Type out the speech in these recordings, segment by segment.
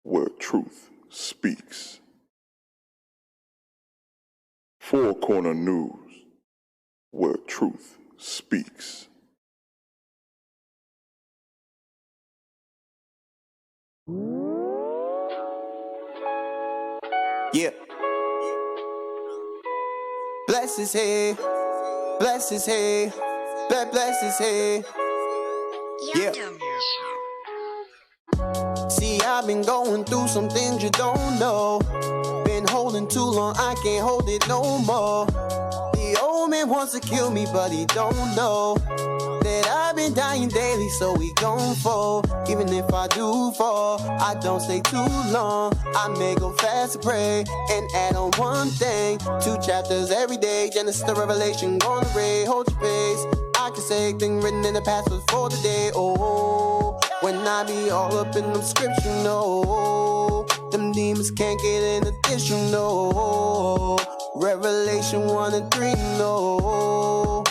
where truth speaks. Four Corner News, where truth speaks. Yeah. Bless his head, bless his head, bless his head. Yeah. See, I've been going through some things you don't know. Been holding too long, I can't hold it no more. The old man wants to kill me, but he don't know that I've been dying daily, so we gon' fall. Even if I do fall, I don't stay too long. I may go fast to pray and add on one thing. 2 chapters every day, Genesis to Revelation, gonna read, hold your pace. I can say things written in the past was for today. Oh, when I be all up in them scriptures, you know, them demons can't get in addition, no. Revelation 1 and 3, no.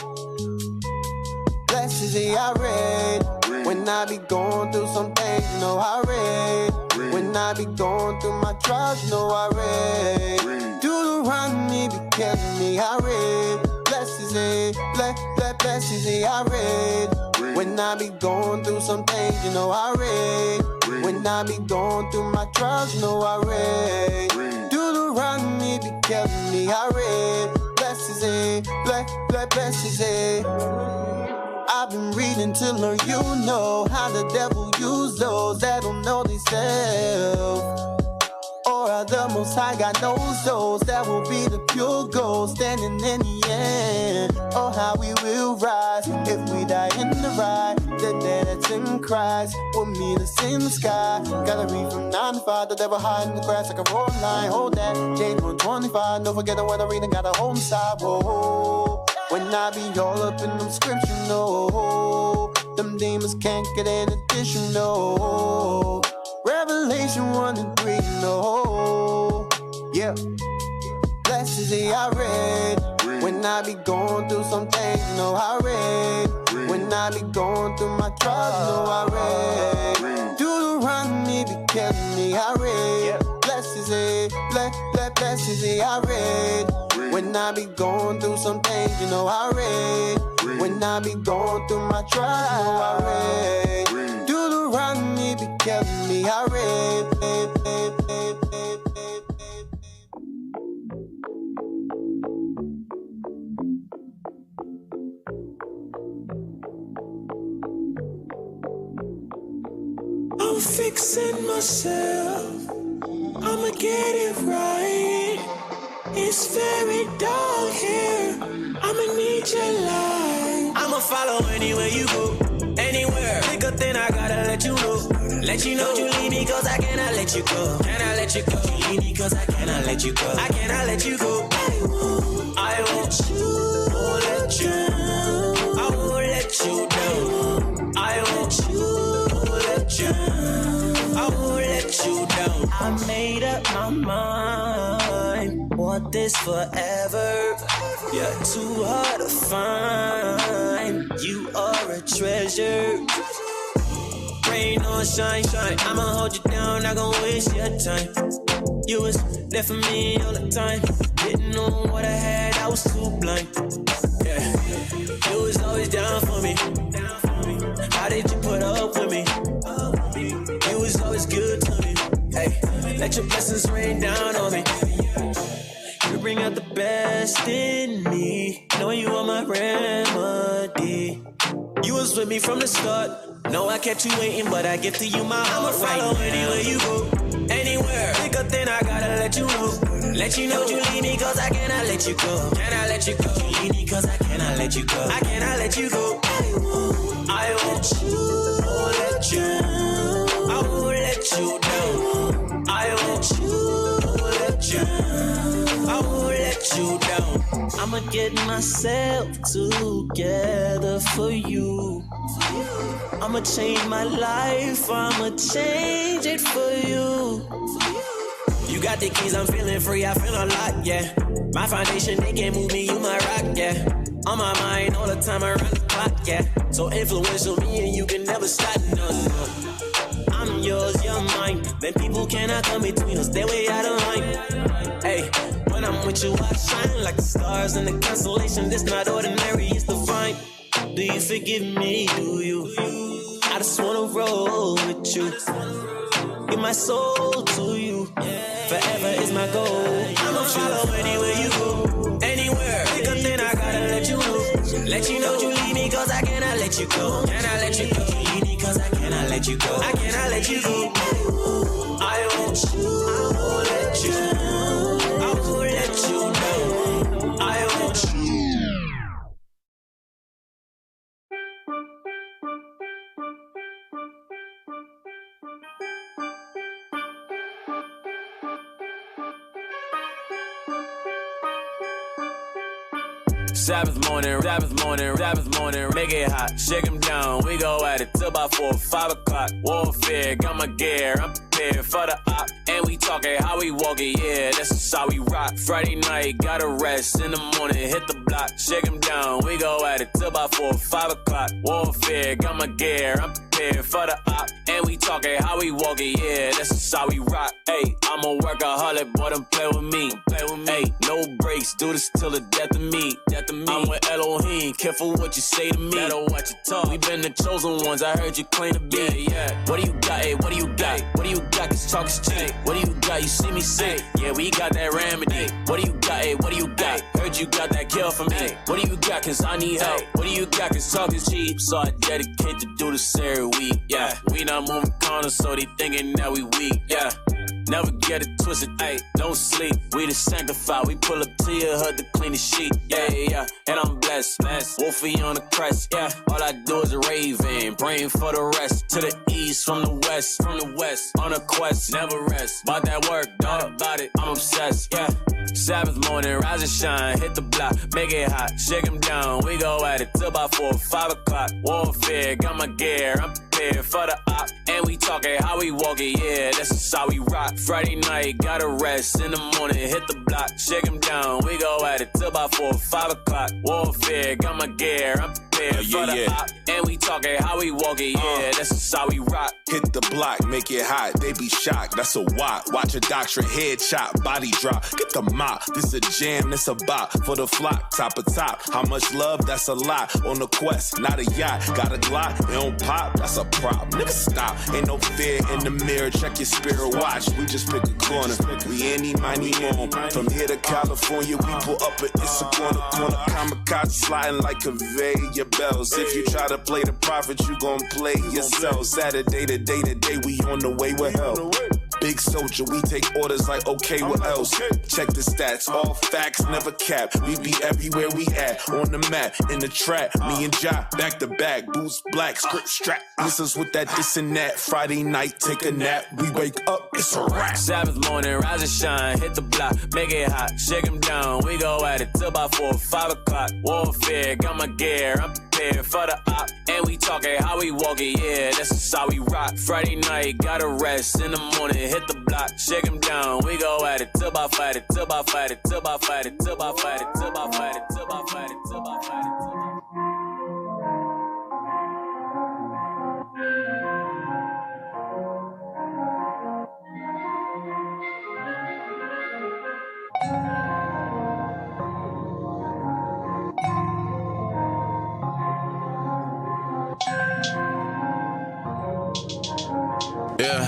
Blessed is he I read. When I be going through some things, you know I read. When I be going through my trials, you know I read. Deuteronomy be killing me, I read. Blessed is he, blessed is he I read. When I be going through some things, you know I read. When I be going through my trials, you know I read. Deuteronomy be killing me, I read. Blessed is he, blessed is he. I've been reading to learn, you know, how the devil use those that don't know themselves. Or how the Most High God knows those that will be the pure gold standing in the end. Oh, how we will rise if we die in the ride. The dead that's in Christ will meet us in the sky. Gotta read from 9 to 5, the devil hide in the grass like a roaring lion. Hold that, James 1:25. Don't forget the one I read and gotta hold inside. Whoa. When I be all up in them scriptures, no. Them demons can't get in addition, no. Revelation 1 and 3, no. Yeah. Blessed is he I read. When I be going through some things, you know I read. When I be going through my trials, you know I read. Deuteronomy be killing me, I read. Blessed is he, blessed is he I read. When I be going through some things, you know I read. When I be going through my trials, you know I read. Deuteronomy be killing me, I read. I'm fixing myself, I'ma get it right. It's very dark here, I'ma need your light. I'ma follow anywhere you go, anywhere. Pick up then I gotta let you know. Let you know you leave me cause I cannot let you go. Cannot let you go. You leave me cause I cannot let you go. I cannot let you go. I won't let you. I won't let you down. I won't let you. I won't let you down. I made up my mind. Want this forever. You're too hard to find. You are a treasure. Rain or shine, I'ma hold you down, not gon' waste your time. You was there for me all the time. Didn't know what I had, I was too blind. Yeah, you was always down for me. How did you put up with me? You was always good to me. Hey, let your blessings rain down on me. You bring out the best in me. Know you are my remedy. You was with me from the start. No, I kept you waiting, but I give to you my heart. I'ma follow anywhere you go, anywhere. Pick up then I gotta let you know. Let you know you leave me cause I cannot let you go. Cannot let you go. You leave me cause I cannot let you go. I cannot let you go. I won't let you. I won't let you down. I won't let you. I won't let you down. I'ma get myself together for you. I'ma change my life, I'ma change it for you. You got the keys, I'm feeling free, I feel a lot, yeah. My foundation, they can't move me, you my rock, yeah. On my mind all the time around the clock, yeah. So influential, me and you can never stop, no, no. I'm yours, you're mine. Then people cannot come between us, they way out of line. Hey, when I'm with you, I shine like the stars in the constellation. This not ordinary, it's divine. Do you forgive me? Do you? I just wanna roll with you. Give my soul to you. Forever is my goal. I'ma follow anywhere you go. Anywhere. Pick up, then I gotta let you know. Let you know you leave me, cause I cannot let you go. Can I let you go? You leave me, cause I cannot let you go. I cannot let you go. I want you. I won't let you. I won't let you know. I want you. Sabbath morning, make it hot, shake 'em down, we go at it till about 4 or 5 o'clock. Warfare, got my gear, I'm prepared for the op, and we talking how we walk it, yeah, that's just how we rock. Friday night, gotta rest, in the morning, hit the block, shake 'em down, we go at it till about 4 or 5 o'clock. Warfare, got my gear, I'm prepared for the op, and we talking how we walk it, yeah, that's just how we rock. Hey, I'm a workaholic, boy, don't play with me. Hey, no breaks, do this till the death of me. I'm with Elohim, careful what you say to me. Better watch your talk. We been the chosen ones, I heard you claim to be. Yeah. What do you got, hey, what do you got? What do you got, cause talk is cheap. What do you got, you see me say? Yeah, we got that remedy. What do you got, hey, what do you got? Heard you got that kill for me. What do you got, cause I need help? What do you got, cause talk is cheap? So I dedicate to do this every week. Yeah, we not moving corners, so they thinking that we weak. Yeah. Never get it twisted, ayy, don't sleep. We the sanctified, we pull up to your hood to clean the sheet. Yeah, and I'm blessed. Wolfie on the crest, yeah. All I do is raving, praying for the rest. To the east, from the west, on a quest, never rest. About that work, dog, about it, I'm obsessed, yeah. Sabbath morning, rise and shine, hit the block, make it hot, shake 'em down. We go at it till about 4 or 5 o'clock. Warfare, got my gear, I'm prepared for the op, and we talking how we walk it, yeah, that's just how we rock. Friday night, gotta rest, in the morning, hit the block, shake 'em down. We go at it till about 4 or 5 o'clock. Warfare, got my gear, I'm prepared for the op, and we talking how we walk it, yeah, that's just how we rock. Hit the block, make it hot, they be shocked, that's a wop. Watch a doctor, head chop, body drop, get the mop. This a jam, this a bop, for the flock, top of top. How much love, that's a lot, on the quest, not a yacht. Got a Glock, it don't pop, that's a prop. Nigga stop, ain't no fear in the mirror, check your spirit watch. We just pick a corner, we any money on. From here to California, we pull up and it's a corner. Kamikaze sliding like conveyor bells. If you try to play the prophet, you gon' play yourself. Saturday to day, we on the way with hell. Big soldier, we take orders like okay, what else? Check the stats, all facts, never cap. We be everywhere we at, on the map, in the trap. Me and Ja, back to back, boots black, script strap. Miss us with that this and that. Friday night, take a nap. We wake up, it's a wrap. Sabbath morning, rise and shine, hit the block, make it hot, shake 'em down. We go at it till about 4 or 5 o'clock. Warfare, got my gear, I'm prepared for the op, and we talking how we walk it, yeah, that's just how we rock. Friday night, gotta rest, in the morning, hit the block, shake 'em down. We go at it till about fight it, till about fight it, till about fight it, till about fight it, till about fight it, till about fight it, till about fight it. Yeah,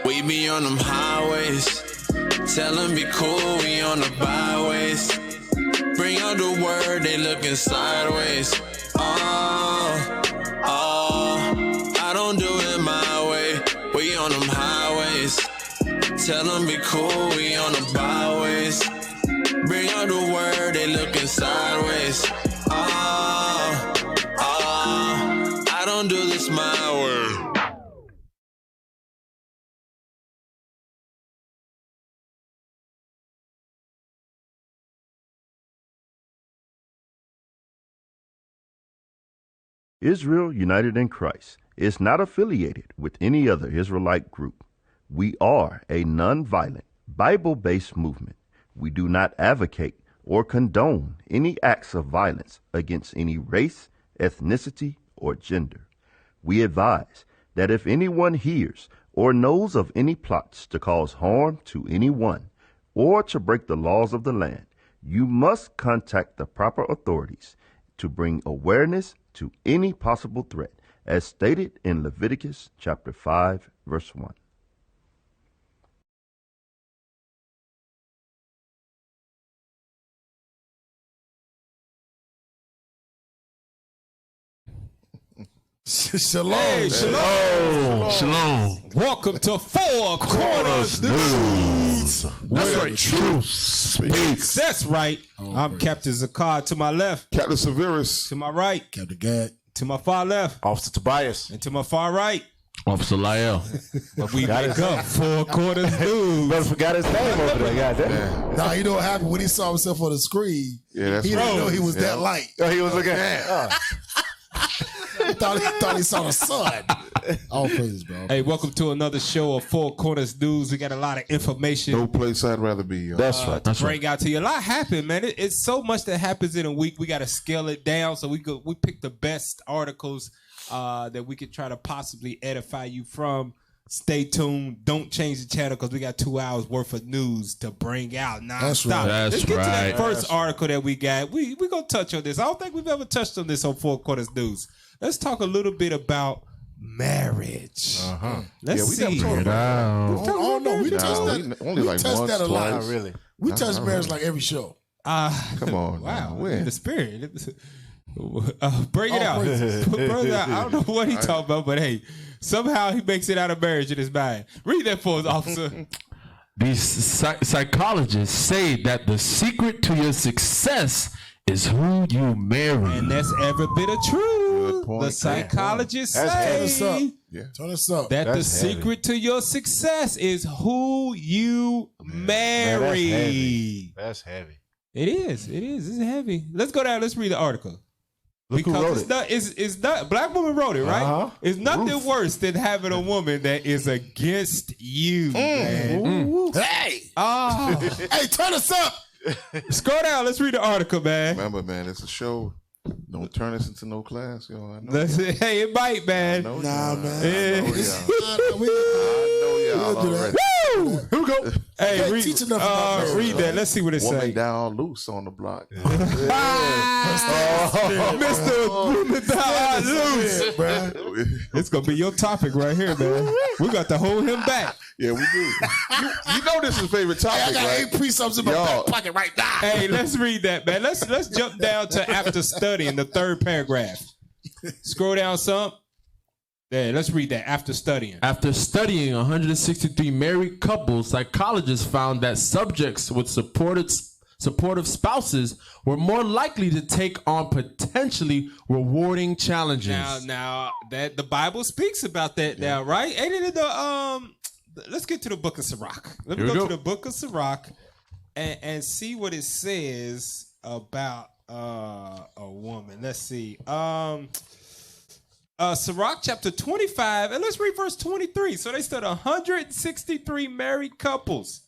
we be on them highways, tell them be cool, we on the byways. Bring out the word, they looking sideways. I don't do it my way, we on them highways. Tell them be cool, we on the byways. Bring out the word, they looking sideways. I don't do this my way. Israel United in Christ is not affiliated with any other Israelite group. We are a nonviolent, Bible-based movement. We do not advocate or condone any acts of violence against any race, ethnicity, or gender. We advise that if anyone hears or knows of any plots to cause harm to anyone or to break the laws of the land, you must contact the proper authorities to bring awareness to any possible threat, as stated in Leviticus chapter 5, verse 1. Shalom. Hey, shalom. Shalom. Welcome to Four Corners News. That's right. Truth speaks. That's right. I'm Captain Zakar to my left, Captain Severus. to my right, Captain Gad. to my far left, Officer Tobias. and to my far right. Officer Lyell. We make up Four Corners News. Brother forgot his name over there, goddamn. Nah, you know what happened when he saw himself on the screen? Yeah, that's He right. didn't know he was that light. Oh, he was looking He thought he saw the sun. All praises, bro. Hey, welcome to another show of Four Corners News. We got a lot of information. No place I'd rather be, y'all. That's right. To bring out to you. A lot happened, man. It's so much that happens in a week. We got to scale it down. So we pick the best articles that we could try to possibly edify you from. Stay tuned. Don't change the channel because we got 2 hours worth of news to bring out nonstop. That's right. Let's get to that first article that we got. We gonna touch on this. I don't think we've ever touched on this on Four Corners News. Let's talk a little bit about marriage. Let's see. Oh, no, we touched that. only we like touched once, that a lot. twice. really. We touched marriage like every show. Come on. Wow, now. When? the spirit. Bring it out. praises. Brother, I don't know what he talking about, but hey, somehow he makes it out of marriage in his mind. Read that for us, officer. These psychologists say that the secret to your success is who you marry. And that's every bit of true. Good point. The psychologists Turn us up. say Yeah. Turn us up. that the That's heavy. secret to your success is who you marry. That's heavy. It is. It is. It's heavy. Let's go down. Let's read the article. Look who wrote It's not black woman wrote it, right? Uh-huh. It's nothing worse than having a woman that is against you, man. Hey, Oh, hey, turn us up. scroll down. Let's read the article, man. Remember, man, it's a show. Don't turn this into no class, yo. I know. Hey, it might, man. I know Nah, y'all. man. Yeah. I know y'all. We I know y'all We'll do that. already. Woo! Here we go. Hey, Can't read, teach enough about marriage, read that. Let's see what it Woman says. down loose on the block. Mr. Woman Down Loose. bruh. It's going to be your topic right here, man. We got to hold him back. Yeah, we do. You know this is his favorite Hey, I topic, got right? 8 precepts in my Y'all. back pocket right now. Hey, let's read that, man. Let's jump down to after studying, the third paragraph. Scroll down some. Yeah, let's read that. After studying. After studying 163 married couples, psychologists found that subjects with supportive spouses were more likely to take on potentially rewarding challenges. Now that the Bible speaks about that now, right? Ain't it in the let's get to the book of Sirach. Let me Here we go go. to the book of Sirach and see what it says about a woman. Let's see. Sirach chapter 25, and let's read verse 23. So they stood 163 married couples.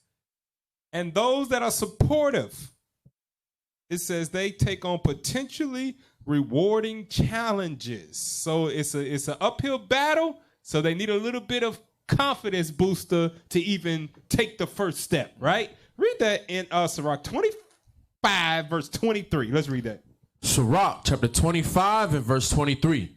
And those that are supportive, it says they take on potentially rewarding challenges. So it's an uphill battle. So they need a little bit of confidence booster to even take the first step, right? Read that in Sirach 25, verse 23. Let's read that. Sirach chapter 25 and verse 23.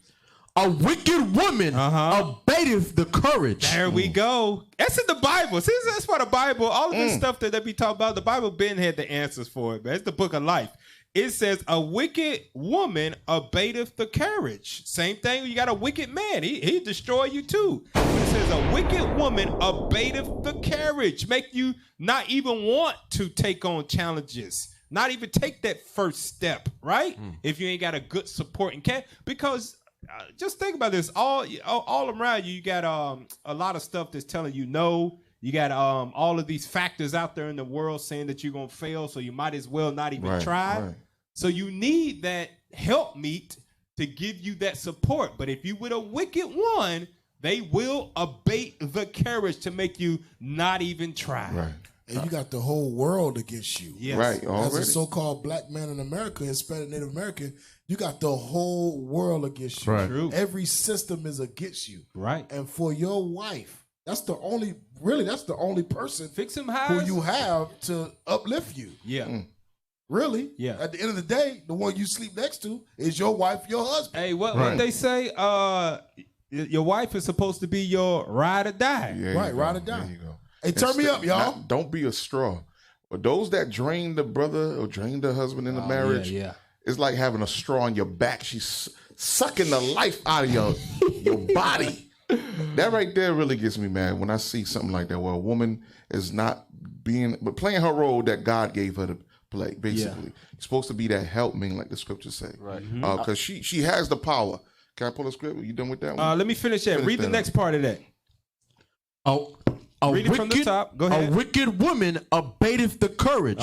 A wicked woman abateth the courage. There we go. That's in the Bible. See, that's why the Bible, all of this stuff that they be talking about, the Bible been had the answers for it, man. It's the book of life. It says, a wicked woman abateth the courage. Same thing, you got a wicked man. He destroy you too. But it says, a wicked woman abateth the courage. Make you not even want to take on challenges. Not even take that first step, right? If you ain't got a good supporting cat. Because just think about this. All around you, you got a lot of stuff that's telling you no. You got all of these factors out there in the world saying that you're going to fail, so you might as well not even try. Right. So you need that helpmeet to give you that support. But if you with a wicked one, they will abate the courage to make you not even try. Right. And you got the whole world against you. Yes. Right. As Already. a so-called black man in America, Hispanic Native American, you got the whole world against you. Right. True. Every system is against you. Right. And for your wife, that's the only person Fix him who high. you have to uplift you. Yeah. Really? Yeah. At the end of the day, the one you sleep next to is your wife, your husband. Hey, what they say? Your wife is supposed to be your ride or die. Yeah, Right, you ride go. or die. There you go. Hey, turn me up, y'all. Don't be a straw. But those that drain the brother or drain the husband in the marriage, yeah. it's like having a straw on your back. She's sucking the life out of your body. That right there really gets me mad when I see something like that, where a woman is not but playing her role that God gave her to play. Basically, you're supposed to be that helping, like the scriptures say, right? Because she has the power. Can I pull a script? Are you done with that one? Let me finish that. Read the next part of that. Read it from the top. Go ahead. A wicked woman abateth the courage,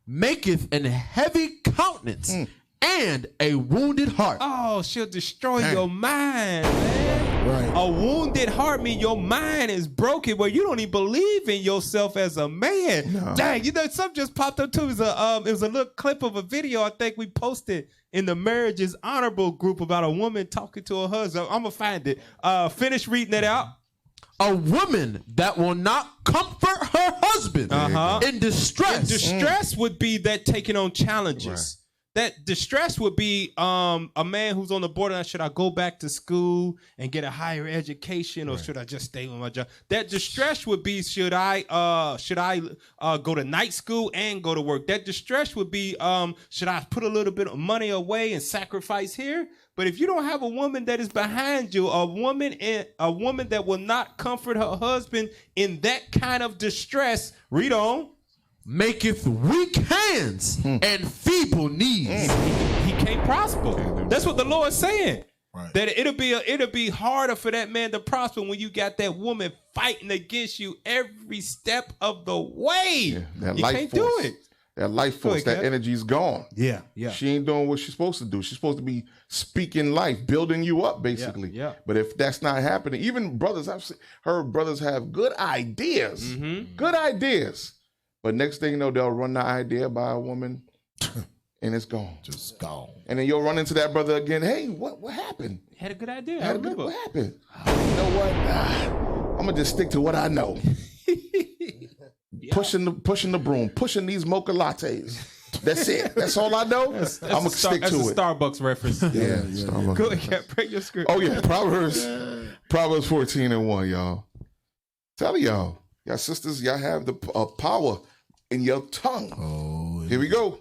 maketh an heavy countenance, and a wounded heart. Oh, she'll destroy your mind, man. Right. A wounded heart means your mind is broken where you don't even believe in yourself as a man. No. Dang, something just popped up too. It was a little clip of a video I think we posted in the Marriage is Honorable group about a woman talking to her husband. I'm going to find it. Finish reading it out. A woman that will not comfort her husband in distress. Distress would be that taking on challenges. Right. That distress would be a man who's on the borderline. Should I go back to school and get a higher education, or should I just stay with my job? That distress would be should I go to night school and go to work? That distress would be should I put a little bit of money away and sacrifice here? But if you don't have a woman that is behind you, a woman that will not comfort her husband in that kind of distress, read on. Maketh weak hands and feeble knees. He can't prosper. That's what the Lord's saying. Right. That it'll be harder for that man to prosper when you got that woman fighting against you every step of the way. Yeah, that you life can't force. do it. That life force, ahead, that Kev. energy's gone. Yeah. She ain't doing what she's supposed to do. She's supposed to be speaking life, building you up, basically. Yeah. But if that's not happening, even brothers, I've heard brothers have good ideas. Good ideas. But next thing you know, they'll run the idea by a woman and it's gone. Just gone. And then you'll run into that brother again. Hey, what happened? Had a good idea. I remember. What happened? You know what? I'm going to just stick to what I know. Pushing the broom, pushing these mocha lattes. That's it. That's all I know. I'm going to stick to it. That's a Starbucks reference. Yeah, Starbucks. Go ahead, break your script. Oh, yeah. Proverbs 14:1, y'all. Tell y'all sisters, y'all have the power in your tongue. Oh, Here we go.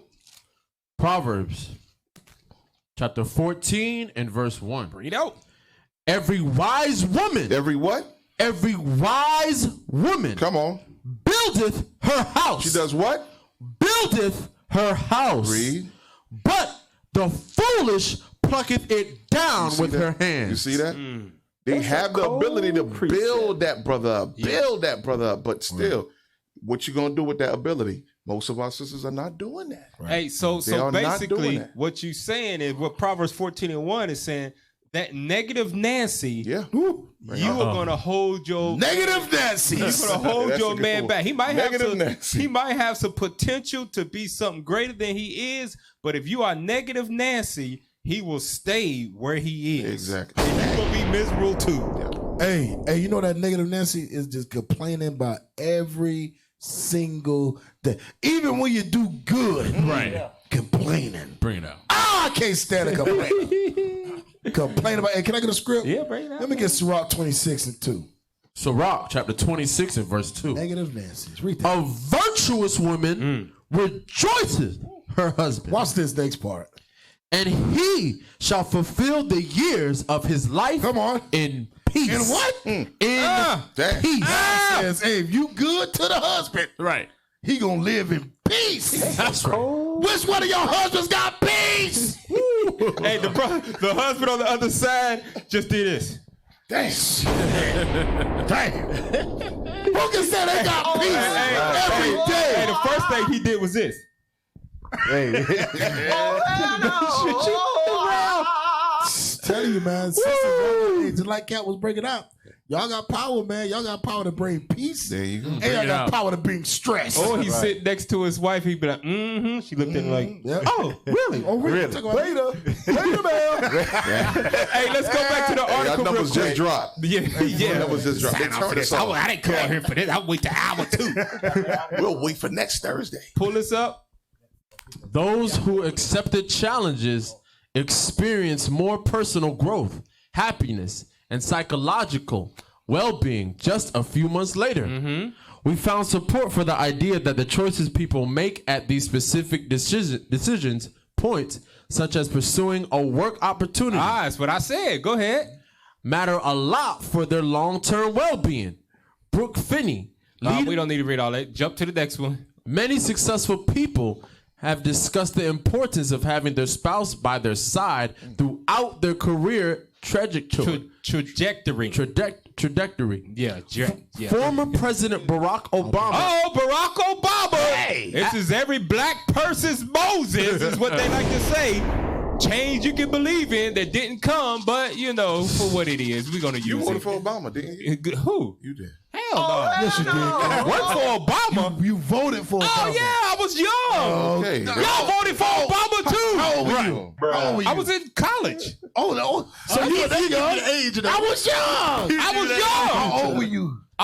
Proverbs chapter 14 and verse 1. Read out. Every wise woman. Every what? Every wise woman. Come on. Buildeth her house. She does what? Buildeth her house. Read. But the foolish plucketh it down with that? her hands. You see that? They have the ability to build that brother up, but still, what you gonna do with that ability? Most of our sisters are not doing that. Right. Hey, so are not doing basically, that. what you saying is what Proverbs 14:1 is saying. That negative Nancy, Yeah. you are gonna hold your Negative Nancy. You're gonna hold That's your a good man one. back. He might have Negative some, Nancy. he might have some potential to be something greater than he is. But if you are negative Nancy, he will stay where he is. Exactly. And you're gonna be miserable too. Hey, you know that negative Nancy is just complaining about every single day. Even when you do good, Right. complaining. Bring it out. I can't stand a complainer. Complain about. Hey, can I get a script? Yeah, bring it out. Let me get Sirach 26:2. Sirach chapter 26 and verse 2. Negative Nancy's. Read that. A virtuous woman rejoices her husband. Watch this next part. And he shall fulfill the years of his life. Come on. In peace. In what? In Damn. peace. Says, hey, if you good to the husband, Right. he gonna live in peace. That's right. Which one of your husbands got peace? Hey, the husband on the other side just did this. Damn. Damn. Who can say they got peace every day? Hey, the first thing he did was this. telling you, man. Just like Cat was breaking out. Y'all got power, man. Y'all got power to bring peace. There you go. And y'all got power to bring stress. Or he sit next to his wife, he'd be like, mm-hmm. She looked at him like, oh, really? Oh, really? Later, man. Hey, let's go back to the article. That numbers just dropped. Yeah. That was just dropped. They turned us off. I didn't call here for this. I'll wait the hour, too. We'll wait for next Thursday. Pull this up. Those who accepted challenges experience more personal growth, happiness, and psychological well-being just a few months later. We found support for the idea that the choices people make at these specific decisions points, such as pursuing a work opportunity. That's what I said. Go ahead. Matter a lot for their long-term well-being. Brooke Finney. We don't need to read all that. Jump to the next one. Many successful people have discussed the importance of having their spouse by their side throughout their career trajectory. Yeah. Former President Barack Obama. Oh, Barack Obama. Hey, this is every black person's Moses, is what they like to say. Change you can believe in that didn't come, but you know, for what it is, we're gonna use it. You voted for Obama, didn't you? Who? You did. Hell no. Yes, you did. What for Obama? You voted for Obama. Oh yeah, I was young. Okay. Y'all voted for Obama too. How old were you? How old were you? I was in college. Oh, no. So you were that young? I was young. I was young. How old were you? I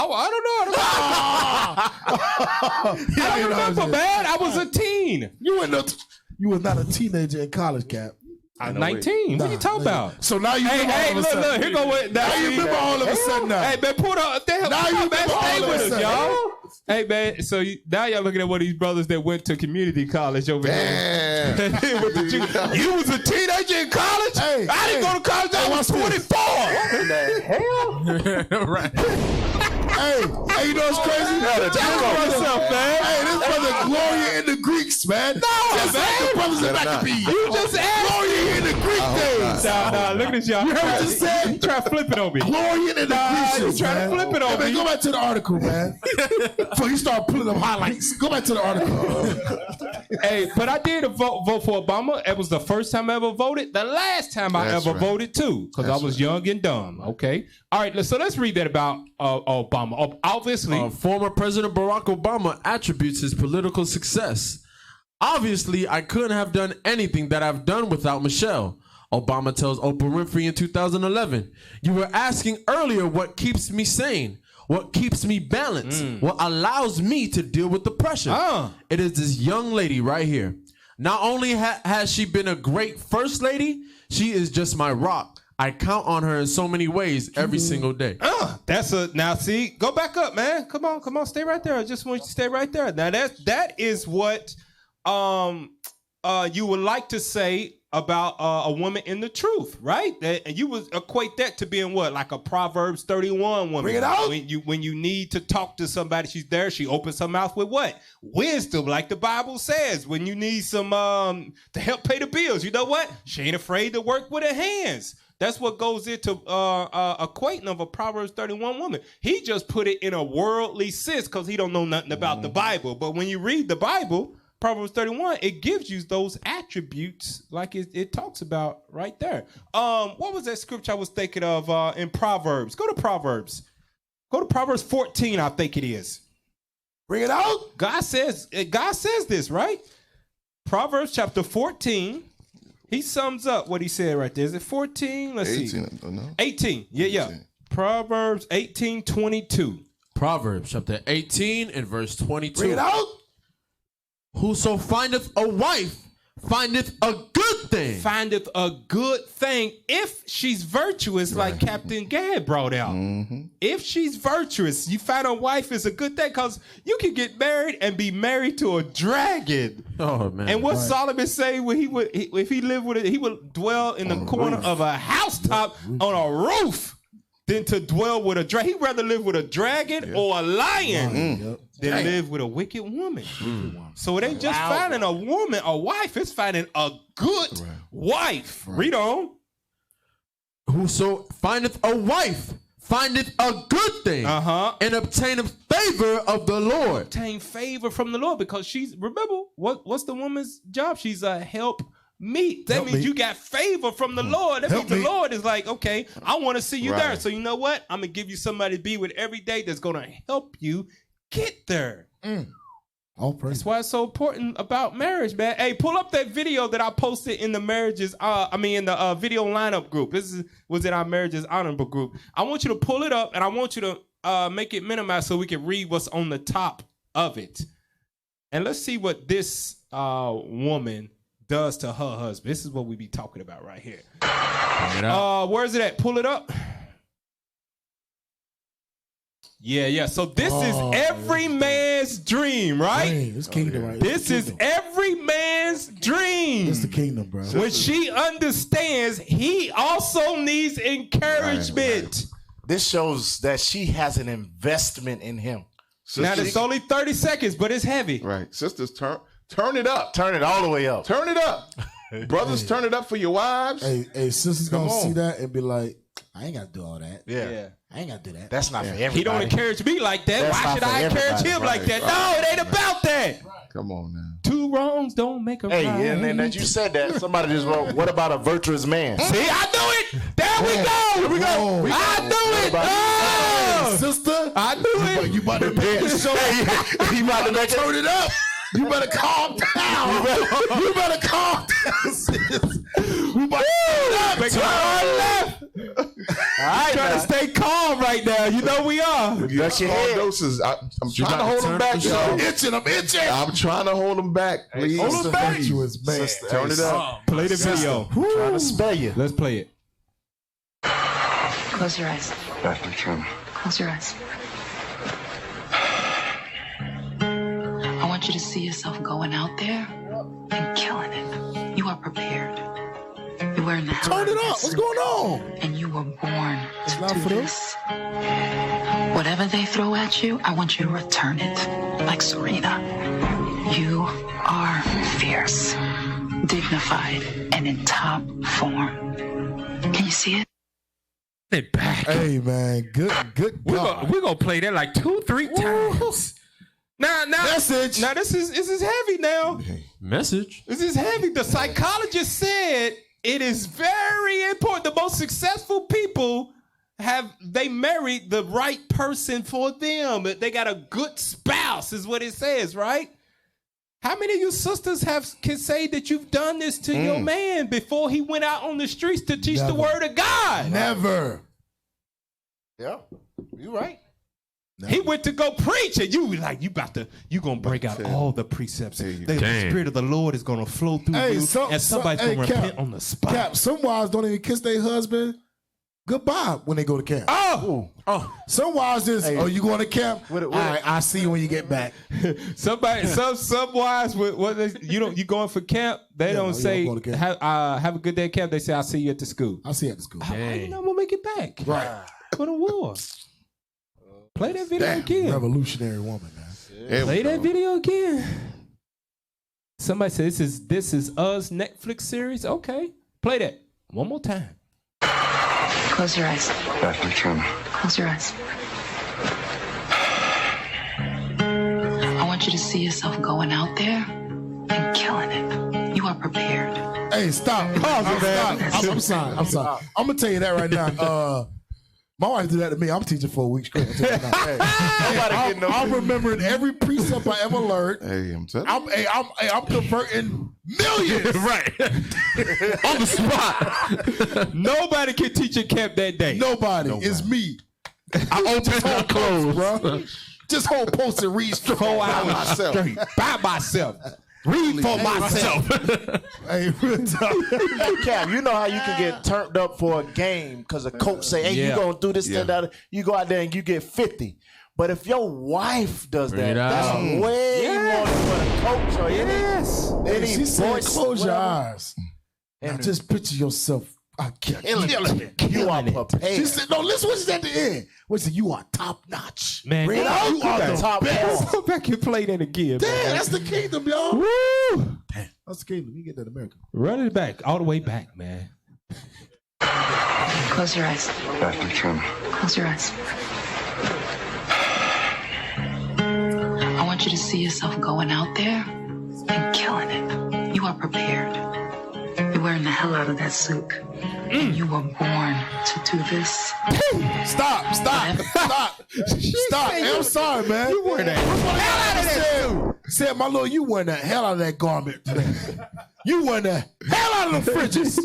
don't remember, man. I was a teen. You were not a teenager in college, Cap. I'm 19. What are you talking about? So now you remember all of a sudden. Look, here go with now you remember all of a sudden now. Hey, man, pull the hell. Now you remember all stay of a with us, sudden. y'all. Hey, man, so now y'all looking at one of these brothers that went to community college over here. You was a teenager in college? Hey, I didn't go to college. I was 24. What in the hell? Right. Hey, you know what's crazy? Yourself, man. Hey, this brother Gloria in the Greeks, man. No, just man. like the brothers in Maccabees. You just asked. Gloria in the Greek days. Nah, look at this, y'all. You heard what you said? You try to flip it on me. Gloria in the Greeks. You try to flip it on man, me. go back to the article, man. Before you start pulling up highlights. Go back to the article. Hey, but I did vote for Obama. It was the first time I ever voted. The last time I ever voted too, because I was young and dumb. Okay. All right. So let's read that about Obama. Obviously, former President Barack Obama attributes his political success. Obviously, I couldn't have done anything that I've done without Michelle. Obama tells Oprah Winfrey in 2011, "You were asking earlier what keeps me sane. What keeps me balanced? What allows me to deal with the pressure? It is this young lady right here. Not only has she been a great first lady, she is just my rock. I count on her in so many ways every single day." Now see, go back up, man. Come on, stay right there. I just want you to stay right there. Now that is what you would like to say about a woman in the truth, right? And you would equate that to being what, like a Proverbs 31 woman. Bring it out. When you need to talk to somebody, she's there. She opens her mouth with what? Wisdom, like the Bible says. When you need some to help pay the bills, you know what? She ain't afraid to work with her hands. That's what goes into equating of a Proverbs 31 woman. He just put it in a worldly sense because he don't know nothing about the Bible. But when you read the Bible, Proverbs 31, it gives you those attributes like it talks about right there. What was that scripture I was thinking of in Proverbs? Go to Proverbs. Go to Proverbs 14, I think it is. Bring it out. God says this, right? Proverbs chapter 14. He sums up what he said right there. Is it 14? Let's 18, see. No? 18. Yeah. Proverbs 18:22. Proverbs chapter 18 and verse 22. Bring it out. Whoso findeth a wife findeth a good thing. Findeth a good thing if she's virtuous, like Captain Gad brought out. If she's virtuous, you find a wife is a good thing because you can get married and be married to a dragon. Oh man! And what Solomon say when if he lived with it, he would dwell in the corner of a housetop on a roof than to dwell with a dragon. He'd rather live with a dragon or a lion than live with a wicked woman. So it ain't just finding a woman, a wife, it's finding a good wife. Read on. Whoso findeth a wife findeth a good thing and obtaineth favor of the Lord. Obtain favor from the Lord because she's, remember, what's the woman's job? She's a help meet. That means you got favor from the Lord. That means the Lord is like, okay, I want to see you there. So you know what? I'm going to give you somebody to be with every day that's going to help you get there. That's why it's so important about marriage, man. Hey, pull up that video that I posted in the marriages, in the video lineup group. This was in our marriages honorable group. I want you to pull it up, and I want you to make it minimized so we can read what's on the top of it. And let's see what this woman does to her husband. This is what we be talking about right here. Where is it at? Pull it up. Yeah. So this is every man's dream, right? It's kingdom, right? This is every man's dream. It's the kingdom, bro. When she understands, he also needs encouragement. This shows that she has an investment in him. Now, it's only 30 seconds, but it's heavy. Right. Sisters, turn it up. Turn it all the way up. Turn it up. Brothers, turn it up for your wives. Hey, sisters gonna see that and be like, I ain't got to do all that. Yeah. I ain't got to do that. That's not for everybody. He don't encourage me like that. That's Why should I encourage him like that? No, it ain't about that. Come on now. Two wrongs don't make a right. Hey, and then that you said that, somebody just wrote, what about a virtuous man? See, I knew it. There we go. Here we go. I knew it. Hey, sister, I knew it. you about to make the show. You about to make it? Turn it up. You better calm down. You better calm down, sis. We about to turn it up. Turn left. All right, Trying to stay calm right now. You know we are. That's your head. Doses. I'm trying to hold them back, y'all. I'm itching. I'm trying to hold them back, please. Hold them back. Man. Turn it up. Play the video. Trying to spare you. Let's play it. Close your eyes. Pastor Trim. Close your eyes. I want you to see yourself going out there and killing it. You are prepared. You were in the Turn it up. What's going on? And you were born to not do for this. Whatever they throw at you, I want you to return it. Like Serena. You are fierce, dignified, and in top form. Can you see it? It back. Hey, man. Good God. We're gonna play that like 2-3 times. Now, Message. Now this is heavy now. Message. This is heavy. The psychologist said it is very important. The most successful people they married the right person for them. They got a good spouse, is what it says, right? How many of you sisters can say that you've done this to your man before he went out on the streets to teach the word of God? Never. Yeah, you right. He went to go preach, and you like you gonna break out all the precepts. The Spirit of the Lord is gonna flow through you, and somebody's gonna repent on the spot. Cap, some wives don't even kiss their husband goodbye when they go to camp. Oh. Some wives just, you going to camp? All right, I'll see you when you get back. Some wives you going for camp? They don't say have a good day at camp. They say I'll see you at the school. I'll see you at the school. How you know I'm gonna make it back? Right. For the war. Play that video again. Revolutionary woman, man. Play that video again. Somebody said this is Us Netflix series. Okay, play that one more time. Close your eyes. Pastor Trim. Close your eyes. I want you to see yourself going out there and killing it. You are prepared. Hey, stop. Pause it, man. I'm sorry. I'm going to tell you that right now. My wife did that to me. I'm teaching for a week straight. I'm remembering every precept I ever learned. Hey, I'm telling you. I'm converting millions. Right. On the spot. Nobody can teach at camp that day. Nobody. It's me. I open my clothes, bro. Just hold post and read 4 hours straight by myself. Read for myself. Hey, Cap, you know how you can get turned up for a game because a coach say, hey, you going to do this, that. You go out there and you get 50. But if your wife does that's way more than what a coach or any she said, close your eyes. And now just picture yourself. Killing it. You are prepared. She said, no, listen what she said at the end. What she said, you are top notch. Man, you are the top best. Go back and play that again. Damn, man. that's the kingdom, y'all. Woo! Damn, that's the kingdom. You get that in America. Run it back, all the way back, man. Close your eyes. Pastor Trim. Close your eyes. I want you to see yourself going out there and killing it. You are prepared. burn the hell out of that soup. And you were born to do this. Stop. Hey, I'm sorry, man. You wearing that hell out of that suit. Said, my lord, you wearing the hell out of that garment today. You wearing the hell out of the fridges.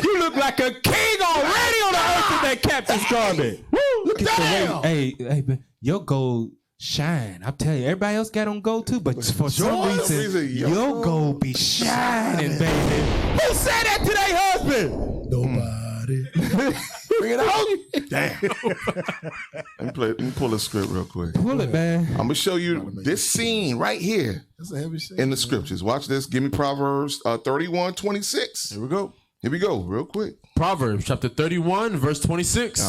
You look like a king already on the earth in that captain's garment. Woo! Look at the way. Hey, man, your gold shine. I'm telling you, everybody else got on gold too, but for some reason, your gold be shining, baby. Who said that to their husband? Nobody. Bring it out. Damn. Let me pull a script real quick. Pull it, man. I'm gonna show you this scene right here That's a heavy scene, in the scriptures. Watch this. Give me Proverbs 31:26. Here we go. Here we go, real quick. Proverbs chapter 31, verse 26.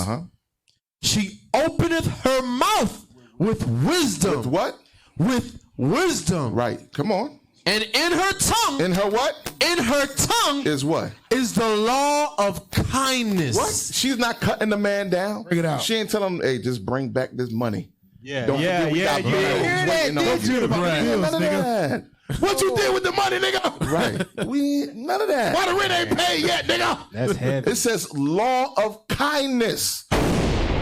She openeth her mouth with wisdom. With what? With wisdom. Right. Come on. And in her tongue. In her what? In her tongue is what? Is the law of kindness. What? She's not cutting the man down. Bring it out. She ain't telling him, hey, just bring back this money. Yeah. Don't forget we got bills waiting on you. None of that. What you did with the money, nigga? Right. None of that. Why the rent ain't paid yet, nigga? That's heavy. It says law of kindness.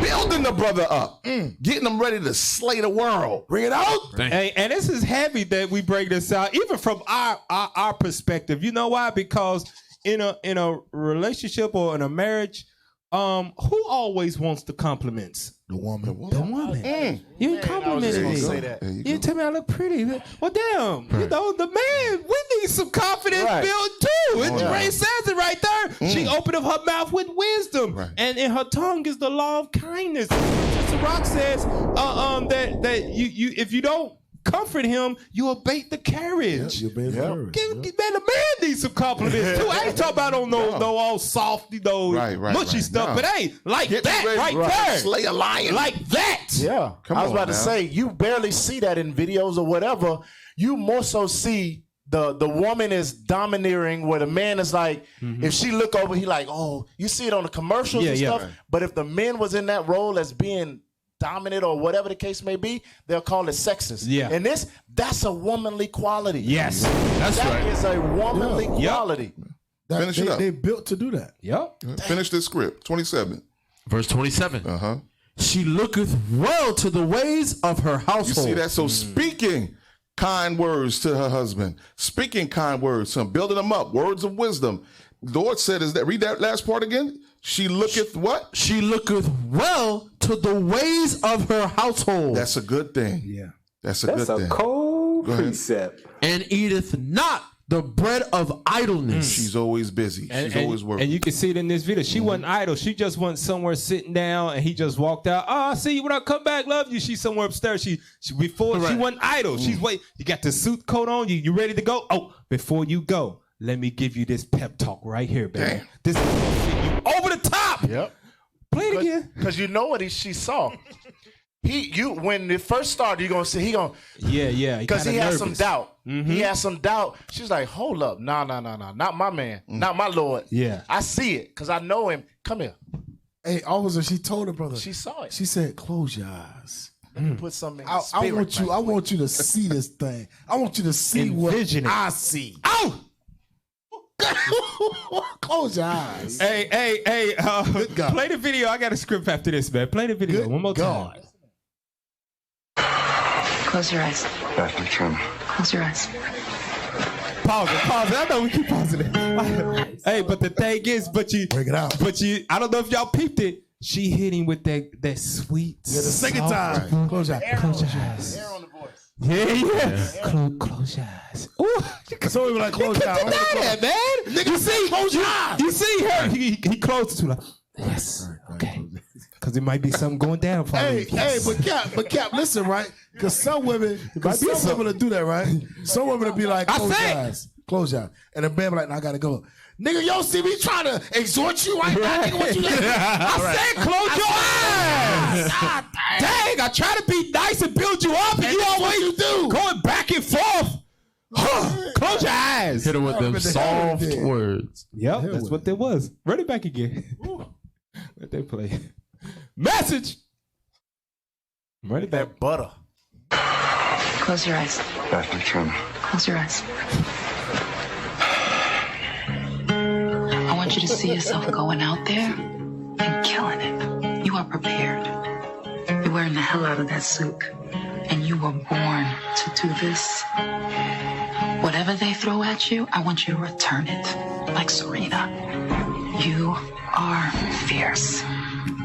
Building the brother up. Getting him ready to slay the world. Bring it out. Hey, and this is heavy that we break this out, even from our perspective. You know why? Because in a relationship or in a marriage, who always wants the compliments? The woman. The woman. You ain't complimented me. You tell me I look pretty. Well, damn. You know, the man, we need some confidence built too. Ray says it right there. She opened up her mouth with wisdom. Right. And in her tongue is the law of kindness. Sister Rock says that you if you don't comfort him, you abate the carriage. Man, the man needs some compliments too. I ain't talking about no all soft, mushy stuff, but hey, like that right there. Slay a lion. Like that. Yeah. I was about to say, you barely see that in videos or whatever. You more so see the woman is domineering where the man is like, if she look over, he like, oh, you see it on the commercials and stuff. Right. But if the man was in that role as being dominant or whatever the case may be, they'll call it sexist. Yeah. And that's a womanly quality. Yes. That's right. That is a womanly quality. Finish it up. They built to do that. Yep. Finish this script. 27. Verse 27. She looketh well to the ways of her household. You see that? So speaking kind words to her husband, speaking kind words to him, building them up, words of wisdom. The Lord said, read that last part again? She looketh what? She looketh well to the ways of her household. That's a good thing. Yeah. That's a good thing. That's a cold precept. And eateth not the bread of idleness. She's always busy. She's always working. And you can see it in this video. She wasn't idle. She just went somewhere sitting down, and he just walked out. Oh, I see you when I come back. Love you. She's somewhere upstairs. She wasn't idle. She's waiting. You got the suit coat on. You ready to go? Oh, before you go, let me give you this pep talk right here, baby. Damn. This is gonna fit you over the top. Yep. Play it again. Because you know what she saw. When it first started, you're gonna see yeah. Because he has some doubt. He has some doubt. She's like, hold up, no, not my man, not my Lord. Yeah, I see it because I know him. Come here. Hey, officer, she told her brother. She saw it. She said, "Close your eyes. Let me put something. In I want you to see this thing. I want you to see Envision what it. I see. Oh." Close your eyes. Hey, play the video. I got a script after this, man. Play the video one more time. Close your eyes. Definitely trying to. Close your eyes. Pause it. I know we keep pausing it. Hey, but the thing is, break it out. I don't know if y'all peeped it. She hit him with that sweet. Yeah, the second time. Right. Close your eyes. Air on the voice. Yeah. Close your eyes. Ooh. So we were like, close your eyes. That, man. Nigga, you see, close your eyes. You see her. He closed it to her. Yes. Okay. Because it might be something going down for Hey, but Cap, listen, right? Because some women will do that, right? Some women will be like, close your eyes. Close your eyes. And the man be like, no, I gotta go. Nigga, yo, see me trying to exhort you right now. Nigga, what you doing? I said close your eyes. Dang, I try to be nice and build you up, and you always going back and forth. Close your eyes. Hit her with them soft words. Yep, that's what there was. Run it back again. Let them play. Message. Run it back. Butter. Close your eyes. Definitely trying to. Close your eyes. want you to see yourself going out there and killing it. You are prepared. You're wearing the hell out of that suit. And you were born to do this. Whatever they throw at you, I want you to return it. Like Serena. You are fierce,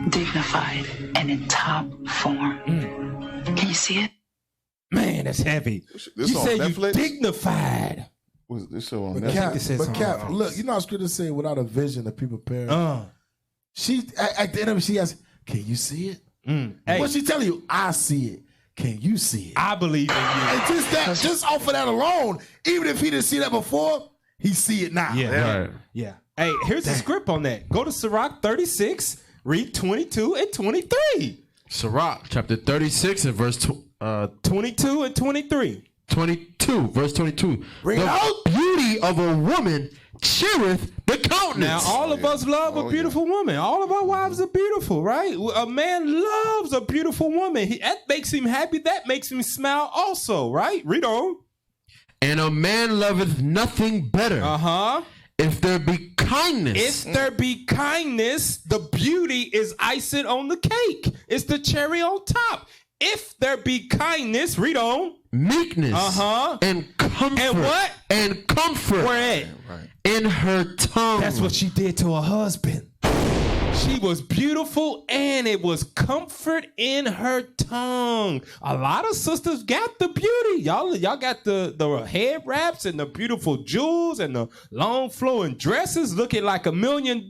dignified, and in top form. Can you see it? Man, that's heavy. This you on said Netflix? you dignified. Was this show on But Netflix? Cap, look, you know how scripture say without a vision the people perish. She at the end of it, she asks, "Can you see it?" Hey. What she telling you? I see it. Can you see it? I believe in you. And just off of that alone, even if he didn't see that before, he see it now. Yeah. Hey, here's the script on that. Go to Sirach 36, read 22 and 23. Sirach chapter 36 and verse 22 and 23. 22, verse 22. Bring it out. Beauty of a woman cheereth the Now, countenance. all of us love a beautiful woman. All of our wives are beautiful, right? A man loves a beautiful woman. That makes him happy. That makes him smile also, right? Read on. And a man loveth nothing better. If there be kindness. If there be kindness, the beauty is icing on the cake. It's the cherry on top. If there be kindness, read on. Meekness. And comfort. And what? And comfort. Where at? In her tongue. That's what she did to her husband. She was beautiful and it was comfort in her tongue. A lot of sisters got the beauty. Y'all got the head wraps and the beautiful jewels and the long flowing dresses looking like $1 million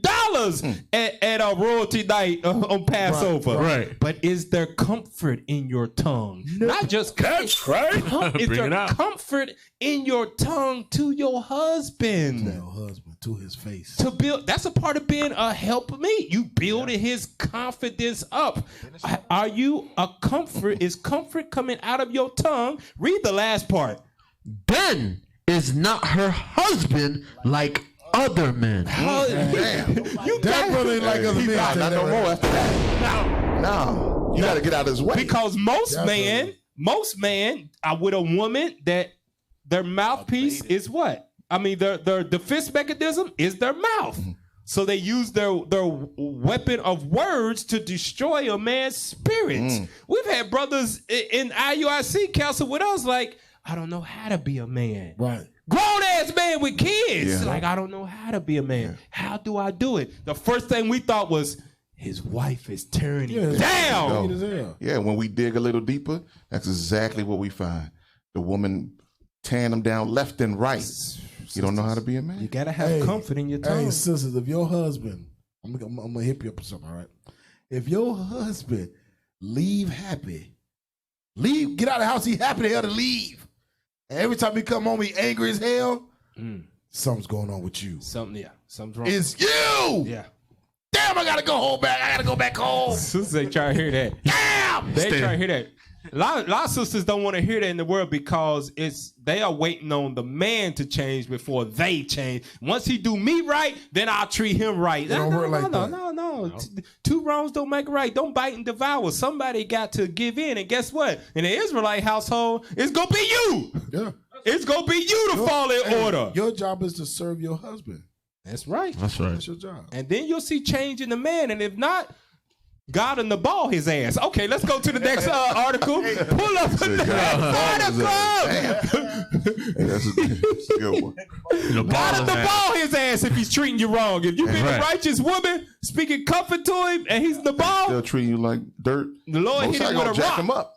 at a royalty night on Passover. Right. But is there comfort in your tongue? No. Not just That's right. Is Bring it there out. comfort in your tongue to your husband? To your husband, to his face. To build, that's a part of being a helpmate. You building his confidence up. Are you a comfort? Is comfort coming out of your tongue? Read the last part. Then is not her husband like other men. You That brother ain't like other men. Not no more after that. No. You got to get out of his way. Because most men are with a woman that their mouthpiece is what? I mean, their defense mechanism is their mouth. So they use their weapon of words to destroy a man's spirits. We've had brothers in IUIC counsel with us like, I don't know how to be a man. Right. Grown ass man with kids. Like, I don't know how to be a man. How do I do it? The first thing we thought was, his wife is turning down. Yeah, when we dig a little deeper, that's exactly what we find. The woman tearing them down left and right. You don't know how to be a man. You gotta have comfort in your tongue. Hey, sisters, if your husband, I'm gonna hip you up with something, all right? If your husband leave happy, get out of the house, he happy to hell to leave. And every time he come home, he angry as hell. Something's going on with you. Something's wrong. It's you. Yeah. Damn, I gotta go home back. I gotta go back home. Sisters, they try to hear that. Damn. They try to hear that. A lot of sisters don't want to hear that in the world because they are waiting on the man to change before they change. Once he do me right, then I'll treat him right. No. Two wrongs don't make it right. Don't bite and devour. Somebody got to give in. And guess what? In the Israelite household, it's going to be you. Yeah. It's going to be you to fall in order. Your job is to serve your husband. That's right. That's right. That's your job. And then you'll see change in the man. And if not, God and the ball his ass. Okay, let's go to the next article. Pull up the next article. That's a good one. God and the ball his ass if he's treating you wrong. If you be a righteous woman speaking comfort to him and he's the ball, they'll treat you like dirt. The Lord hit him with a jack rock. him up.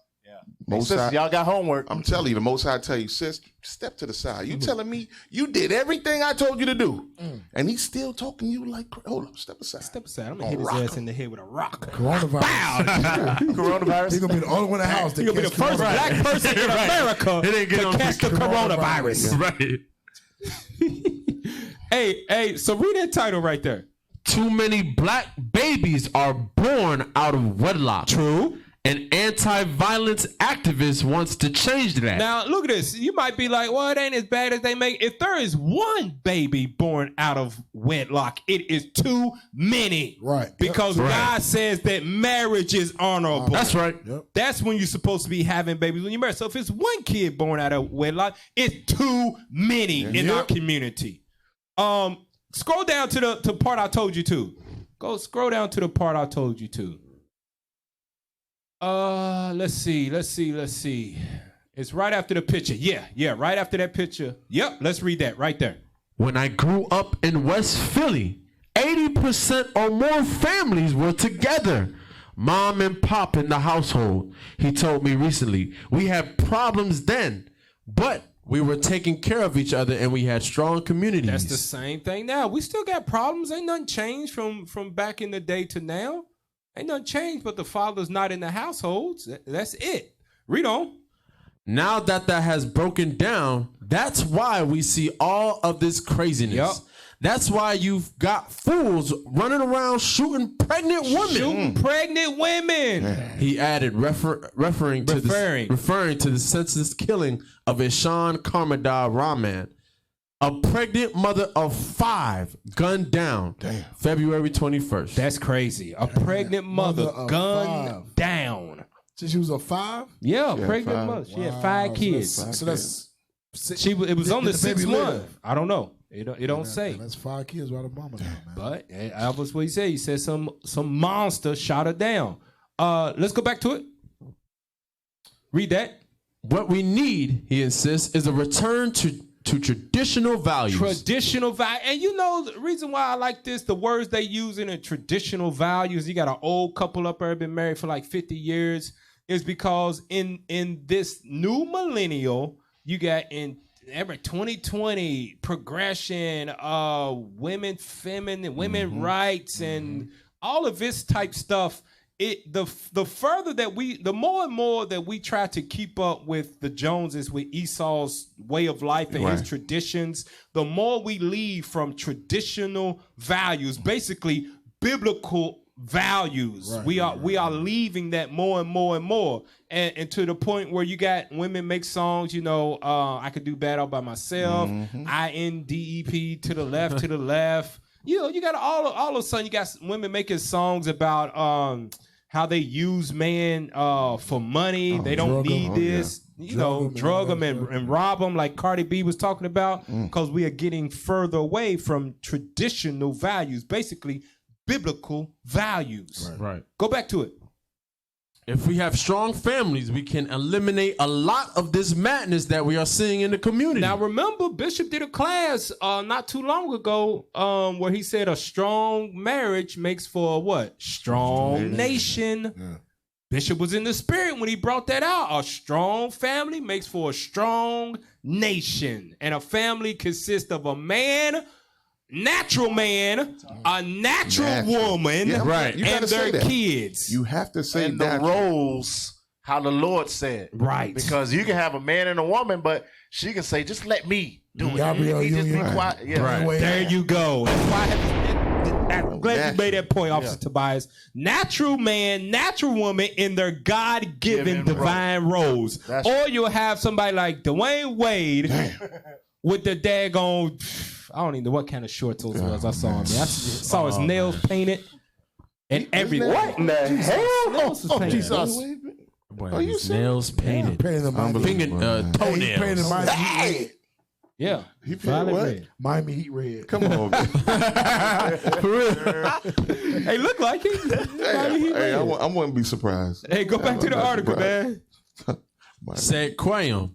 Most High, y'all got homework. I'm telling you, the Most High tell you, sis, step to the side. You telling me you did everything I told you to do, and he's still talking to you like, hold up, step aside. Step aside. I'm gonna hit his ass in the head with a rock. Coronavirus. Coronavirus. He's gonna be the only one in the house. He's gonna be the first black person in America to catch the coronavirus. Right. Hey, so read that title right there. Too many black babies are born out of wedlock. True. An anti-violence activist wants to change that. Now, look at this. You might be like, well, it ain't as bad as they make. If there is one baby born out of wedlock, it is too many. Right. Because God says that marriage is honorable. That's right. Yep. That's when you're supposed to be having babies when you're married. So if it's one kid born out of wedlock, it's too many in our community. Scroll down to the part I told you to. Go scroll down to the part I told you to. Let's see. It's right after the picture. Yeah, right after that picture. Yep, let's read that right there. When I grew up in West Philly, 80% or more families were together. Mom and pop in the household. He told me recently, we had problems then, but we were taking care of each other and we had strong communities. That's the same thing now. We still got problems. Ain't nothing changed from back in the day to now. Ain't nothing changed, but the father's not in the households. That's it. Read on. Now that has broken down, that's why we see all of this craziness. Yep. That's why you've got fools running around shooting pregnant women. He added, referring to the senseless killing of Ishan Karmadar Rahman, a pregnant mother of 5 gunned down. February 21st. That's crazy. A pregnant mother gunned down. Since she was a 5? Yeah, pregnant mother. She had 5 kids. So that's it was only 6 months. I don't know. It don't say. That's 5 kids right above her, man. But that was what he said. He said some monster shot her down. Let's go back to it. Read that. What we need, he insists, is a return to traditional values. Traditional value. And you know the reason why I like this, the words they use in the traditional values, you got an old couple up there been married for like 50 years, is because in this new millennial, you got in every 2020 progression, women rights, and all of this type stuff. The more and more that we try to keep up with the Joneses, with Esau's way of life and his traditions, the more we leave from traditional values, basically biblical values. Right, we are leaving that more and more and more, and to the point where you got women make songs. I could do bad all by myself. INDEP to the left. You got all of a sudden you got women making songs about how they use men for money. They don't need this. Drug them and rob them, like Cardi B was talking about, because we are getting further away from traditional values, basically biblical values. Right. Go back to it. If we have strong families, we can eliminate a lot of this madness that we are seeing in the community. Now, remember, Bishop did a class not too long ago where he said a strong marriage makes for a what? Strong nation. Yeah. Bishop was in the spirit when he brought that out. A strong family makes for a strong nation. And a family consists of a man, natural man, a natural woman, and their kids. You have to say and the roles, how the Lord said. Right. Because you can have a man and a woman, but she can say, just let me do it. Gabrielle, just be quiet. Yeah. Right. There you go. That's why I'm glad you made that point, Officer Tobias. Natural man, natural woman in their God-given divine roles. Or you'll have somebody like Dwayne Wade with the daggone... I don't even know what kind of shorts those was. I saw him. I saw his nails painted and everything. What in the hell? Jesus. Boy, his nails painted. Toenails. Yeah. He painted what? Red. Miami Heat red. Come on, man. For real. Hey, look like it. Hey, I wouldn't be surprised. Hey, go back to the article, man. Said Quayum,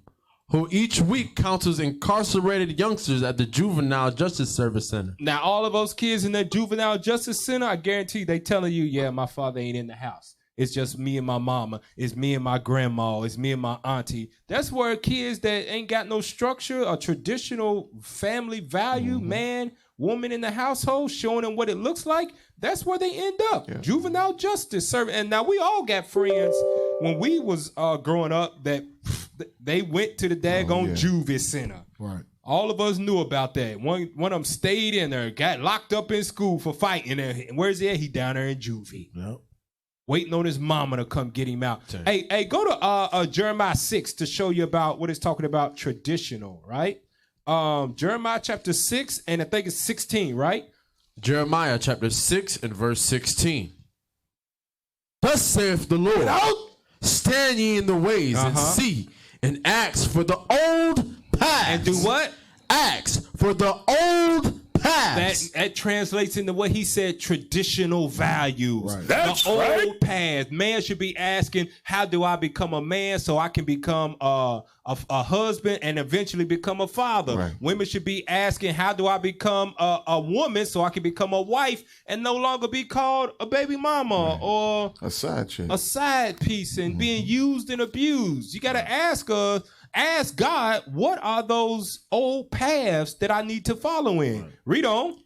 who each week counsels incarcerated youngsters at the Juvenile Justice Service Center. Now, all of those kids in that Juvenile Justice Center, I guarantee they telling you, yeah, my father ain't in the house. It's just me and my mama. It's me and my grandma. It's me and my auntie. That's where kids that ain't got no structure, a traditional family value, man, woman in the household, showing them what it looks like, that's where they end up. Yeah. Juvenile Justice Service. And now we all got friends when we was growing up that they went to the daggone juvie center. Right. All of us knew about that. One of them stayed in there, got locked up in school for fighting. And where's he at? He down there in juvie. Yep. Waiting on his mama to come get him out. Hey, go to Jeremiah 6 to show you about what it's talking about traditional, right? Jeremiah chapter 6, and I think it's 16, right? Jeremiah chapter 6 and verse 16. Thus saith the Lord, stand ye in the ways and see, and ask for the old paths. And do what? Ask for the old paths. paths. That translates into what he said, traditional values. Right. The old path. Man should be asking, how do I become a man so I can become a husband and eventually become a father? Right. Women should be asking, how do I become a woman so I can become a wife and no longer be called a baby mama or A side chick. a side piece and being used and abused. You got to ask God, what are those old paths that I need to follow in? Read on.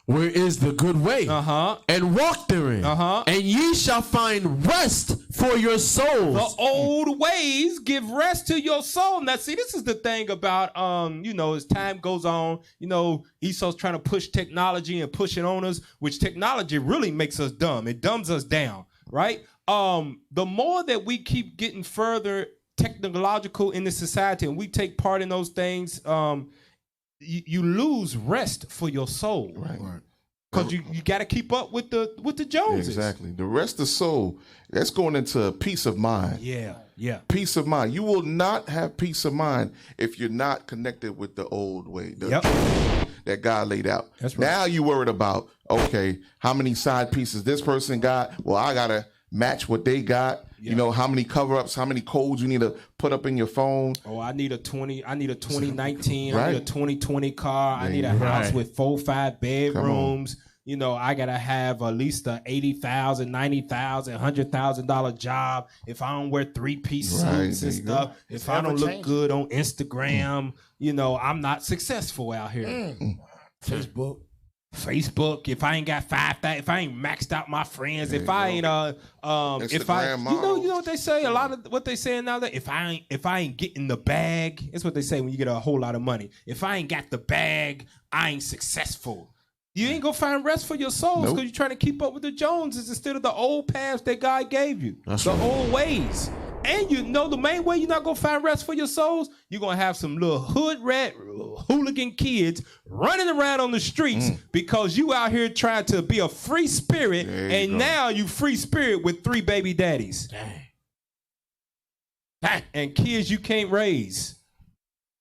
Where is the good way? And walk therein. And ye shall find rest for your souls. The old ways give rest to your soul. Now, see, this is the thing about, as time goes on, Esau's trying to push technology and push it on us, which technology really makes us dumb. It dumbs us down, right? The more that we keep getting further technological in this society and we take part in those things, you lose rest for your soul, Right. Because you got to keep up with the Joneses. Exactly. The rest of the soul, that's going into peace of mind. Yeah. Peace of mind. You will not have peace of mind if you're not connected with the old way that God laid out. That's right. Now you worried about, okay, how many side pieces this person got? Well, I got to match what they got. Yeah. You know, how many cover-ups, how many codes you need to put up in your phone. Oh, I need a 2019. Right. I need a 2020 car. I need a Right. house with 4-5 bedrooms. I got to have at least a $80,000, $90,000, $100,000 job. If I don't wear 3-piece suits and stuff, if I don't look good on Instagram, I'm not successful out here. Facebook, if I ain't got 5,000, if I ain't maxed out my friends, if I ain't if I you know what they say, a lot of what they saying now, that if I ain't getting the bag, it's what they say when you get a whole lot of money. If I ain't got the bag, I ain't successful. You ain't gonna find rest for your souls because you're trying to keep up with the Joneses instead of the old paths that God gave you. That's old ways. And the main way you're not gonna find rest for your souls, you're gonna have some little hood rat hooligan kids running around on the streets because you out here trying to be a free spirit, and now you free spirit with 3 baby daddies. Dang. And kids you can't raise.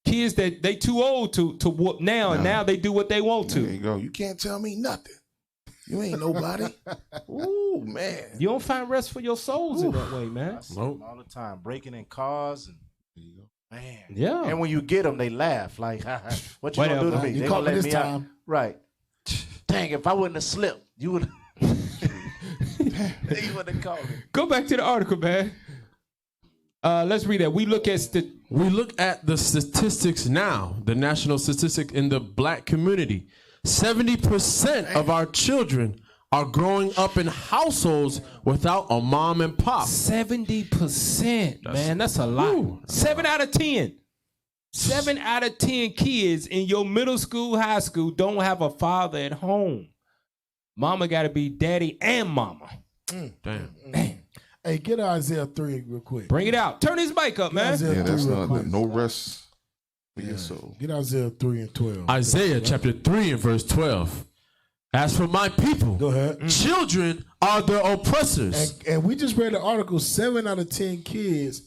Kids that they too old to whoop now, and now they do what they want to. There you go. You can't tell me nothing. You ain't nobody. Ooh, man. You don't find rest for your souls in that way, man. All the time, breaking in cars and man. Yeah. And when you get them, they laugh like, "What you Whatever. gonna do to me? You They caught gonna me let this me out." time. Right. Dang, if I wouldn't have slipped, you would. You wouldn't have called me. Go back to the article, man. Let's read that. We look at the statistics now, the national statistic in the black community. 70% of our children are growing up in households without a mom and pop. 70%, man. That's a lot. 7 out of 10. 7 out of 10 kids in your middle school, high school don't have a father at home. Mama got to be daddy and mama. Damn. Hey, get Isaiah 3 real quick. Bring it out. Turn his mic up, man. Isaiah 3 that's real quick. no rest for your soul. Get Isaiah 3 and 12. Isaiah chapter 3 and verse 12. As for my people, Go ahead. children are the oppressors. And we just read the article, 7 out of 10 kids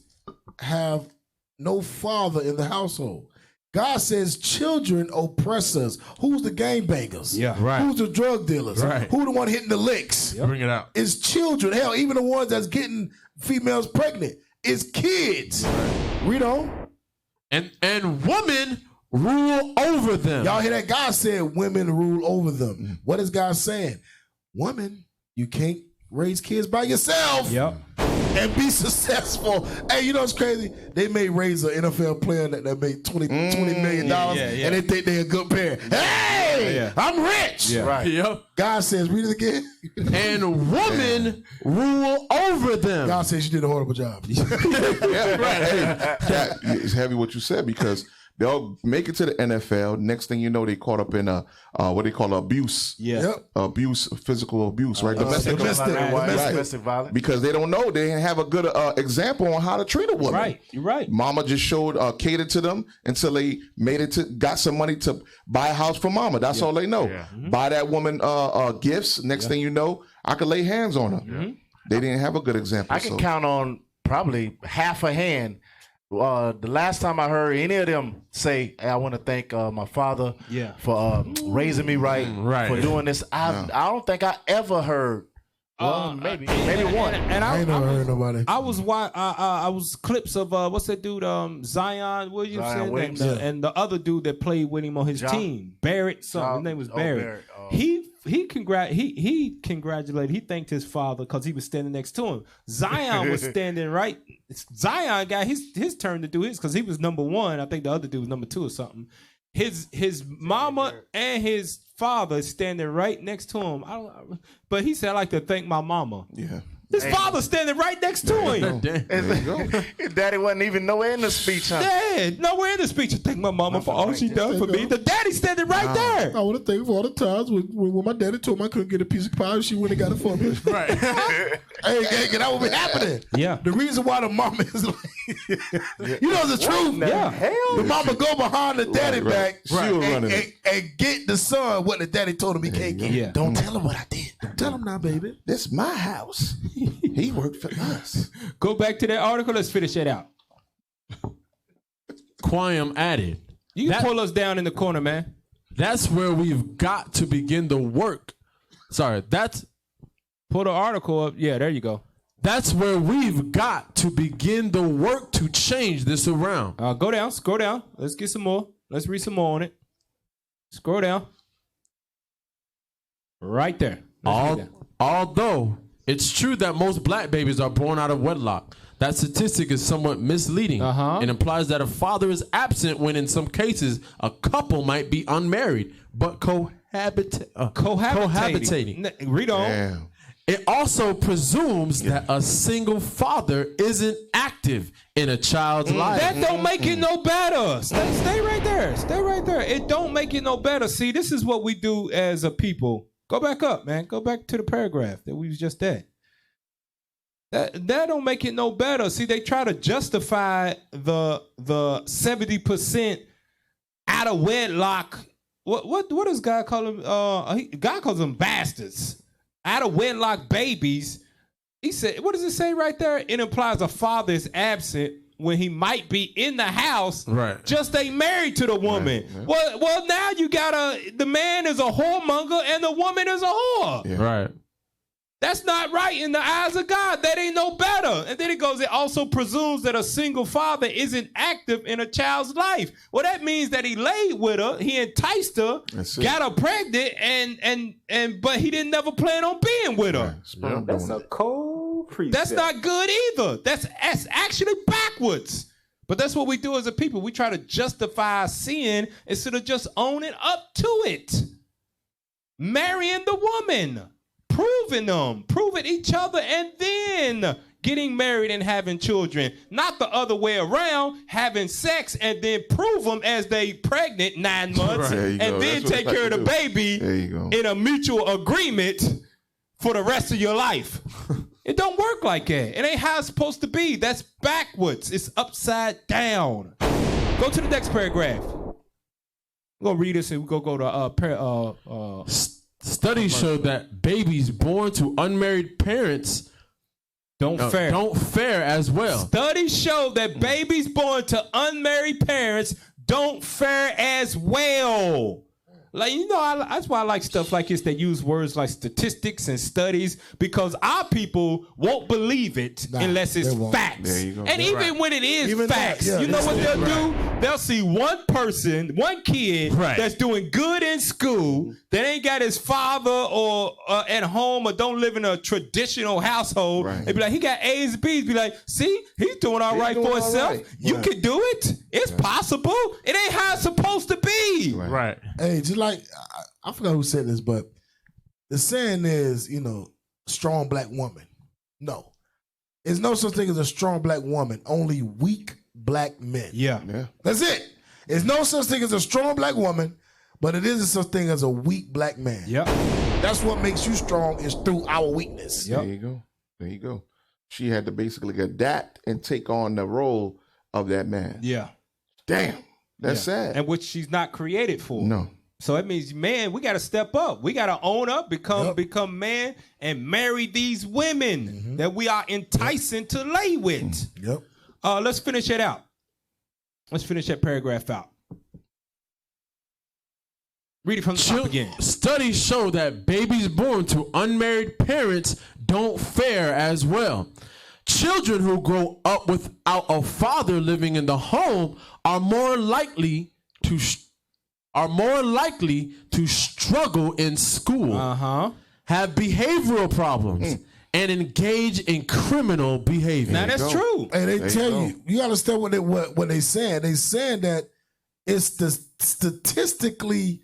have no father in the household. God says children oppress us. Who's the gangbangers? Yeah, right. Who's the drug dealers? Right. Who the one hitting the licks? Bring it out. It's children. Hell, even the ones that's getting females pregnant. It's kids. Read on. And women rule over them. Y'all hear that? God said women rule over them. What is God saying? Women, you can't raise kids by yourself. Yep. And be successful. Hey, you know what's crazy? They may raise an NFL player that made $20 million and they think they're a good parent. Hey, I'm rich. Yeah. Right. Yep. God says, read it again. And women rule over them. God says you did a horrible job. Yeah, right. Hey, Cat, it's heavy what you said because they'll make it to the NFL. Next thing you know, they caught up in what they call abuse. Yeah. Yep. Abuse, physical abuse, right? Domestic Domestic. Because they don't know, they didn't have a good example on how to treat a woman. Right. You're right. Mama just showed, catered to them until they got some money to buy a house for mama. That's all they know. Yeah. Buy that woman gifts. Next thing you know, I could lay hands on her. They didn't have a good example. I can count on probably half a hand The last time I heard any of them say, hey, I want to thank my father for raising me right, for doing this. I don't think I ever heard. Well, maybe one. And I ain't never heard nobody. I was clips of what's that dude? Zion Williamson, and the other dude that played with him on his team, Barrett. Something. His name was Barrett. He congratulated. He thanked his father because he was standing next to him. Zion was standing right. Zion got his turn to do his because he was number one. I think the other dude was number two or something. His mama and his father standing right next to him. But he said, "I like to thank my mama." Yeah. His father standing right next to him. His daddy wasn't even nowhere in the speech, huh? Yeah, nowhere in the speech. I thank my mama for all she done for me. The daddy standing right there. I want to thank for all the times when my daddy told me I couldn't get a piece of pie, she went and got it for me. Right. hey, that would be happening. Yeah. The reason why the mama is like, you know the truth. Yeah. The mama go behind the daddy back and get the son what the daddy told him he can't get. Yeah. Don't tell him what I did. Don't tell him now, baby. This is my house. He worked for us. Go back to that article. Let's finish that out. Quayam added. You can pull us down in the corner, man. That's where we've got to begin the work. Sorry, pull the article up. Yeah, there you go. That's where we've got to begin the work to change this around. Go down, scroll down. Let's get some more. Let's read some more on it. Scroll down. Right there. Although it's true that most black babies are born out of wedlock, that statistic is somewhat misleading. It implies that a father is absent when in some cases a couple might be unmarried but cohabitating. Read on. Damn. It also presumes that a single father isn't active in a child's life. That don't make it no better. Stay right there. Stay right there. It don't make it no better. See, this is what we do as a people. Go back up, man. Go back to the paragraph that we was just at. That don't make it no better. See, they try to justify the 70% out of wedlock. What does God call them? God calls them bastards. Out of wedlock babies. He said, what does it say right there? It implies a father is absent when he might be in the house, just ain't married to the woman. Right. Well, now you got the man is a whoremonger and the woman is a whore. Yeah. Right. That's not right in the eyes of God. That ain't no better. And then it goes, it also presumes that a single father isn't active in a child's life. Well, that means that he laid with her, he enticed her, got her pregnant, and but he didn't never plan on being with her. Right. That's a cold precept. That's not good either. That's actually backwards. But that's what we do as a people. We try to justify sin instead of just owning up to it. Marrying the woman. Proving each other, and then getting married and having children. Not the other way around, having sex and then prove them as they pregnant 9 months, and then take care of the baby in a mutual agreement for the rest of your life. It don't work like that. It ain't how it's supposed to be. That's backwards. It's upside down. Go to the next paragraph. We're going to read this and we're going to go to Studies show that babies born to unmarried parents don't fare as well. Studies show that babies born to unmarried parents don't fare as well. Like, you know, that's why I like stuff like this that use words like statistics and studies, because our people won't believe it unless it's facts. There you go. And even when it is facts, you know what they'll do? They'll see one person, one kid that's doing good in school, that ain't got his father or at home or don't live in a traditional household. They be like, he got A's and B's. Be like, see, he's doing all right for himself. You can do it. It's possible. It ain't how it's supposed to be. Right. Hey, just like, I forgot who said this, but the saying is, you know, strong black woman. No. There's no such thing as a strong black woman, only weak black men. Yeah. That's it. There's no such thing as a strong black woman, but it is such thing as a weak black man. Yep. That's what makes you strong, is through our weakness. Yep. There you go. She had to basically adapt and take on the role of that man. Yeah. Damn. That's sad. And which she's not created for. No. So that means, man, we got to step up. We got to own up, become man, and marry these women that we are enticing to lay with. Yep. Let's finish it out. Let's finish that paragraph out. Read it from the top again. Studies show that babies born to unmarried parents don't fare as well. Children who grow up without a father living in the home are more likely to struggle in school, have behavioral problems, and engage in criminal behavior. Now that's true. And they tell you understand what they saying. They saying that it's statistically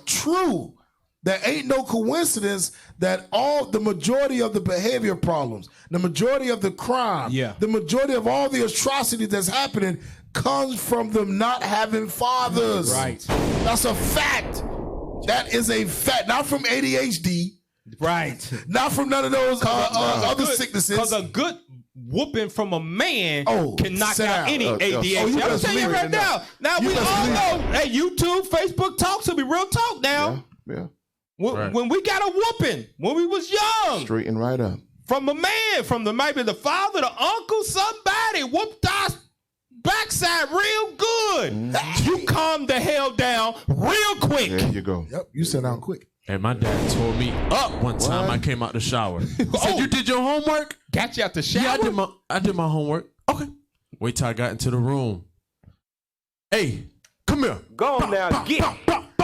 true. There ain't no coincidence that the majority of the behavior problems, the majority of the crime, the majority of all the atrocity that's happening comes from them not having fathers. Right. That's a fact. That is a fact. Not from ADHD. Right. Not from none of those other sicknesses. Because a good whooping from a man can knock out any ADHD. you I'm best telling you believe right it now. Now You we best all believe know. Hey, YouTube, Facebook talks will be real talk now. Yeah. When we got a whooping when we was young, Straighten right up. from a man, maybe the father, the uncle, somebody whooped our backside real good. You calm the hell down real quick. There you go. Yep, you sit down quick. And my dad tore me up one time. I came out the shower. He said, "You did your homework?" Got you out the shower? Yeah, I did my homework. Okay. Wait till I got into the room. Hey, come here. Go on now, get.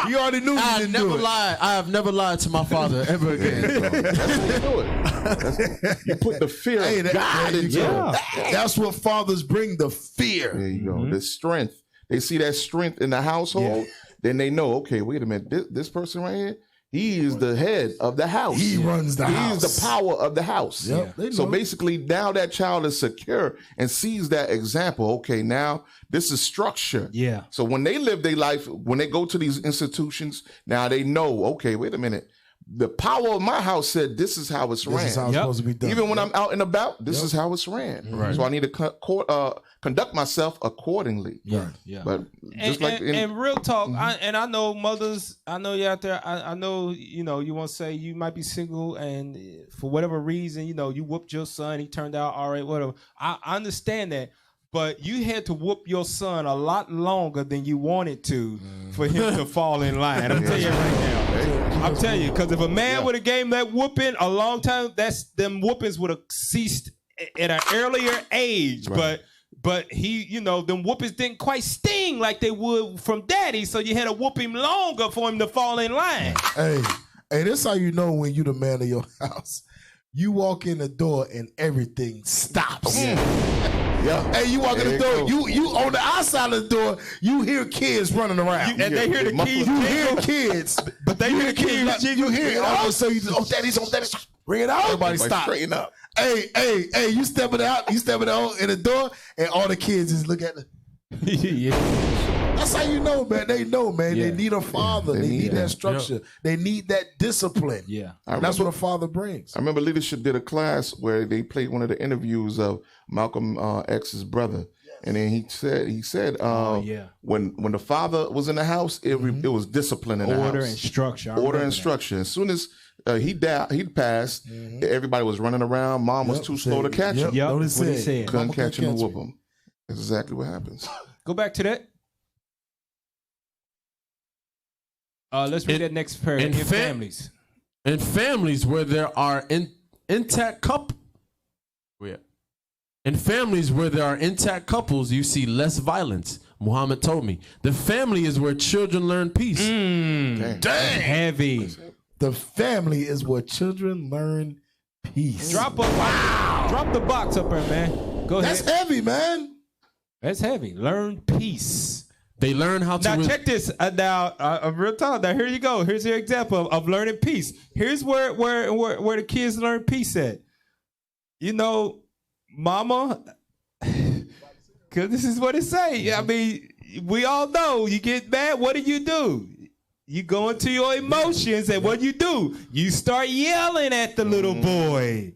You already knew you didn't do it. I have never lied to my father ever again. That's how you do it. You put the fear of God into it. That's what fathers bring, the fear. There you go. The strength. They see that strength in the household, then they know, okay, wait a minute. This person right here, he is the head of the house. He runs the house. He is the power of the house. Yep, they So know. basically, now that child is secure and sees that example. Okay, now this is structure. Yeah. So when they live their life, when they go to these institutions, now they know, okay, wait a minute. The power of my house said this is how it's ran. This is how it's supposed to be done. Even when I'm out and about, this is how it's ran. Right. So I need to conduct myself accordingly. Yeah. But just and real talk, I know mothers, I know you out there, I know, you want to say you might be single and for whatever reason, you whooped your son, he turned out all right, whatever. I understand that. But you had to whoop your son a lot longer than you wanted to for him to fall in line. I'm telling you right now. I'm telling you, because if a man would have gave him that whooping a long time, them whoopings would have ceased at an earlier age. Right. But he, them whoopings didn't quite sting like they would from daddy, so you had to whoop him longer for him to fall in line. Hey, this how you know when you the man of your house. You walk in the door and everything stops. Yeah. Hey, you walk in the door. You on the outside of the door. You hear kids running around, And they hear the keys. You hear kids, but they hear the kids. You hear it. All of a sudden, daddy's on daddy's. Bring it out. Everybody stop. Straighten up. Hey, you stepping out. You stepping out in the door, and all the kids just look at the. That's how you know, man. They know, man. They need a father. They need that structure. They need that discipline. Yeah. That's what a father brings. I remember leadership did a class where they played one of the interviews of Malcolm X's brother. And then he said, when the father was in the house, it was discipline in the house. Order and structure. Order and structure. As soon as he passed, everybody was running around. Mom was too slow to catch him. Yep, that's what he said. Couldn't catch him and whoop him. That's exactly what happens. Go back to that. Let's read that next paragraph. In families where there are intact couples, you see less violence. Muhammad told me the family is where children learn peace. Dang. Heavy. The family is where children learn peace. Drop the box up there, man. Go ahead. That's heavy, man. That's heavy. Learn peace. They learn how to. Now check this. I'm real talk. Now here you go. Here's your example of learning peace. Here's where the kids learn peace at. Mama, because this is what it say. I mean, we all know you get mad. What do? You go into your emotions, and what do? You start yelling at the little boy.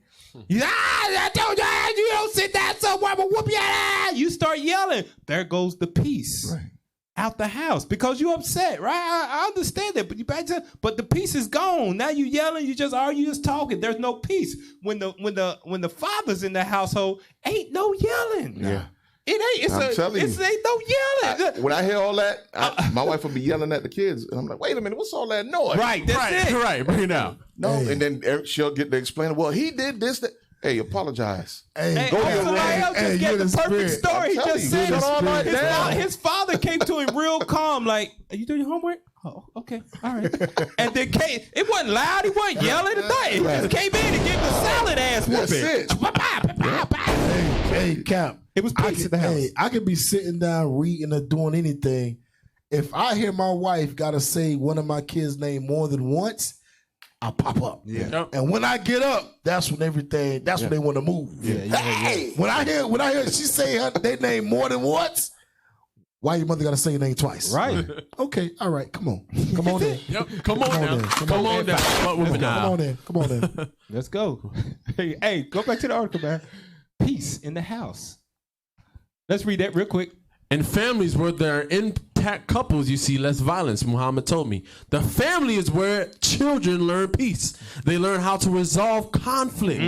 You don't sit down somewhere, I'm gonna whoop your ass. You start yelling. There goes the peace out the house because you're upset, right? I understand that, but the peace is gone. Now you yelling, you just argue, just talking. There's no peace. When the father's in the household, ain't no yelling. Yeah. It ain't. I'm telling you. Ain't no yelling. When I hear all that, my wife will be yelling at the kids, and I'm like, "Wait a minute, what's all that noise?" Right, that's it. Right, bring it out. No, and then she'll get to explain. Well, he did this. That. Hey, apologize. Hey, go to your room. Just get the perfect story. He just said his father came to him real calm, like, "Are you doing your homework?" Oh, okay, all right. And then it wasn't loud. He wasn't yelling or nothing. He just came in and gave him a solid ass whooping. Hey, Cap. It was peace in the house. Hey, I could be sitting down reading or doing anything. If I hear my wife gotta say one of my kids' name more than once, I pop up. Yeah. And when I get up, that's when when they want to move. Hey! When I hear she say their name more than once, why your mother gotta say your name twice? Right. Okay, all right, come on. Come on in. Come on down. Come on down. Come on in. Let's go. Hey, go back to the article, man. Peace in the house. Let's read that real quick. In families where there are intact couples, you see less violence, Muhammad told me. The family is where children learn peace. They learn how to resolve conflict.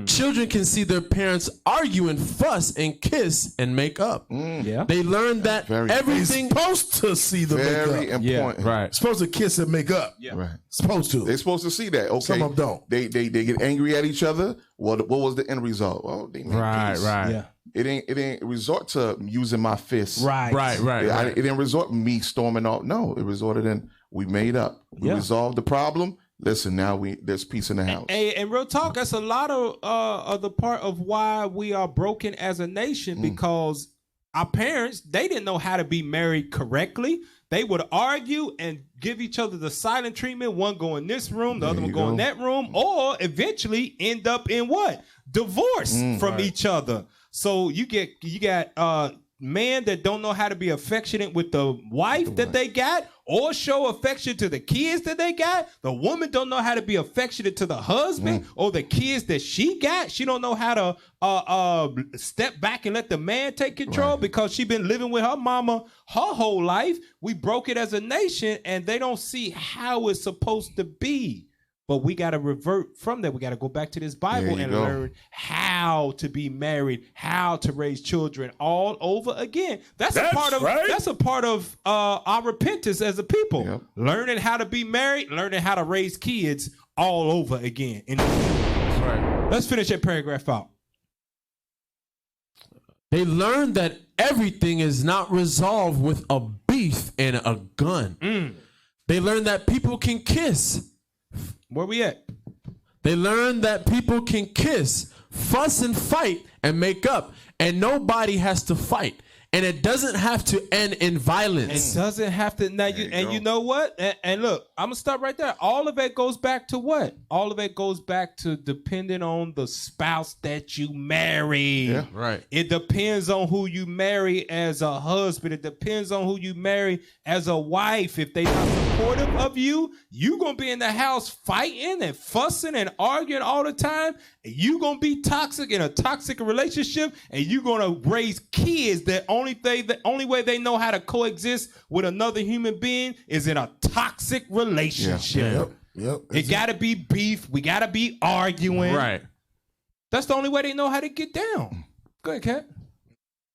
Children can see their parents argue and fuss and kiss and make up. Yeah. They learn that everything... They're supposed to see the Very makeup. important. Right. Supposed to kiss and make up. Yeah. Right. Supposed to. They're supposed to see that. Okay. Some of them don't. They get angry at each other. What was the end result? Well, they made peace. Right. Yeah. It ain't resort to using my fists. Right. It didn't resort me storming off. No, it resorted in we made up. We resolved the problem. Listen, now there's peace in the house. And real talk, that's a lot of the part of why we are broken as a nation, because our parents, they didn't know how to be married correctly. They would argue and give each other the silent treatment. One go in this room, the other one go in that room, or eventually end up in what? Divorce from each other. So you got men that don't know how to be affectionate with the wife that they got, or show affection to the kids that they got. The woman don't know how to be affectionate to the husband or the kids that she got. She don't know how to step back and let the man take control because she been living with her mama her whole life. We broke it as a nation, and they don't see how it's supposed to be. But we got to revert from that. We got to go back to this Bible and learn how to be married, how to raise children all over again. That's a part of our repentance as a people. Yep. Learning how to be married, learning how to raise kids all over again. That's right. Let's finish that paragraph out. They learn that everything is not resolved with a beef and a gun. They learn that people can kiss. Where we at? They learn that people can kiss, fuss and fight and make up, and nobody has to fight. And it doesn't have to end in violence. It doesn't have to. Now you know what? And look, I'm gonna stop right there. All of it goes back to what? All of it goes back to depending on the spouse that you marry. Yeah, right. It depends on who you marry as a husband. It depends on who you marry as a wife. If they not supportive of you, you gonna be in the house fighting and fussing and arguing all the time. And you gonna be toxic in a toxic relationship, and you gonna raise kids that the only way they know how to coexist with another human being is in a toxic relationship. Yep. It gotta be beef. We gotta be arguing. Right. That's the only way they know how to get down. Go ahead, Kat.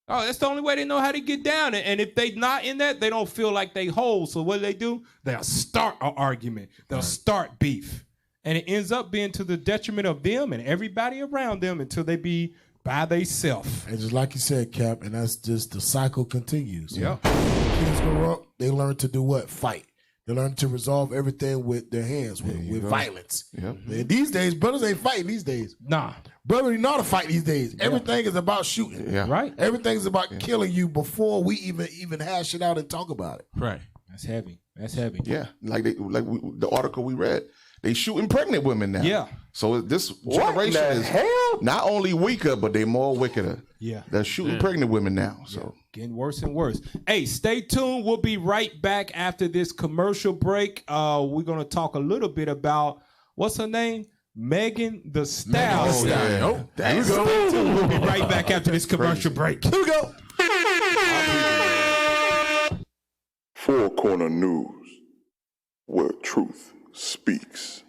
Oh, that's the only way they know how to get down. And if they not in that, they don't feel like they whole. So what do? They'll start an argument. They'll start beef. And it ends up being to the detriment of them and everybody around them until they be by themselves. And just like you said, Cap, and that's just the cycle continues. Yeah. Kids grow up, they learn to do what? Fight. They learn to resolve everything with their hands, with violence. Yep. And these days, brothers ain't fighting these days. Nah. Brothers ain't know how to fight these days. Everything is about shooting. Yeah. Right. Everything's about killing you before we even hash it out and talk about it. Right. That's heavy. That's heavy. Yeah. The article we read, they shooting pregnant women now. Yeah. So this generation is not only weaker, but they more wickeder. Yeah. They're shooting pregnant women now. So getting worse and worse. Hey, stay tuned. We'll be right back after this commercial break. We're going to talk a little bit about, what's her name? Megan Thee Stallion. yeah. There we go. Stay tuned. We'll be right back after this commercial break. Here we go. Four Corner News, where truth speaks.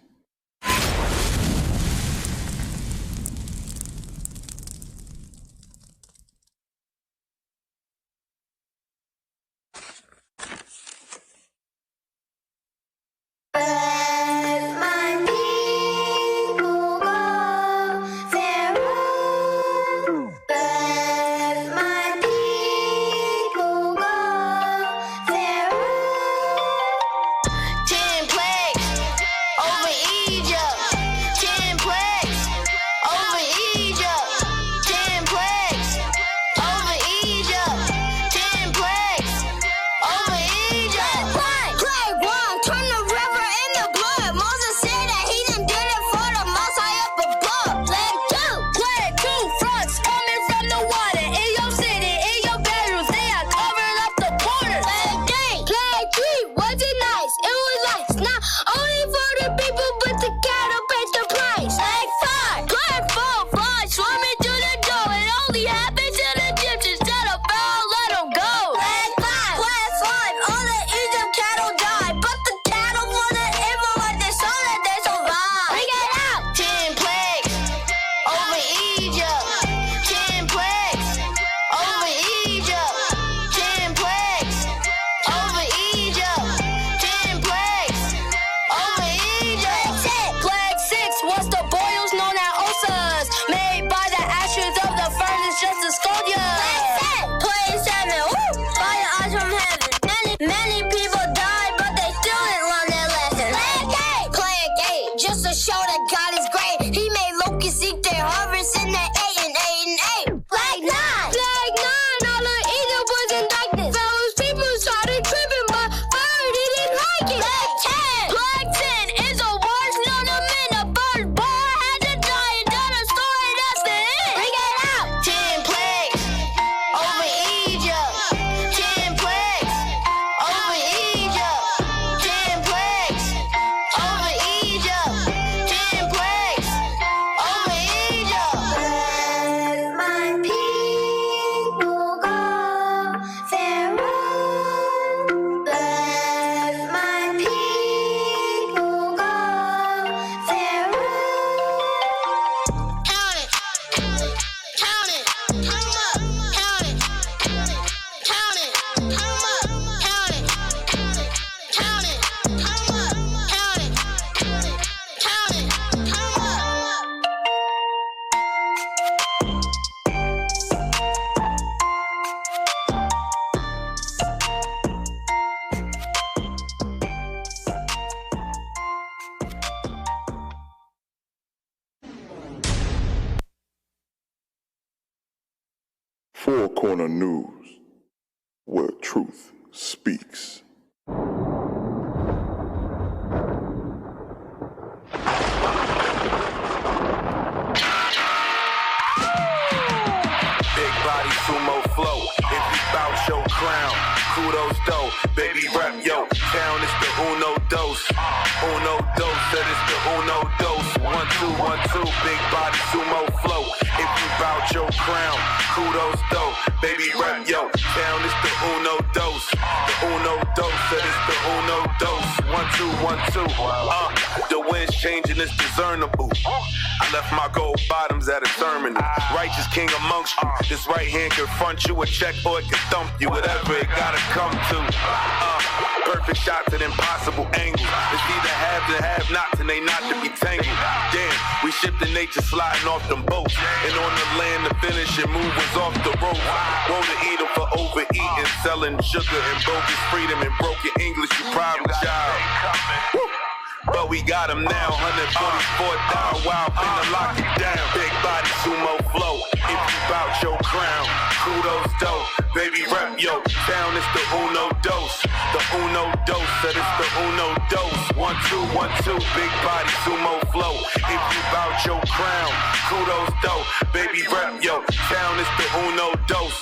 Four Corner News, where truth speaks. Body sumo flow, if you bout your crown, kudos though, baby rap yo, town is the uno dose, that is the uno dose, 1 2 1 2, big body sumo flow, if you bout your crown, kudos though, baby rap yo, town is the uno dose, that is the uno dose, 1 2 1 2, the wind's changing, it's discernible, I left my gold bottoms at a terminal, righteous king amongst you, this right hand can front you a check or it can thump you, whatever it gotta come to. Perfect shots at impossible angles. It's either have to have nots and they not to be tangled. Damn, we shipped the nature sliding off them boats. And on the land the finishing move was off the rope. Woe to eat them for overeating, selling sugar and bogus freedom and broken English, you problem child. But we got him now, 144,000 wild finna lock it down. Big body sumo flow, if you bout your crown, kudos dope, baby rep yo, town is the uno dose, that is the uno dose, 1 2 1 2, big body sumo flow, if you bout your crown, kudos dope, baby rep yo, town is the uno dose,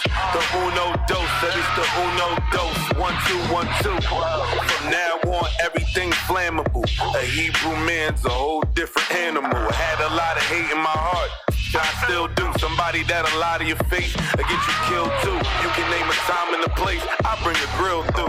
that is the uno dose, 1 2 1 2, from now on everything flammable. A Hebrew man's a whole different animal. I had a lot of hate in my heart. I still do. Somebody that'll lie to your face or get you killed too. You can name a time and a place. I bring a grill through.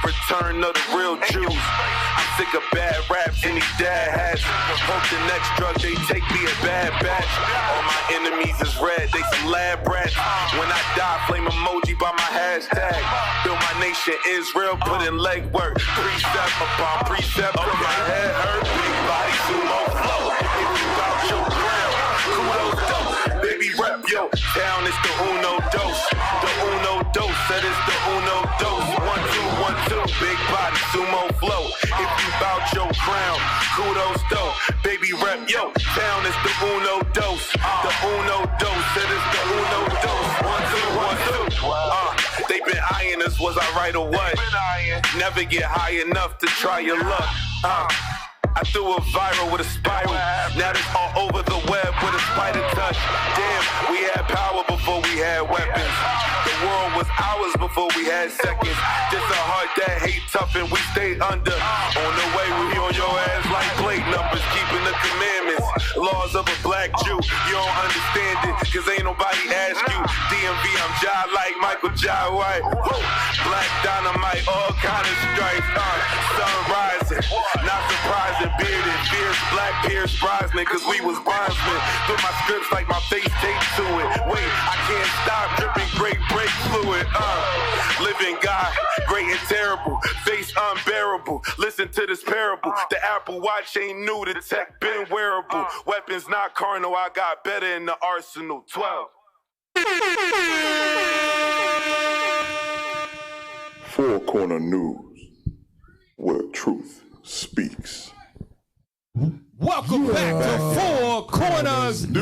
Return of the real Jews. I'm sick of bad raps and these dad hats. Hope the next drug they take be a bad batch. All my enemies is red, they some lab rats. When I die, flame emoji by my hashtag. Build my nation Israel, put in leg work. Precept upon precept, till my head hurt. Big body sumo flow. If you bout your crown, kudos dope. Baby rep yo, town is the uno dose. The uno dose, that is the uno dose. 1 2 1 2, big body sumo flow. If you bout your crown, kudos dope. Baby rep yo, town is the uno dose. The uno dose, that is the uno dose. 1 2 1 2. They been eyeing us, was I right or what? Never get high enough to try your luck. I threw a viral with a spiral. Now it's all over the web with a spider touch. Damn, we had power before we had weapons. The world was ours before we had seconds. Just a heart that hate tough and we stayed under. On the way, we on your ass like plate numbers. Keeping the commandments. Laws of a black Jew. You don't understand it, cause ain't nobody ask you. DMV, I'm Jai like Michael Jai White. Black dynamite, all kind of stripes. Sun rising, not surprising. Bearded, fierce, black Pierce Brosnan, cause we was bondsmen. Put my scripts like my face taped to it. Wait, I can't stop dripping great break fluid. Living God, great and terrible, face unbearable. Listen to this parable. The Apple Watch ain't new, the tech been wearable. Weapons not carnal, I got better in the arsenal. 12. Four Corner News, where truth speaks. Welcome back to Four Corners News.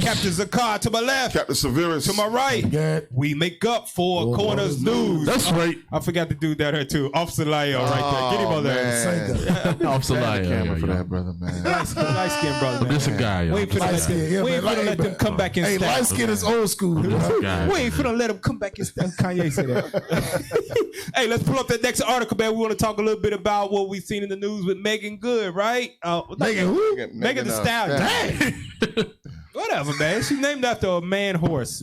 Captain Zakar to my left. Captain Severus to my right. We make up Four Corners News. That's right. I forgot to do that here too. Officer Lyle right there. Get him on there. Officer Lyle. Camera for that, brother, man. Light skin brother, man. This a guy, We ain't finna let them come back and Hey, light skin is old school. We ain't finna let them come back and stand. Kanye said that. Hey, let's pull up that next article, man. We want to talk a little bit about what we've seen in the news with Megan Good, right? Megan who? Megan Thee Stallion. Dang. Whatever, man. She's named after a male horse.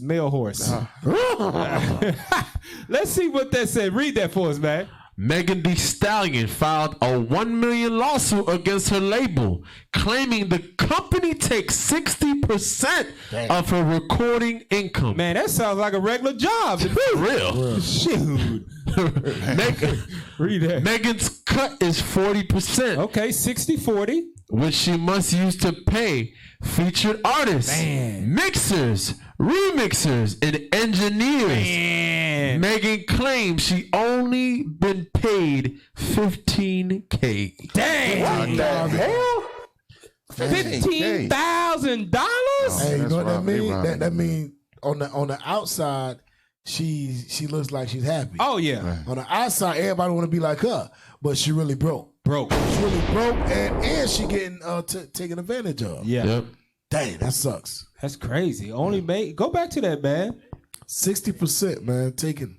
Let's see what that said. Read that for us, man. Megan Thee Stallion filed a $1 million lawsuit against her label, claiming the company takes 60% of her recording income. Man, that sounds like a regular job. For real. Shoot. Read that. Megan's cut is 40%. Okay, 60-40. Which she must use to pay featured artists, mixers, remixers, and engineers. Megan claims she only been paid $15K. Dang! What the hell? $15,000? Hey, you know what that mean? That mean on the outside, she looks like she's happy. Oh yeah. On the outside, everybody want to be like her, but she really broke. She's really broke, and she getting taken advantage of. Yeah. Yep. Dang, that sucks. That's crazy. Go back to that, man. 60%, man, taken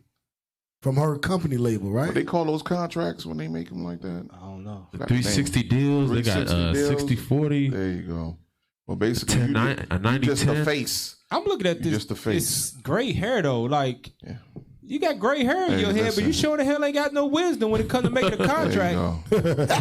from her company label, right? What they call those contracts when they make them like that? I don't know. 360 deals. They got 60-40. There you go. Well, basically, you 90-10. just the face. I'm looking at this. Just the face. This gray hair though, like you got gray hair in your head, but you sure the hell ain't got no wisdom when it comes to making a contract.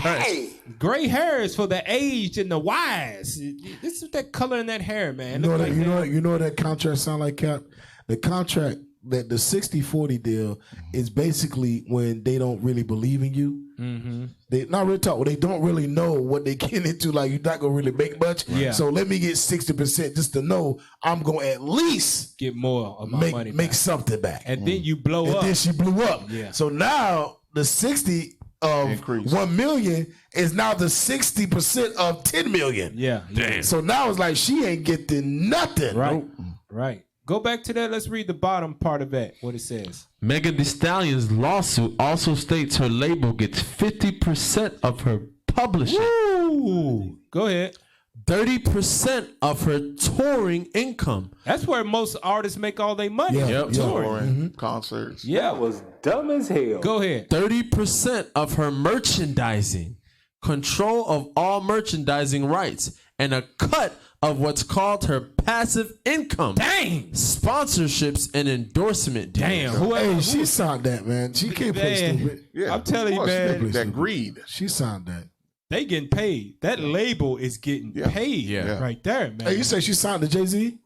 Hey, gray hair is for the aged and the wise. This is that color in that hair, man. You know what that contract sound like, Cap? The contract that the 60-40 deal is basically when they don't really believe in you. Mm-hmm. They not really talk. They don't really know what they get into. Like, you're not gonna really make much. Yeah. So let me get 60% just to know I'm gonna at least get more of my money, make something back. And then you blow up. And then she blew up. Yeah. So now the 60 of increase. 1 million is now the 60% of 10 million. Yeah. Damn. So now it's like she ain't getting nothing. Right. Right. Go back to that. Let's read the bottom part of that. What it says. Megan Thee Stallion's lawsuit also states her label gets 50% of her publishing. Woo! Go ahead. 30% of her touring income. That's where most artists make all their money. Yep. Touring, concerts. Yeah, that was dumb as hell. Go ahead. 30% of her merchandising, control of all merchandising rights, and a cut of what's called her passive income. Dang. Sponsorships and endorsement deals. Damn. Hey, she signed that, man. She can't play stupid. Yeah, I'm telling you, man. That greed. She signed that. They getting paid. That label is getting paid right there, man. Hey, you say she signed to Jay-Z?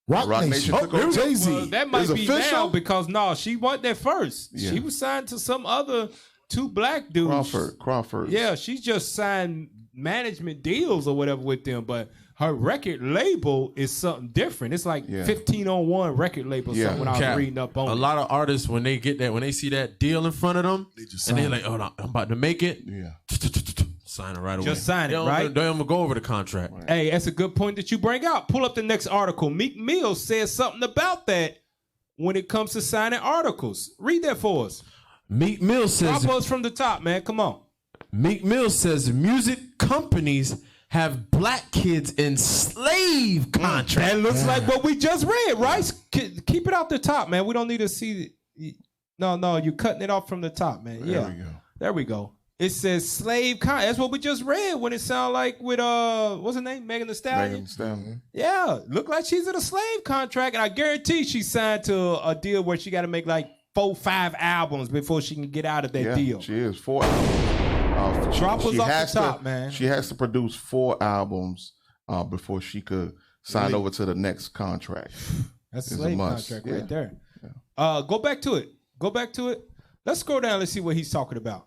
Rock Nation. took over. Jay-Z. Well, that might is be official? now because she wasn't there first. Yeah. She was signed to some other two black dudes. Crawford. Yeah, she just signed management deals or whatever with them, but her record label is something different. It's like 1501 record label. Something when I was reading up on a it. lot of artists when they get that, when they see that deal in front of them, and they're like, "Oh no, I'm about to make it." Yeah, sign it right away. Just sign it, right? Don't even go over the contract. Hey, that's a good point that you bring out. Pull up the next article. Meek Mill says something about that when it comes to signing articles. Read that for us. Meek Mill says, drop us from the top, man. Come on. Meek Mill says music companies have black kids in slave contracts. That looks like what we just read, right? Keep it out the top, man. We don't need to see. No, you're cutting it off from the top, man. There we go. There we go. It says slave contract. That's what we just read when it sounded like with what's her name? Megan Thee Stallion. Megan Thee Stallion. Yeah, look like she's in a slave contract, and I guarantee she signed to a deal where she got to make like 4-5 albums before she can get out of that deal. She is 4 albums. Drop us off the top, man. She has to produce 4 albums before she could sign over to the next contract. That's a slave contract right there. Yeah. Go back to it. Go back to it. Let's scroll down. Let's see what he's talking about.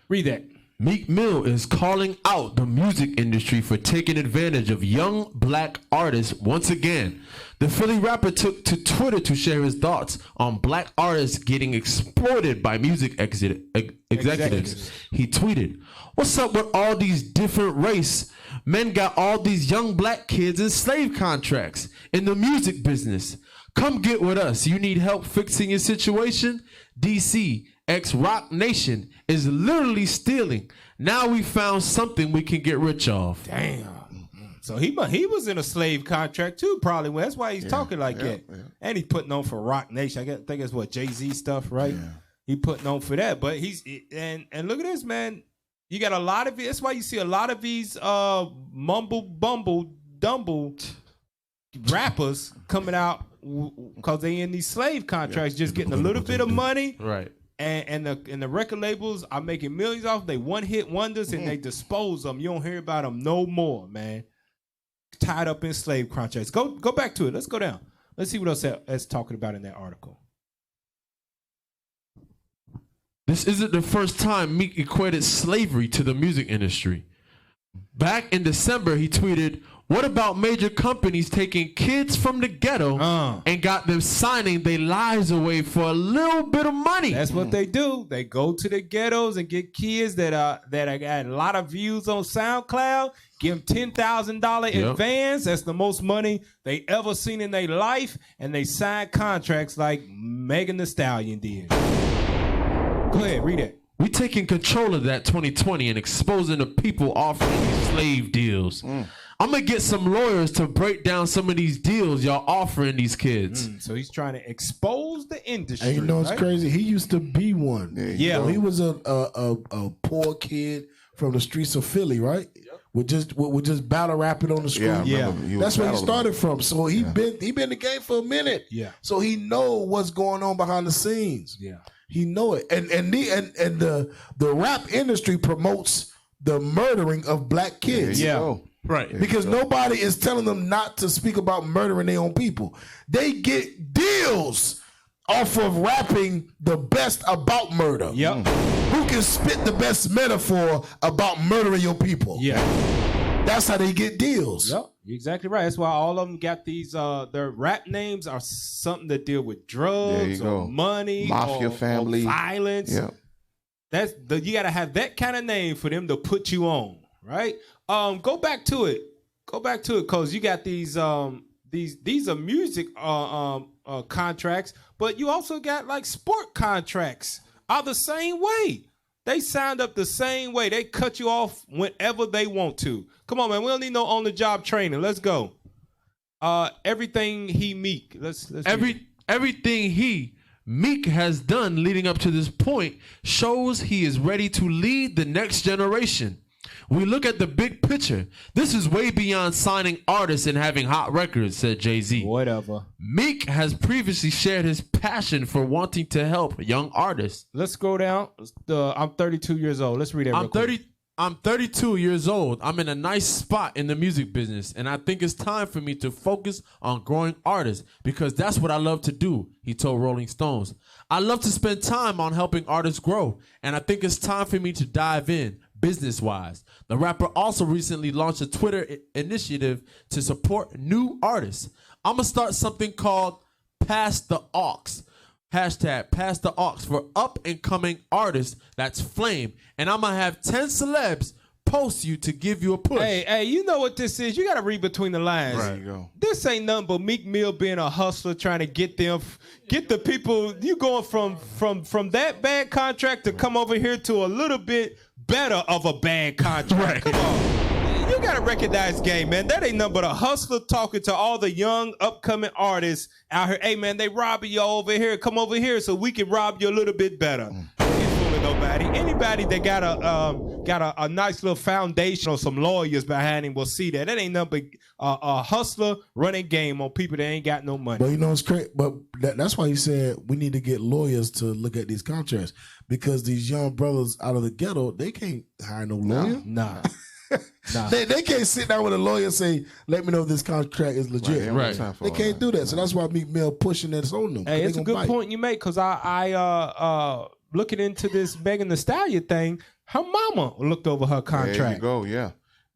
Read that. Meek Mill is calling out the music industry for taking advantage of young black artists once again. The Philly rapper took to Twitter to share his thoughts on black artists getting exploited by music executives. He tweeted, "What's up with all these different race? Men got all these young black kids in slave contracts in the music business. Come get with us. You need help fixing your situation? DC Rock Nation is literally stealing. Now we found something we can get rich off." Damn. So he was in a slave contract too, probably. Well, that's why he's talking like that. Yeah. And he's putting on for Rock Nation. I think it's what Jay-Z stuff, right? Yeah. He putting on for that. But he's and look at this, man. You got a lot of it. That's why you see a lot of these dumble rappers coming out because they in these slave contracts, just getting a little bit of money, right? And the record labels are making millions off. They one-hit wonders and they dispose them. You don't hear about them no more, man. Tied up in slave contracts. Go back to it. Let's go down. Let's see what else it's talking about in that article. This isn't the first time Meek equated slavery to the music industry. Back in December, he tweeted, What about major companies taking kids from the ghetto and got them signing their lives away for a little bit of money? That's what they do. They go to the ghettos and get kids that got a lot of views on SoundCloud. Give them $10,000 advance. That's the most money they ever seen in their life, and they sign contracts like Megan Thee Stallion did. Go ahead, read it. We taking control of that 2020 and exposing the people offering these slave deals. I'm going to get some lawyers to break down some of these deals y'all offering these kids. So he's trying to expose the industry. And you know, it's crazy. He used to be one. Yeah. He was a poor kid from the streets of Philly, right? With just battle rapping on the street. Yeah. That's where he started from. So he been in the game for a minute. Yeah. So he know what's going on behind the scenes. Yeah. He know it. And the rap industry promotes the murdering of black kids. Right. Because nobody is telling them not to speak about murdering their own people. They get deals off of rapping the best about murder. Yep. Who can spit the best metaphor about murdering your people? Yeah. That's how they get deals. Yep. You're exactly right. That's why all of them got these, their rap names are something that deal with drugs or money. Mafia family. Or violence. Yeah. You got to have that kind of name for them to put you on, right? Go back to it. Because you got these are music contracts, but you also got like sport contracts are the same way. They signed up the same way. They cut you off whenever they want to. Come on, man. We don't need no on-the-job training. Let's go. Everything he Meek. Let's Everything Meek has done leading up to this point shows he is ready to lead the next generation. We look at the big picture. This is way beyond signing artists and having hot records, said Jay-Z. Whatever. Meek has previously shared his passion for wanting to help young artists. Let's go down. I'm 32 years old. Let's read that real quick. I'm 32 years old. I'm in a nice spot in the music business, and I think it's time for me to focus on growing artists because that's what I love to do, he told Rolling Stones. I love to spend time on helping artists grow, and I think it's time for me to dive in business-wise. The rapper also recently launched a Twitter initiative to support new artists. I'm going to start something called Pass the Aux. Hashtag Pass the Aux for up-and-coming artists. That's Flame. And I'm going to have 10 celebs post you to give you a push. Hey, you know what this is. You got to read between the lines. There you go. This ain't nothing but Meek Mill being a hustler trying to get the people. You going from that bad contract to come over here to a little bit better of a bad contract. Right. Come on. You got to recognize game, man. That ain't nothing but a hustler talking to all the young upcoming artists out here. Hey, man, they robbing you over here. Come over here so we can rob you a little bit better. Nobody. Anybody that got a nice little foundation or some lawyers behind him will see that. That ain't nothing but a hustler running game on people that ain't got no money. But you know it's crazy. But that's why he said we need to get lawyers to look at these contracts because these young brothers out of the ghetto, they can't hire no lawyer. Nah. They can't sit down with a lawyer and say, let me know if this contract is legit. Right. They can't do that. So that's why Meek Mill pushing this on them. Hey, it's a good point you make because I looking into this Megan Thee Stallion thing, her mama looked over her contract. There you go, yeah.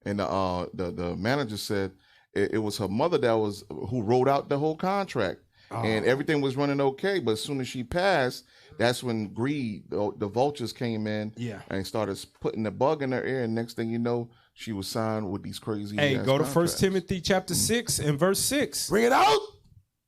And the manager said it was her mother who wrote out the whole contract. And everything was running okay. But as soon as she passed, that's when greed, the vultures came in and started putting the bug in her ear. And next thing you know, she was signed with these crazy go to 1 Timothy chapter 6 and verse 6. Bring it out.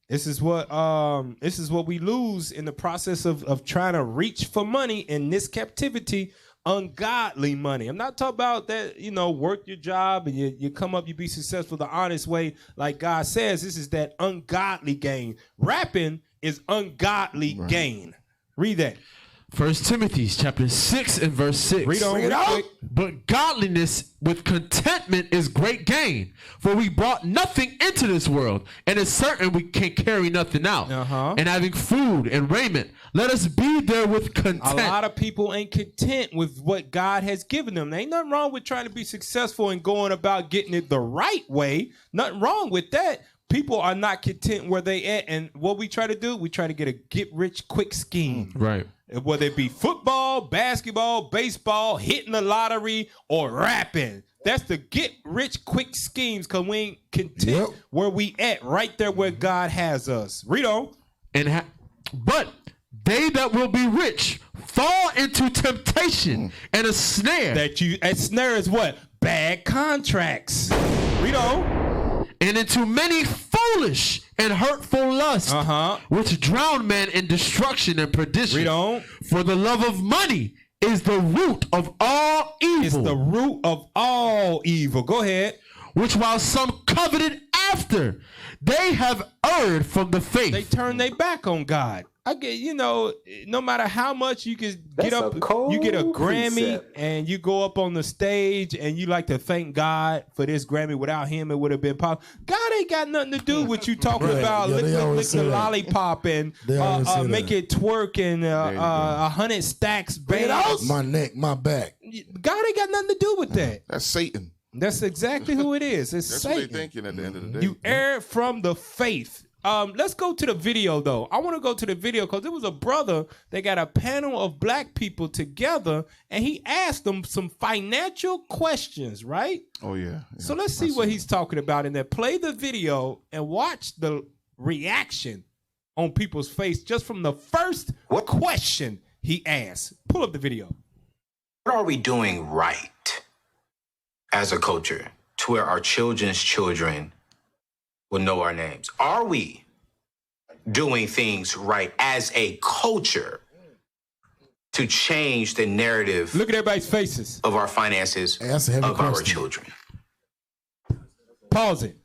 This is what we lose in the process of trying to reach for money in this captivity, ungodly money. I'm not talking about that, work your job and you come up, you be successful the honest way, like God says. This is that ungodly gain. Rapping is ungodly gain. Read that. 1 Timothy chapter 6 and verse 6. Read on, read quick. But godliness with contentment is great gain. For we brought nothing into this world, and it's certain we can carry nothing out. And having food and raiment, let us be there with content. A lot of people ain't content with what God has given them. There ain't nothing wrong with trying to be successful and going about getting it the right way. Nothing wrong with that. People are not content where they at. And what we try to do, we try to get a get-rich-quick scheme. Right. Whether it be football, basketball, baseball, hitting the lottery, or rapping. That's the get rich quick schemes because we ain't content where we at, right there where God has us. Read on. But they that will be rich fall into temptation and a snare. A snare is what? Bad contracts. Read on. And into many foolish and hurtful lusts, which drown men in destruction and perdition. Read on. For the love of money is the root of all evil. It's the root of all evil. Go ahead. Which while some coveted after, they have erred from the faith. They turn their back on God. I get, no matter how much you can get up, you get a Grammy and you go up on the stage and you like to thank God for this Grammy. Without him, it would have been possible. God ain't got nothing to do with you talking about lick the lollipop and make it twerk and 100 stacks bands. My neck, my back. God ain't got nothing to do with that. That's Satan. That's exactly who it is. It's That's Satan. what they're thinking at the end of the day. You err from the faith. Let's go to the video, though. I want to go to the video because there was a brother that got a panel of black people together, and he asked them some financial questions, right? Oh, yeah. So let's see what he's talking about in there. Play the video and watch the reaction on people's face just from the first question he asked. Pull up the video. What are we doing right as a culture to where our children's children will know our names? Are we doing things right as a culture to change the narrative? Look at everybody's faces of our finances of our children. Pause it.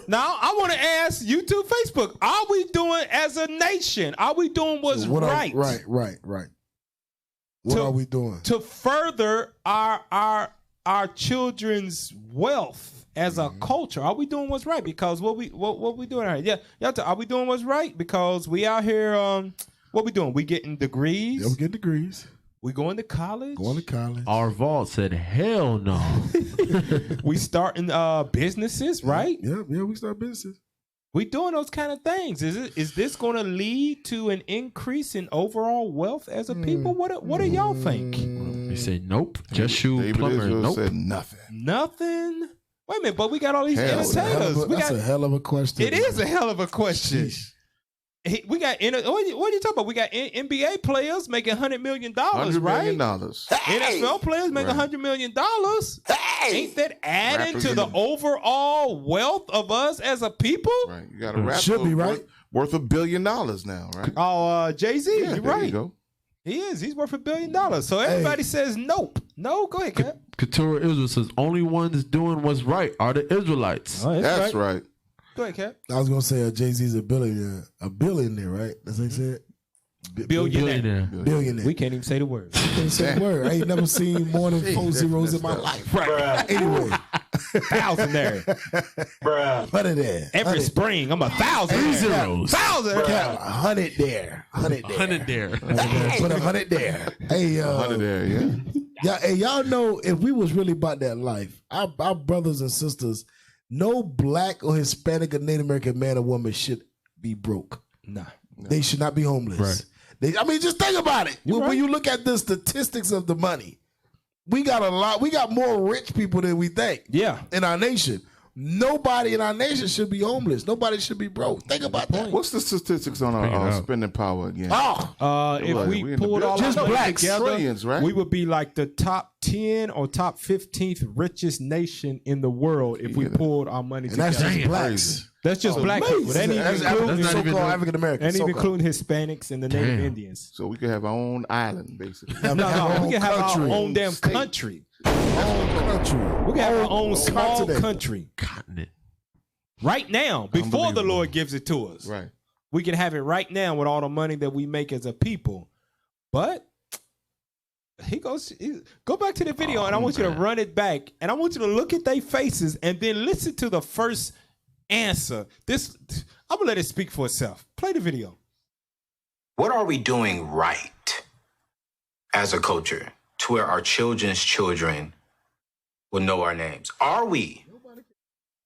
Now I want to ask YouTube, Facebook: are we doing as a nation? Are we doing what's right? Right. What are we doing to further our children's wealth? As a culture, are we doing what's right? Because what we doing right? Yeah, are we doing what's right? Because we out here, what we doing? We getting degrees. Yeah, we getting degrees. We going to college. Our vault said, "Hell no." We starting businesses, right? Yeah, we start businesses. We doing those kind of things. Is this going to lead to an increase in overall wealth as a people? What do y'all think? You say nope. Just shoot plumber. Nope. Said nothing. Nothing. Wait a minute, but we got all these entertainers. That's a hell of a question. It is a hell of a question. We got what are you talking about? We got NBA players making $100 million, right? $100 million. NFL players making $100 million. Ain't that adding to the overall wealth of us as a people? Right. You got a rapper should be right. Worth $1 billion now, right? Oh, Jay-Z, you're right. You go. He is. He's worth $1 billion. So everybody says nope. No, go ahead, Cap. Keturah Israel says only ones doing what's right are the Israelites. Oh, that's right. Go ahead, Cap. I was gonna say Jay-Z's a billionaire, right? That's what he said. Billionaire. Billionaire. We can't even say the word. Can't say the word. I ain't never seen more than 4 zeros in my life. Right. Anyway. 1,000 there. Bruh. 100 there. Every spring, I'm 1,000. 3 zeros. 1,000. 100 there. 100 there. 100 there. Put 100 there. Hey, 100 there, yeah. Yeah, hey, y'all know if we was really about that life, our brothers and sisters, no black or Hispanic or Native American man or woman should be broke. Nah. They should not be homeless. Right. Just think about it. When you look at the statistics of the money, we got a lot. We got more rich people than we think. Yeah. In our nation. Nobody in our nation should be homeless. Nobody should be broke. Think about that. What's the statistics on our spending power again? If we pulled all just our blacks, together, trillions, right? we would be like the top 10 or top 15th richest nation in the world if we pulled our money together. That's just blacks. That's just black people. That ain't including so-called African Americans. and even including Hispanics and the Native Indians. So we could have our own island, basically. No, we can have our own damn country. We can have our own small country. Continent. Right now, before the Lord gives it to us. Right. We can have it right now with all the money that we make as a people. But go back to the video and I want you to run it back and I want you to look at their faces and then listen to the first answer. I'm gonna let it speak for itself. Play the video. What are we doing right as a culture to where our children's children will know our names? Are we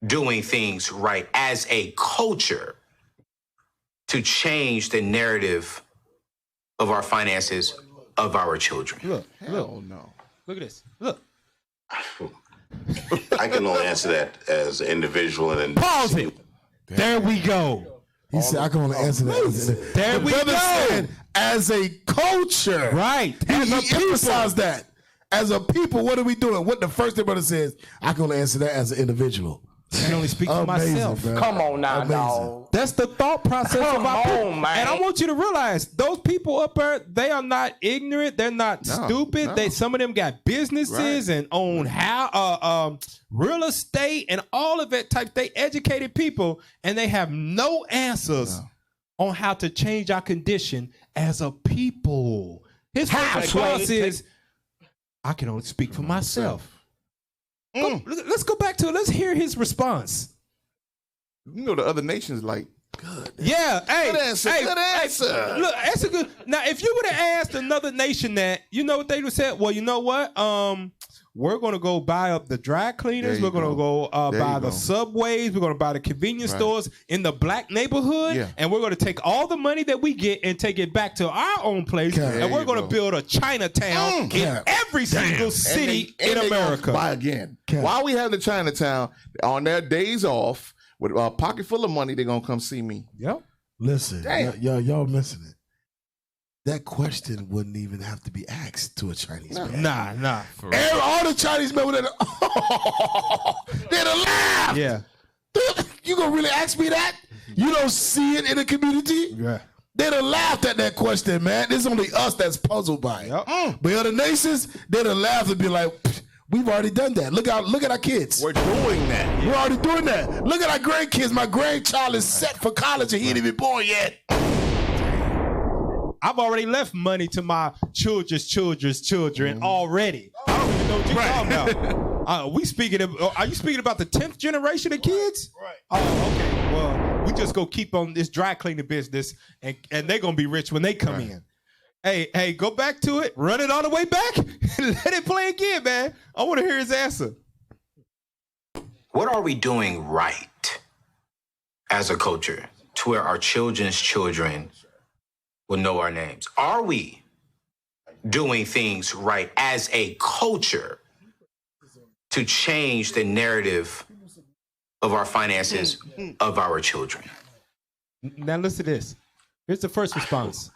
doing things right as a culture to change the narrative of our finances of our children? Look. Hell no. Look at this. Look. I can only answer that as an individual and pause it. There we go. He said, I can only answer that. There we brother go. said, as a culture. Right. He emphasized that. As a people, what are we doing? What the first thing brother says, I can only answer that as an individual. I can only speak for myself. Bro. Come on now, dog. That's the thought process of our people. man. And I want you to realize those people up there, they are not ignorant. They're not stupid. No. Some of them got businesses and own real estate and all of that type. They educated people and they have no answers on how to change our condition as a people. His first response is, I can only speak for myself. Let's go back to it. Let's hear his response. You know the other nations like, good. Yeah, hey, good answer. hey, Good answer. Look, that's a good. Now, if you would have asked another nation that, you know what they would have said? Well, you know what? We're going to go buy up the dry cleaners. We're going to go buy the subways. We're going to buy the convenience stores in the black neighborhood. And we're going to take all the money that we get and take it back to our own place. And we're going to build a Chinatown in every single city in America. Buy again. While we have the Chinatown, on their days off, with a pocket full of money, they're going to come see me. Yep. Listen, y'all missing it. That question wouldn't even have to be asked to a Chinese man. Nah. All the Chinese men would have, they'd have laughed. Yeah. You gonna really ask me that? You don't see it in the community? Yeah. They'd have laughed at that question, man. It's only us that's puzzled by it. But other nations, they'd have laughed and be like, we've already done that. Look at our kids. We're doing that. We're already doing that. Look at our grandkids. My grandchild is set for college and he ain't even born yet. I've already left money to my children's children already. I don't even know what you're talking about. Are you speaking about the 10th generation of kids? Right. Oh, okay. Well, we just go keep on this dry cleaning business, and they're gonna be rich when they come in. Hey, go back to it. Run it all the way back. Let it play again, man. I want to hear his answer. What are we doing right as a culture to where our children's children will know our names? Are we doing things right as a culture to change the narrative of our finances of our children? Now listen to this. Here's the first response.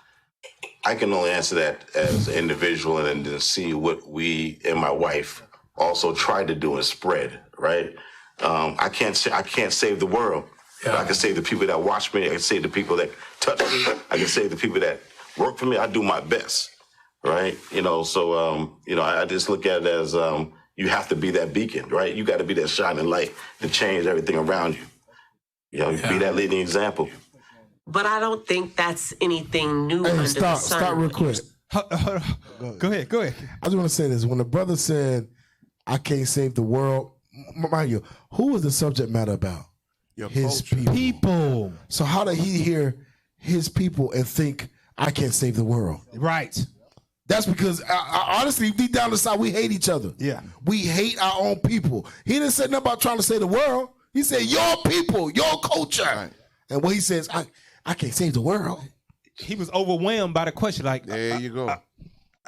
I can only answer that as an individual and then see what we and my wife also try to do and spread, right? I can't save the world. Yeah. I can save the people that watch me. I can save the people that touch me. I can save the people that work for me. I do my best, right? I just look at it as you have to be that beacon, right? You got to be that shining light to change everything around you. Be that leading example. But I don't think that's anything new under the sun. Stop real quick. Go ahead. I just want to say this. When the brother said, I can't save the world, mind you, who was the subject matter about? His people. So how did he hear his people and think, I can't save the world? Right. That's because, honestly, deep down inside, we hate each other. Yeah. We hate our own people. He didn't say nothing about trying to save the world. He said, your people, your culture. Right. And what he says, I can't save the world. He was overwhelmed by the question. Like, there you go.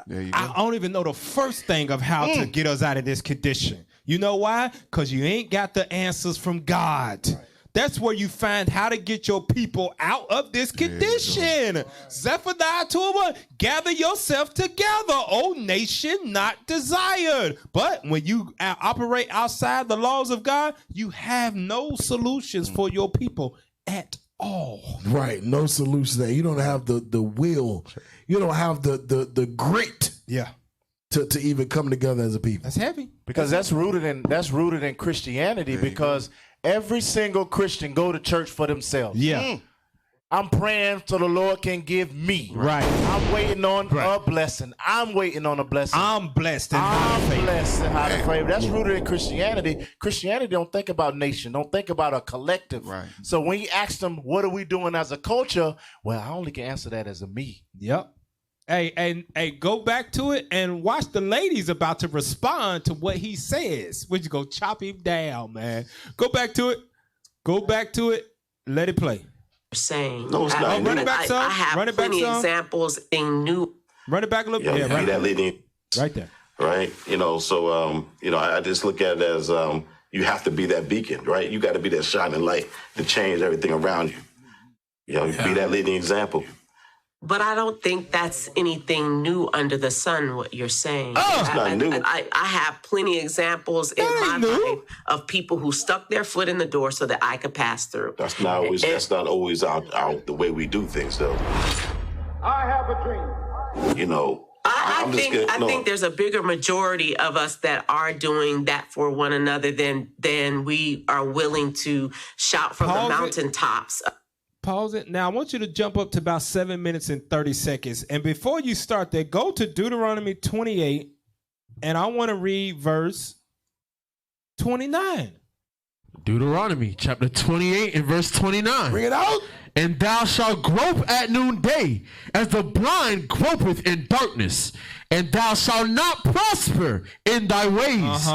I don't even know the first thing of how to get us out of this condition. You know why? Because you ain't got the answers from God. Right. That's where you find how to get your people out of this condition. Zephaniah 2:1, gather yourself together, O nation not desired. But when you operate outside the laws of God, you have no solutions for your people at all. Right, no solutions there. You don't have the will. You don't have the grit. Yeah. To even come together as a people. That's heavy. Because that's rooted in Christianity, because every single Christian go to church for themselves. Yeah. I'm praying so the Lord can give me. Right. I'm waiting on a blessing. I'm waiting on a blessing. I'm blessed and highly favored. That's rooted in Christianity. Christianity don't think about nation. Don't think about a collective. Right. So when you ask them, what are we doing as a culture? Well, I only can answer that as a me. Yep. Hey, go back to it and watch the ladies about to respond to what he says. We're just gonna chop him down, man. Go back to it. Let it play. Saying, no, it's not. Run it back, I have run it back, plenty examples in new. Run it back a little bit. Right there. Right there. right? So I just look at it as you have to be that beacon, right? You got to be that shining light to change everything around you. Be that leading example. But I don't think that's anything new under the sun, what you're saying. It's not new. I have plenty of examples in my life of people who stuck their foot in the door so that I could pass through. That's not always the way we do things, though. I have a dream. I think there's a bigger majority of us that are doing that for one another than we are willing to shout from the mountaintops. Pause it. Now, I want you to jump up to about 7 minutes and 30 seconds. And before you start that, go to Deuteronomy 28, and I want to read verse 29. Deuteronomy chapter 28 and verse 29. Bring it out. And thou shalt grope at noonday, as the blind gropeth in darkness. And thou shalt not prosper in thy ways.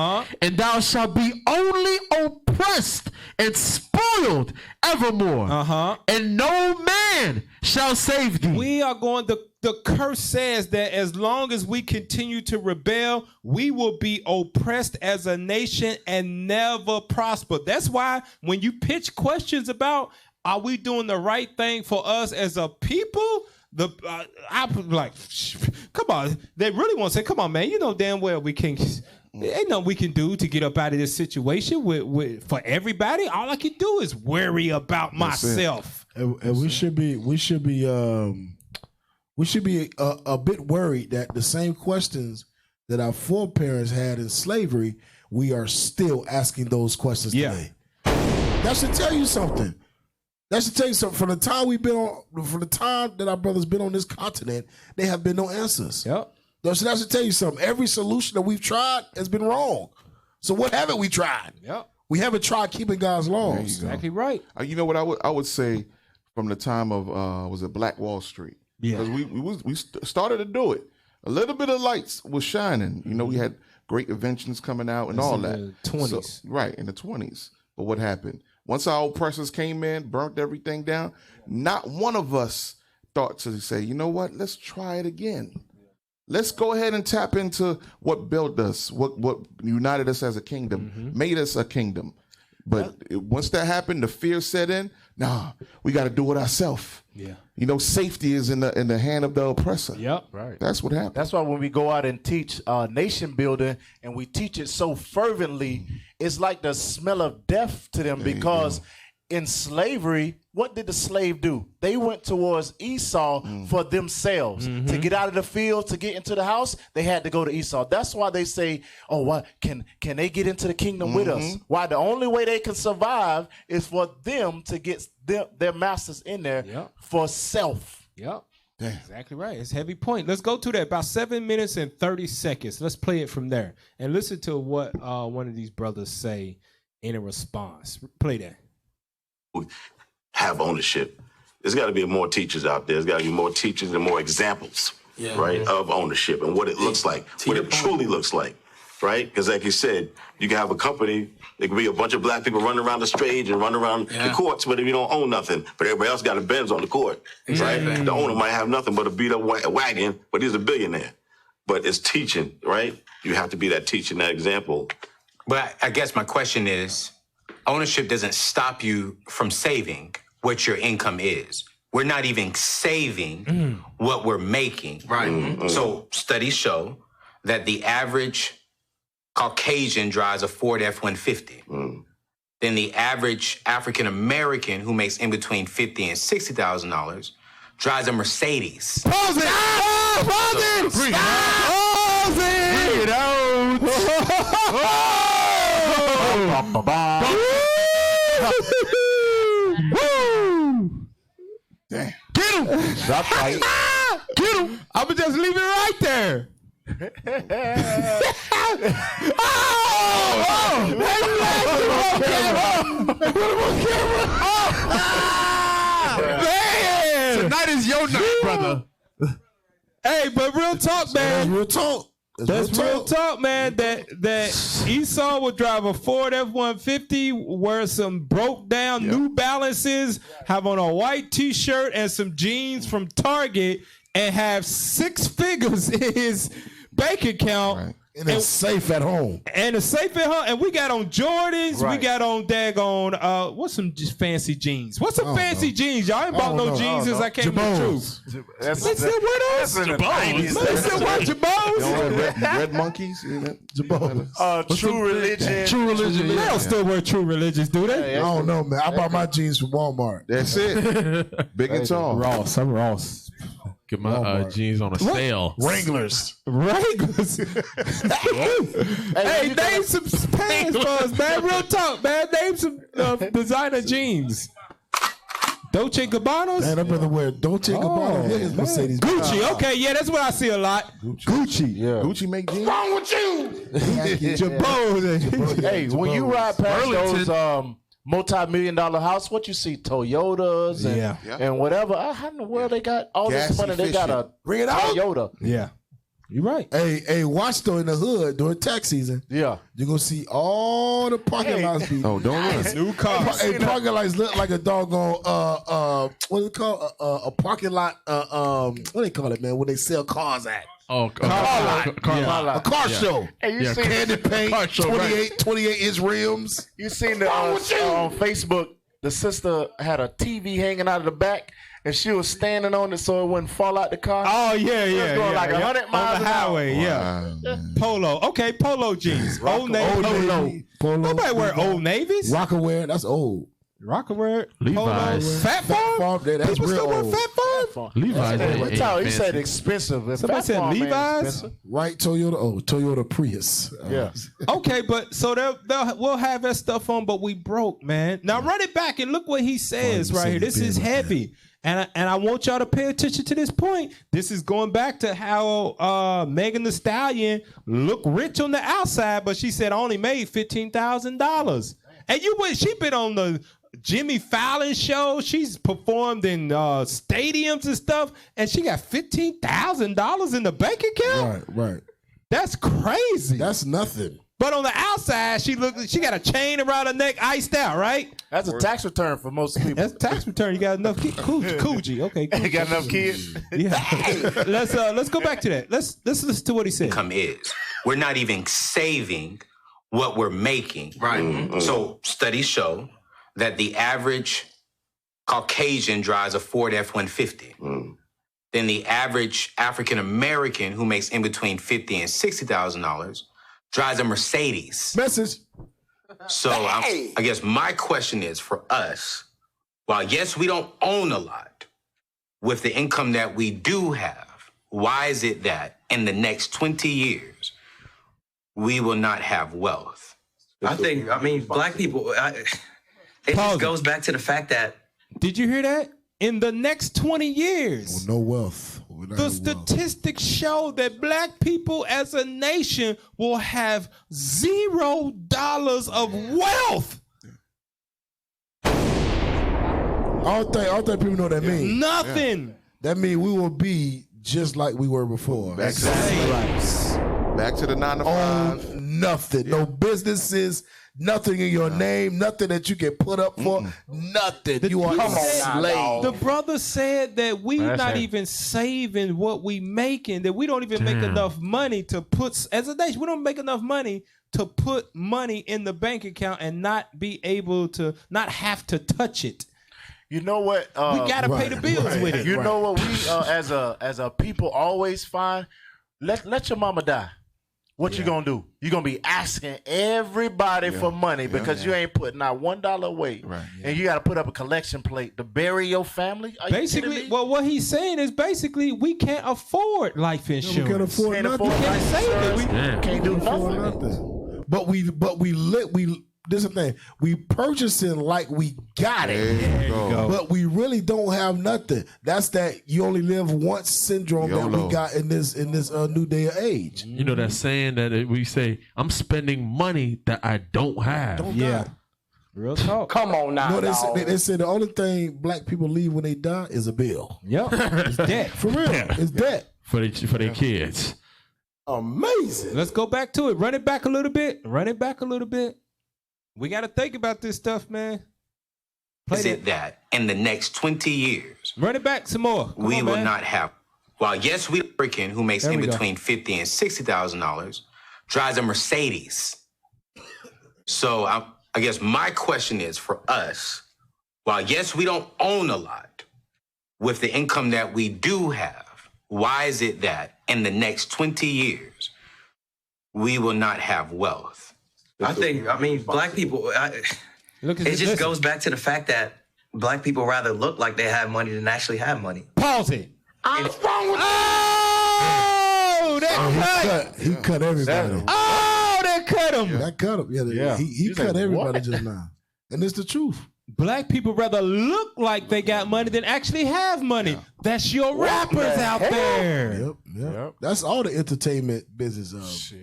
And thou shalt be only oppressed and spoiled evermore. And no man shall save thee. We are going to... The curse says that as long as we continue to rebel, we will be oppressed as a nation and never prosper. That's why when you pitch questions about, are we doing the right thing for us as a people? I'm like, come on. They really want to say, come on, man. You know damn well we can. Ain't nothing we can do to get up out of this situation for everybody. All I can do is worry about myself. And we should be a bit worried that the same questions that our foreparents had in slavery, we are still asking those questions today. That should tell you something. From the time that our brothers been on this continent, there have been no answers. Yep. That should tell you something. Every solution that we've tried has been wrong. So what haven't we tried? Yep. We haven't tried keeping God's laws. Exactly right. You know what I would say from the time of was it Black Wall Street? Yeah. Because we started to do it. A little bit of lights was shining. We had great inventions coming out and all that. In the 20s. Right, in the 20s. But what happened? Once our oppressors came in, burnt everything down, not one of us thought to say, you know what, let's try it again. Let's go ahead and tap into what built us, what united us as a kingdom, made us a kingdom. But once that happened, the fear set in. Nah, we got to do it ourselves. Yeah. Safety is in the hand of the oppressor. Yep. Right. That's what happened. That's why when we go out and teach nation building and we teach it so fervently, it's like the smell of death to them because in slavery, what did the slave do? They went towards Esau for themselves. To get out of the field, to get into the house, they had to go to Esau. That's why they say, oh, what can they get into the kingdom with us? Why the only way they can survive is for them to get their masters in there for self. Yep. Damn. Exactly right. It's a heavy point. Let's go to that. About 7 minutes and 30 seconds. Let's play it from there. And listen to what one of these brothers say in a response. Play that. Have ownership. There's got to be more teachers out there. There's got to be more teachers and more examples, right, of ownership and what it looks like, what it truly looks like, right? Because like you said, you can have a company, there can be a bunch of black people running around the stage and running around the courts, but if you don't own nothing, but everybody else got a Benz on the court, right? The owner might have nothing but a beat-up wagon, but he's a billionaire. But it's teaching, right? You have to be that teacher, that example. But I guess my question is, ownership doesn't stop you from saving what your income is. We're not even saving what we're making. Right. So studies show that the average Caucasian drives a Ford F-150. Then the average African American who makes in between $50,000 and $60,000 drives a Mercedes. Pause it! Pause it! Bring it out! Bring it out! Damn. Get him! That's right. Get him! I'ma just leave it right there. Man! Tonight is your night, brother. Hey, but real talk, man. Real talk. That's real talk, man. That Esau would drive a Ford F-150, wear some broke down New Balances, have on a white T-shirt and some jeans from Target, and have 6 figures in his bank account And it's safe at home. And it's safe at home. And we got on Jordans. Right. We got on daggone, what's some just fancy jeans? What's some fancy jeans? Y'all ain't bought no jeans since I came to the truth. They still wear those? Jabos. They still wear Jabos. Red monkeys? Jabos. True Religion. True Religion. They don't still wear True Religions, do they? I don't know, man. I bought my jeans from Walmart. That's it. Big and tall. Ross. I'm Ross. Get my jeans on a sale. Wranglers. Wranglers. Hey, name some pants for us, man. Real talk, man. Name some designer jeans. Dolce & Gabbana's? Man, I'd rather wear Dolce & Gabbana than his Mercedes. Gucci. Okay, yeah, that's what I see a lot. Gucci. Yeah. Gucci make jeans? What's wrong with you? Jabos. Hey, when you ride past those multi-million-dollar house, what you see? Toyotas and whatever. How in the world they got all this money? They got a Bring it out. Toyota. Yeah. You're right. Hey, watch though in the hood during tax season. Yeah. You're gonna see all the parking lots be Oh, don't run. New cars. Hey, parking lots look like a doggone what is it called? A parking lot what do they call it, man? When they sell cars at. Oh, car lot. A car show. Hey, you seen Candy paint, 28-inch rims. You seen the on Facebook? The sister had a TV hanging out of the back, and she was standing on it so it wouldn't fall out the car. Oh, yeah, She was yeah. going yeah, like 100 miles on the an hour. highway, yeah. Polo. Okay, polo jeans. Old Navy. Polo. Nobody wear Old Navies. Rockaware, that's old. Rockaware. Levi's. Fat Farm? That's People real still wear old. Fat Farm? Levi's. ain't He said fancy. expensive. And Somebody Fat said Farm ain't Levi's? expensive. Right Toyota. Oh, Toyota Prius. Yeah. Okay, but so we'll have that stuff on, but we broke, man. Now run it back and look what he says right here. This is heavy. And I want y'all to pay attention to this point. This is going back to how Megan Thee Stallion looked rich on the outside, but she said I only made $15,000. And she been on the Jimmy Fallon show. She's performed in stadiums and stuff, and she got $15,000 in the bank account. Right. That's crazy. That's nothing. But on the outside, she got a chain around her neck, iced out, right? That's a tax return for most people. That's a tax return. You got enough Coochie. Okay. You got enough kids? Yeah. Let's go back to that. Let's listen to what he said. Income is. We're not even saving what we're making. Right. So studies show that the average Caucasian drives a Ford F-150. Then the average African American who makes in between $50,000 and $60,000 drives a Mercedes. Message. So I guess my question is for us, while yes, we don't own a lot, with the income that we do have, why is it that in the next 20 years, we will not have wealth? I mean, black people, it just goes back to the fact that. Did you hear that? In the next 20 years. No wealth. The statistics show that black people as a nation will have $0 of wealth. I don't think people know what that means. Nothing. Yeah. That means we will be just like we were before. Back to the 9 to 5. Nothing. Yeah. No businesses. Nothing in your name. Nothing that you can put up for. Nothing. You are a slave. The brother said that we not even saving what we making. That we don't even make enough money to put as a nation. We don't make enough money to put money in the bank account and not be able to not have to touch it. You know what? We gotta pay the bills with it. You know what we as a people always find? Let your mama die. What you gonna do? You gonna be asking everybody for money because you ain't putting out $1 away, and you got to put up a collection plate to bury your family. Basically, well, what he's saying is basically we can't afford life insurance. We can't afford nothing. We can't save it. We can't do nothing. But we. This is the thing. We purchasing like we got it. There you go. But we really don't have nothing. That's that you only live once syndrome that we got in this new day of age. You know that saying that we say, I'm spending money that I don't have. Real talk. Come on now. No, they say the only thing black people leave when they die is a bill. Yep. It's debt. For real. It's debt. For their kids. Amazing. Let's go back to it. Run it back a little bit. We got to think about this stuff, man. Is it that in the next 20 years, run it back some more. We will not have. While yes, we American who makes in between $50,000 and $60,000 drives a Mercedes. So I guess my question is for us, while yes, we don't own a lot, with the income that we do have, why is it that in the next 20 years, we will not have wealth? I mean, black people, it just goes back to the fact that black people rather look like they have money than actually have money. Pause it. What's wrong with He cut everybody. That cut him. That cut him. Yeah. He cut everybody just now. And it's the truth. Black people rather look like they got money than actually have money. That's your rappers out there. Yep. That's all the entertainment business of.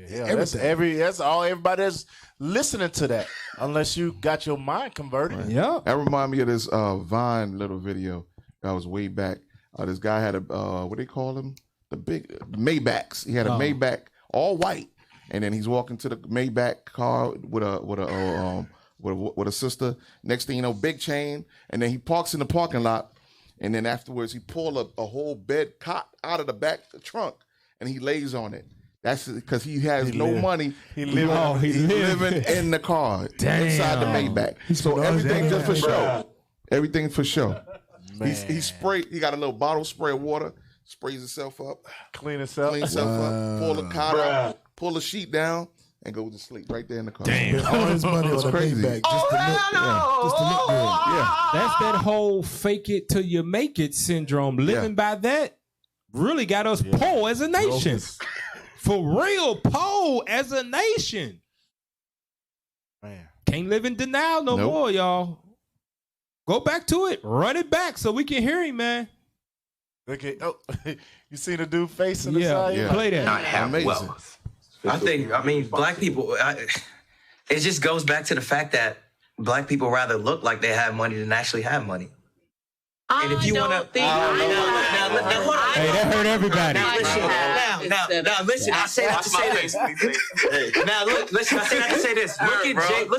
That's all everybody that's listening to that. Unless you got your mind converted. Right. Yeah. That remind me of this Vine little video that was way back. This guy had a what do they call them? The big Maybachs. He had a Maybach, all white, and then he's walking to the Maybach car with a sister. Next thing you know, big chain, and then he parks in the parking lot, and then afterwards he pulled a whole bed cot out of the back trunk, and he lays on it. That's because he has no money. He living in the car inside the Maybach. So everything just for show. Everything for show. He sprayed. He got a little bottle spray of water. Sprays himself up, clean himself up, pull the cot out, pull the sheet down, and go to sleep right there in the car. Damn, all his money on the Maybach just to look good. Yeah, that's that whole fake it till you make it syndrome. Living by that really got us poor as a nation. For real, poor as a nation. Man, can't live in denial no more, y'all. Go back to it. Run it back so we can hear him, man. Okay. Oh, you see the dude facing the side? Yeah, play that. Not have wealth. I mean, black people, it just goes back to the fact that black people rather look like they have money than actually have money. And if you want to, Hey, that hurt everybody. Now listen. I say that to say this. Now look, listen. I say that to say this. Look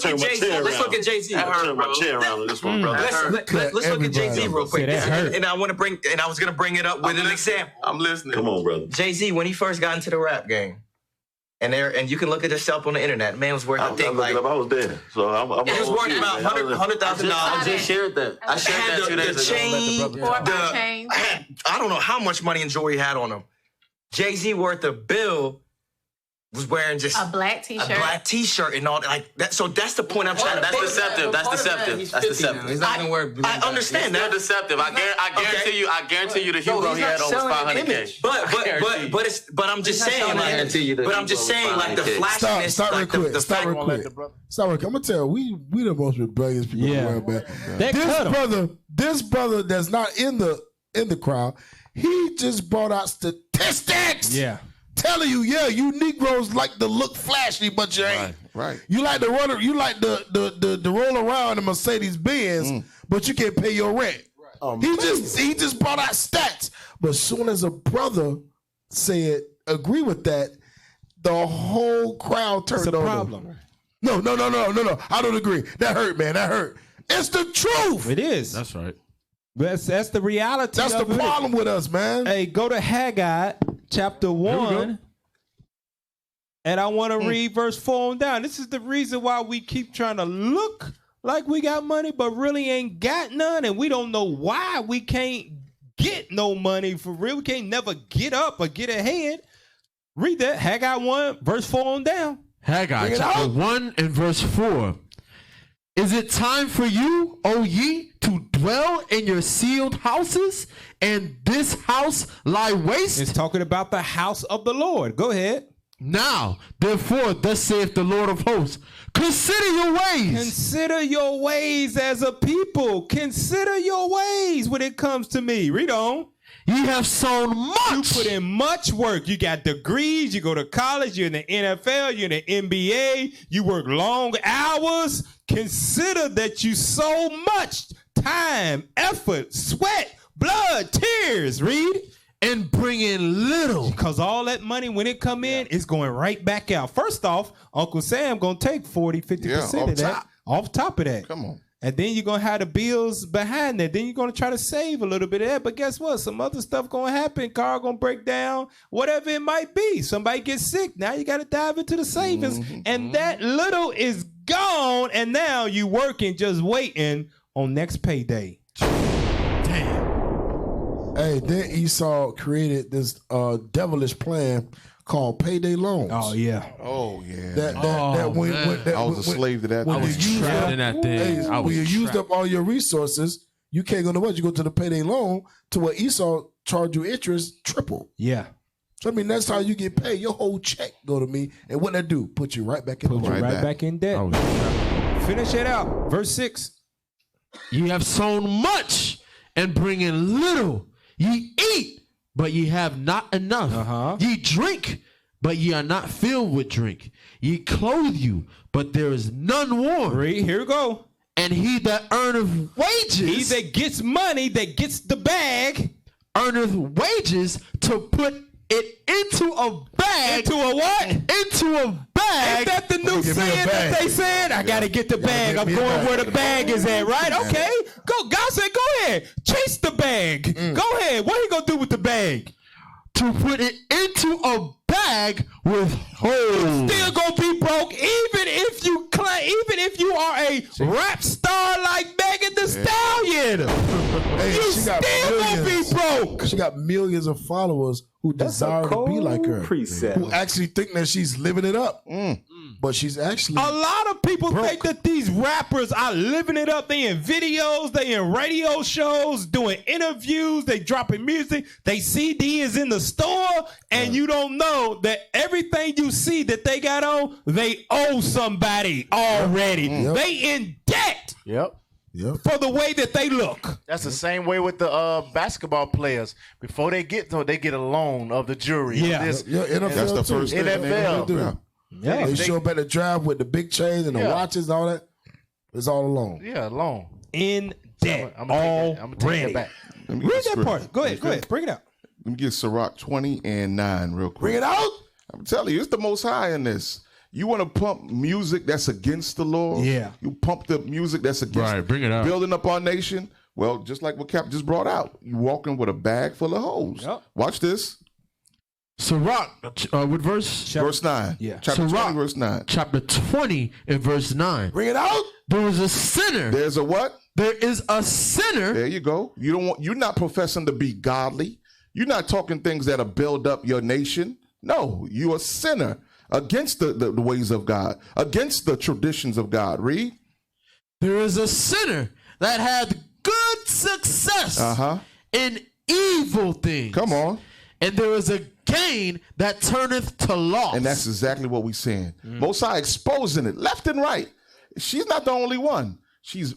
at Jay-Z. Let's look at Jay-Z. I heard my chair around this one, brother. Let's look at Jay-Z real quick. And I want to bring, and I was gonna bring it up with an example. I'm listening. Come on, brother. Jay-Z, when he first got into the rap game, and you can look at yourself on the internet. Man was worth, I think, like I was there, so I'm it was worth about $100,000. I just shared that. I shared that 2 days ago. I don't know how much money and jewelry he had on him. Jay-Z worth a bill was wearing just a black t-shirt, and all like that. So that's the point I'm trying to. That's deceptive. That's deceptive. That's deceptive. He's not gonna wear. I understand that. They're deceptive. I guarantee you the Hugo he had on was $500K. But I'm just saying, like the flashiness. Stop real quick. Stop real quick. I'm gonna tell you, we the most rebellious people in the world, man. This brother that's not in the crowd, he just brought out statistics. Yeah. Telling you, you Negroes like to look flashy, but you ain't. Right. You like to run. You like the roll around in Mercedes Benz, but you can't pay your rent. He just brought out stats. But as soon as a brother said agree with that, the whole crowd turned on problem. him. No. I don't agree. That hurt, man. That hurt. It's the truth. It is. That's right. That's the reality. That's the problem with us, man. Hey, go to Haggai chapter 1. And I want to read verse 4 on down. This is the reason why we keep trying to look like we got money, but really ain't got none. And we don't know why we can't get no money for real. We can't never get up or get ahead. Read that. Haggai 1, verse 4 on down. Haggai chapter 1 and verse 4. Is it time for you, O ye, to dwell in your sealed houses, and this house lie waste? It's talking about the house of the Lord. Go ahead. Now, therefore, thus saith the Lord of hosts, consider your ways. Consider your ways as a people. Consider your ways when it comes to me. Read on. Ye have sown much. You put in much work. You got degrees. You go to college. You're in the NFL. You're in the NBA. You work long hours. Consider that you sow much time, effort, sweat, blood, tears. Read. And bring in little. Because all that money, when it come in, it's going right back out. First off, Uncle Sam going to take 40, 50% of that off top of that. Come on. And then you're going to have the bills behind that. Then you're going to try to save a little bit of that. But guess what? Some other stuff going to happen. Car going to break down. Whatever it might be. Somebody gets sick. Now you got to dive into the savings. And that little is gone. And now you working, just waiting on next payday. Hey, then Esau created this devilish plan called payday loans. Oh yeah. Oh yeah. That when I was a slave to that. When I was you use trapped up- in that thing. Hey, I was when you used trapped. up all your resources, you can't go to what? You go to the payday loan to where Esau charge you interest triple. Yeah. So I mean that's how you get paid. Your whole check go to me, and what that do? Put you right back in. Put you right back in debt. Finish it out. Verse 6. Ye have sown much and bring in little. Ye eat, but ye have not enough. Ye drink, but ye are not filled with drink. Ye clothe you, but there is none warm. Read, here we go. And he that earneth wages, He that gets money, that gets the bag, earneth wages to put it into a bag. Into a what? Into a bag. Ain't that the new saying that they said? I gotta get the bag. I'm going where the bag is at, right? Okay. Go. God said, go ahead. Chase the bag. Go ahead. What are you gonna do with the bag? To put it into a bag with holes. Still gonna be broke, even if you are a rap star like Megan Thee Stallion. Hey, You she got still gonna be broke. She got millions of followers who desire to be like her, who actually think that she's living it up, but she's actually. A lot of people think that these rappers are living it up. They in videos, they in radio shows, doing interviews, they dropping music. They CD is in the store, and you don't know that everything you see that they got on, they owe somebody already. They in debt. Yep. For the way that they look. That's the same way with the basketball players. Before they get to it, they get a loan of the jury. Yeah. NFL That's the too. first thing NFL. they do. Yeah, they show up at the drive with the big chains and the watches and all that. It's all alone. Yeah, a loan. In debt. I'm gonna take that back. Read that part. Go ahead. Bring it out. Let me get Sirach 20:9 real quick. Bring it out. I'm telling you, it's the most high in this. You want to pump music that's against the Lord? Yeah. You pump the music that's against Right, bring it out. building up our nation. Well, just like what Cap just brought out, you walking with a bag full of hoes. Yep. Watch this. Sirach, what verse? Verse 9. Yeah. Chapter Sirach, 20, verse 9. Chapter 20 and verse 9. Bring it out. There is a sinner. There's a what? There is a sinner. There you go. You're not professing to be godly. You're not talking things that'll build up your nation. No, you're a sinner against the ways of God, against the traditions of God. Read. There is a sinner that had good success in evil things. Come on. And there is a gain that turneth to loss. And that's exactly what we're saying. Most High exposing it left and right. She's not the only one.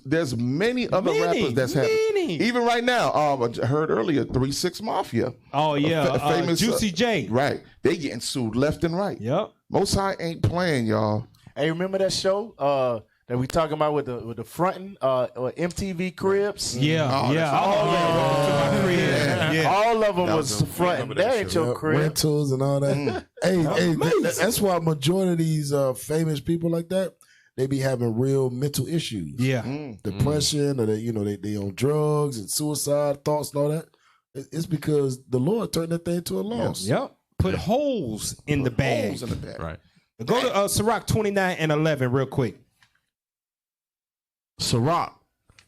There's many other rappers that's happening. Even right now, I heard earlier 3-6 Mafia. Oh yeah, Famous Juicy J. Right. They getting sued left and right. Yep. Most High ain't playing, y'all. Hey, remember that show that we talking about with the fronting MTV Cribs? Yeah, All of them was fronting. That ain't your crib. Rentals and all that. Hey, that's why majority of these famous people like that, they be having real mental issues. Yeah. Depression, or they on drugs and suicide thoughts and all that. It's because the Lord turned that thing into a loss. Yep. Put holes in the bag. Holes in the bag. Right. Go to Sirach 29 and 11 real quick. Sirach,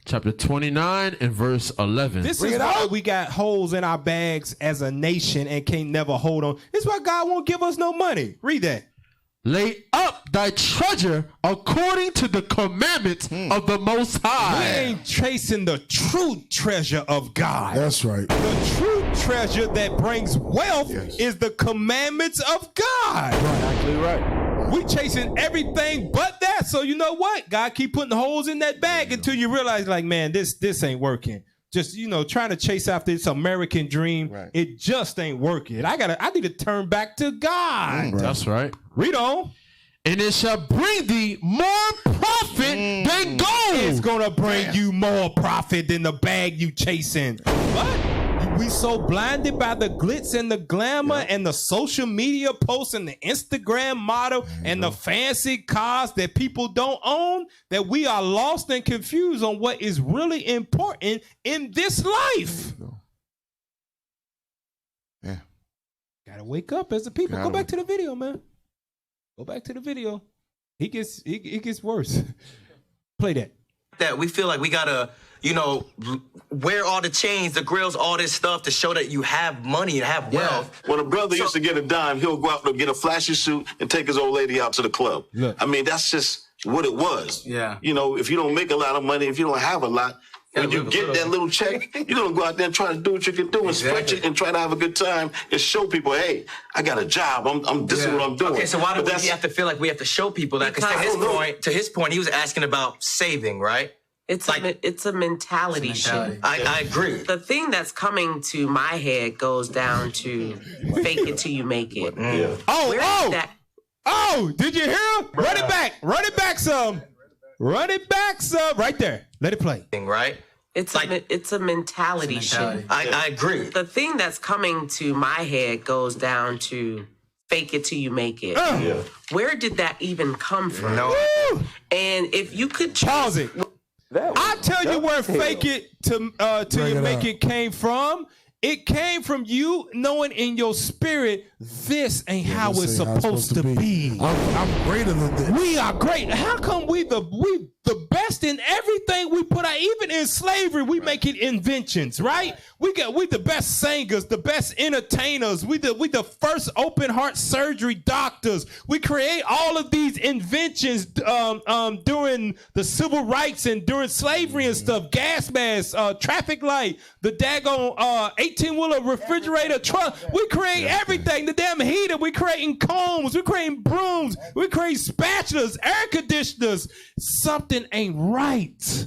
chapter 29 and verse 11. This is why we got holes in our bags as a nation and can't never hold on. This is why God won't give us no money. Read that. Lay up thy treasure according to the commandments of the Most High. We ain't chasing the true treasure of God. That's right. The true treasure that brings wealth is the commandments of God. Exactly right. We chasing everything but that. So you know what? God keep putting holes in that bag until you realize, like, man, this ain't working. Just, trying to chase after this American dream, it just ain't working. I need to turn back to God. That's right. Read on. and it shall bring thee more profit than gold. It's gonna bring you more profit than the bag you chasing. What? We so blinded by the glitz and the glamour and the social media posts and the Instagram model and the fancy cars that people don't own that we are lost and confused on what is really important in this life. Yeah. Gotta wake up as a people. Go back to the video, man. Go back to the video. It gets worse. Play that. That we feel like we gotta, wear all the chains, the grills, all this stuff to show that you have money and have wealth. When a brother used to get a dime, he'll go out and get a flashy suit and take his old lady out to the club. Look. I mean, that's just what it was. Yeah. If you don't make a lot of money, if you don't have a lot, when you get that little check, you're going to go out there and try to do what you can do and stretch it and try to have a good time and show people, hey, I got a job. This is what I'm doing. Okay, so why do we have to feel like we have to show people that? Because to his point, he was asking about saving, right? It's a mentality shift. I agree. The thing that's coming to my head goes down to fake it till you make it. Yeah. Did you hear him? Run it back some. Run it back some. Right there. Let it play. Right? It's a mentality shift. I agree. The thing that's coming to my head goes down to fake it till you make it. Where did that even come from? No. And if you could pause it. I tell you where fake it till you make it came from. It came from you knowing in your spirit this ain't how it's supposed to be. I'm greater than this. We are great. How come we the best in everything we put out? Even in slavery, we make it inventions, right? We the best singers, the best entertainers. We the first open heart surgery doctors. We create all of these inventions during the civil rights and during slavery and stuff. Gas masks, traffic light, the daggone 18-wheeler refrigerator truck. We create everything. The damn heater. We creating combs. We creating brooms. We create spatulas, air conditioners. Something ain't right.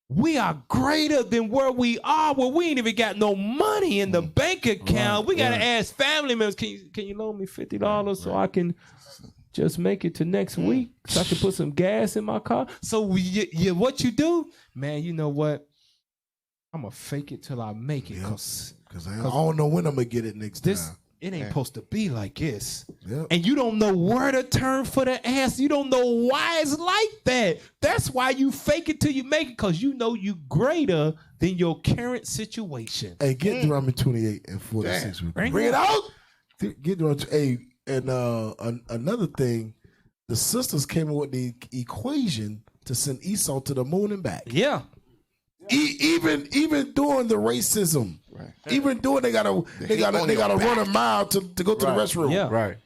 We are greater than where we are. Where we ain't even got no money in the bank account. We gotta ask family members, can you loan me $50 so I can just make it to next week so I can put some gas in my car? So what you do, man? You know what? I'm gonna fake it till I make it, cause I don't know when I'm gonna get it next time. It ain't supposed to be like this. Yep. And you don't know where to turn for the answer. You don't know why it's like that. That's why you fake it till you make it, because you know you greater than your current situation. Hey, get Deuteronomy 28 and 46. Bring it out. Get Deuteronomy. And another thing, the sisters came up with the equation to send Esau to the moon and back. Yeah. Even during the racism, right. Even doing they gotta run a mile to go to the restroom. Yeah. Right.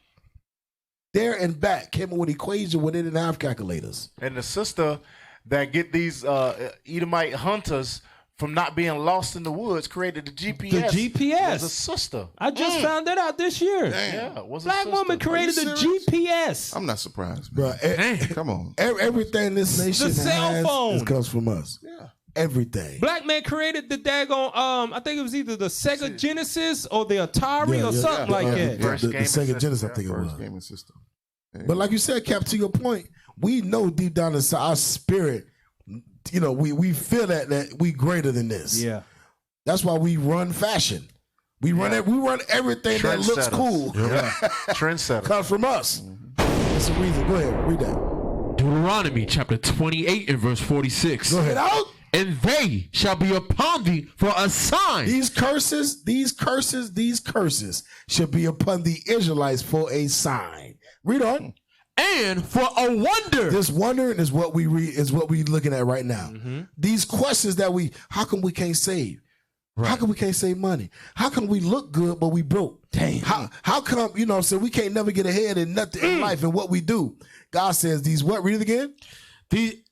There and back came up with equation when they didn't have calculators. And the sister that get these Edomite hunters from not being lost in the woods created the GPS. The GPS was a sister. I just found that out this year. Damn. Yeah, was Black woman created the GPS. I'm not surprised, bro. Come on. Everything this nation cell phone comes from us. Yeah. Everything. Black man created the daggone, I think it was either the Sega Genesis or the Atari or something like that. The Sega Genesis, I think it was. Gaming system. Yeah. But like you said, Cap, to your point, we know deep down inside our spirit, we feel that we greater than this. Yeah. That's why we run fashion. We run everything that looks cool. Yeah. Trendsetter. Comes from us. That's the reason. Go ahead, read that. Deuteronomy chapter 28 and verse 46. Go ahead. Out. And they shall be upon thee for a sign. These curses shall be upon the Israelites for a sign. Read on. And for a wonder. This wondering is what we read, is what we looking at right now. Mm-hmm. These questions that how come we can't save? Right. How come we can't save money? How come we look good but we broke? Damn. How come, we can't never get ahead in nothing in life and what we do? God says these what? Read it again.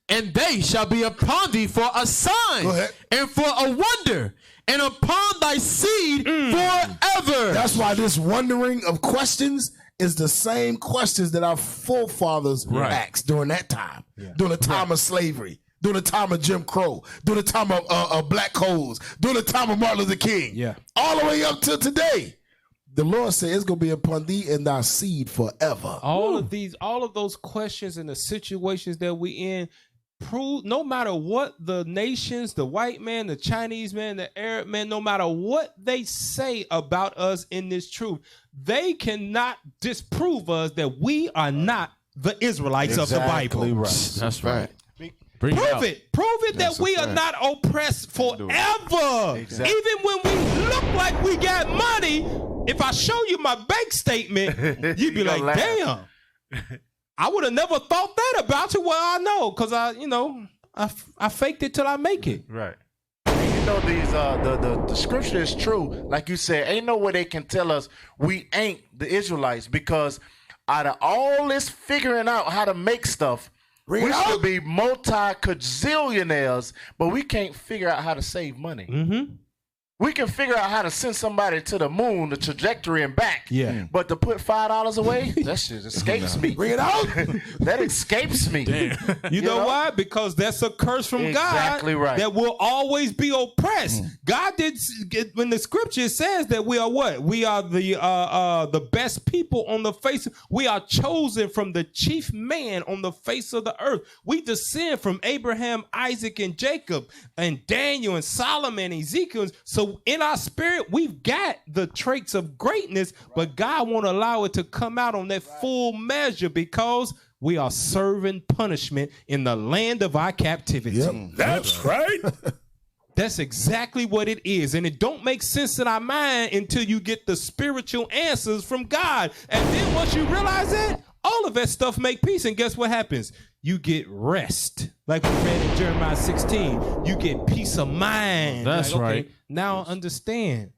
And they shall be upon thee for a sign. Go ahead. And for a wonder, and upon thy seed forever. That's why this wondering of questions is the same questions that our forefathers asked during that time, during the time of slavery, during the time of Jim Crow, during the time of black codes, during the time of Martin Luther King, all the way up till today. The Lord said it's going to be upon thee and thy seed forever. All of those questions and the situations that we in prove, no matter what the nations, the white man, the Chinese man, the Arab man, no matter what they say about us in this truth, they cannot disprove us that we are not the Israelites of the Bible. Right. That's right. Prove it that we are not oppressed forever. Exactly. Even when we look like we got money, if I show you my bank statement, you'd be like, damn. I would have never thought that about you. Well, I know, because I faked it till I make it. Right. And you know, these the scripture is true. Like you said, ain't no way they can tell us we ain't the Israelites, because out of all this figuring out how to make stuff, we should be multi-cajillionaires, but we can't figure out how to save money. Mm-hmm. We can figure out how to send somebody to the moon, the trajectory and back. Yeah. But to put $5 away, that shit escapes me. Bring it out. That escapes me. Damn. You know why? Because that's a curse from Exactly God right. that will always be oppressed. God did, when the scripture says that we are what? We are the best people on the face. We are chosen from the chief man on the face of the earth. We descend from Abraham, Isaac, and Jacob, and Daniel, and Solomon, and Ezekiel. So in our spirit, we've got the traits of greatness, but God won't allow it to come out on that full measure because we are serving punishment in the land of our captivity. Yep. That's right. That's exactly what it is. And it don't make sense in our mind until you get the spiritual answers from God. And then once you realize that, all of that stuff make peace. And guess what happens? You get rest. Like we read in Jeremiah 16, you get peace of mind. That's like, okay, right. now I understand.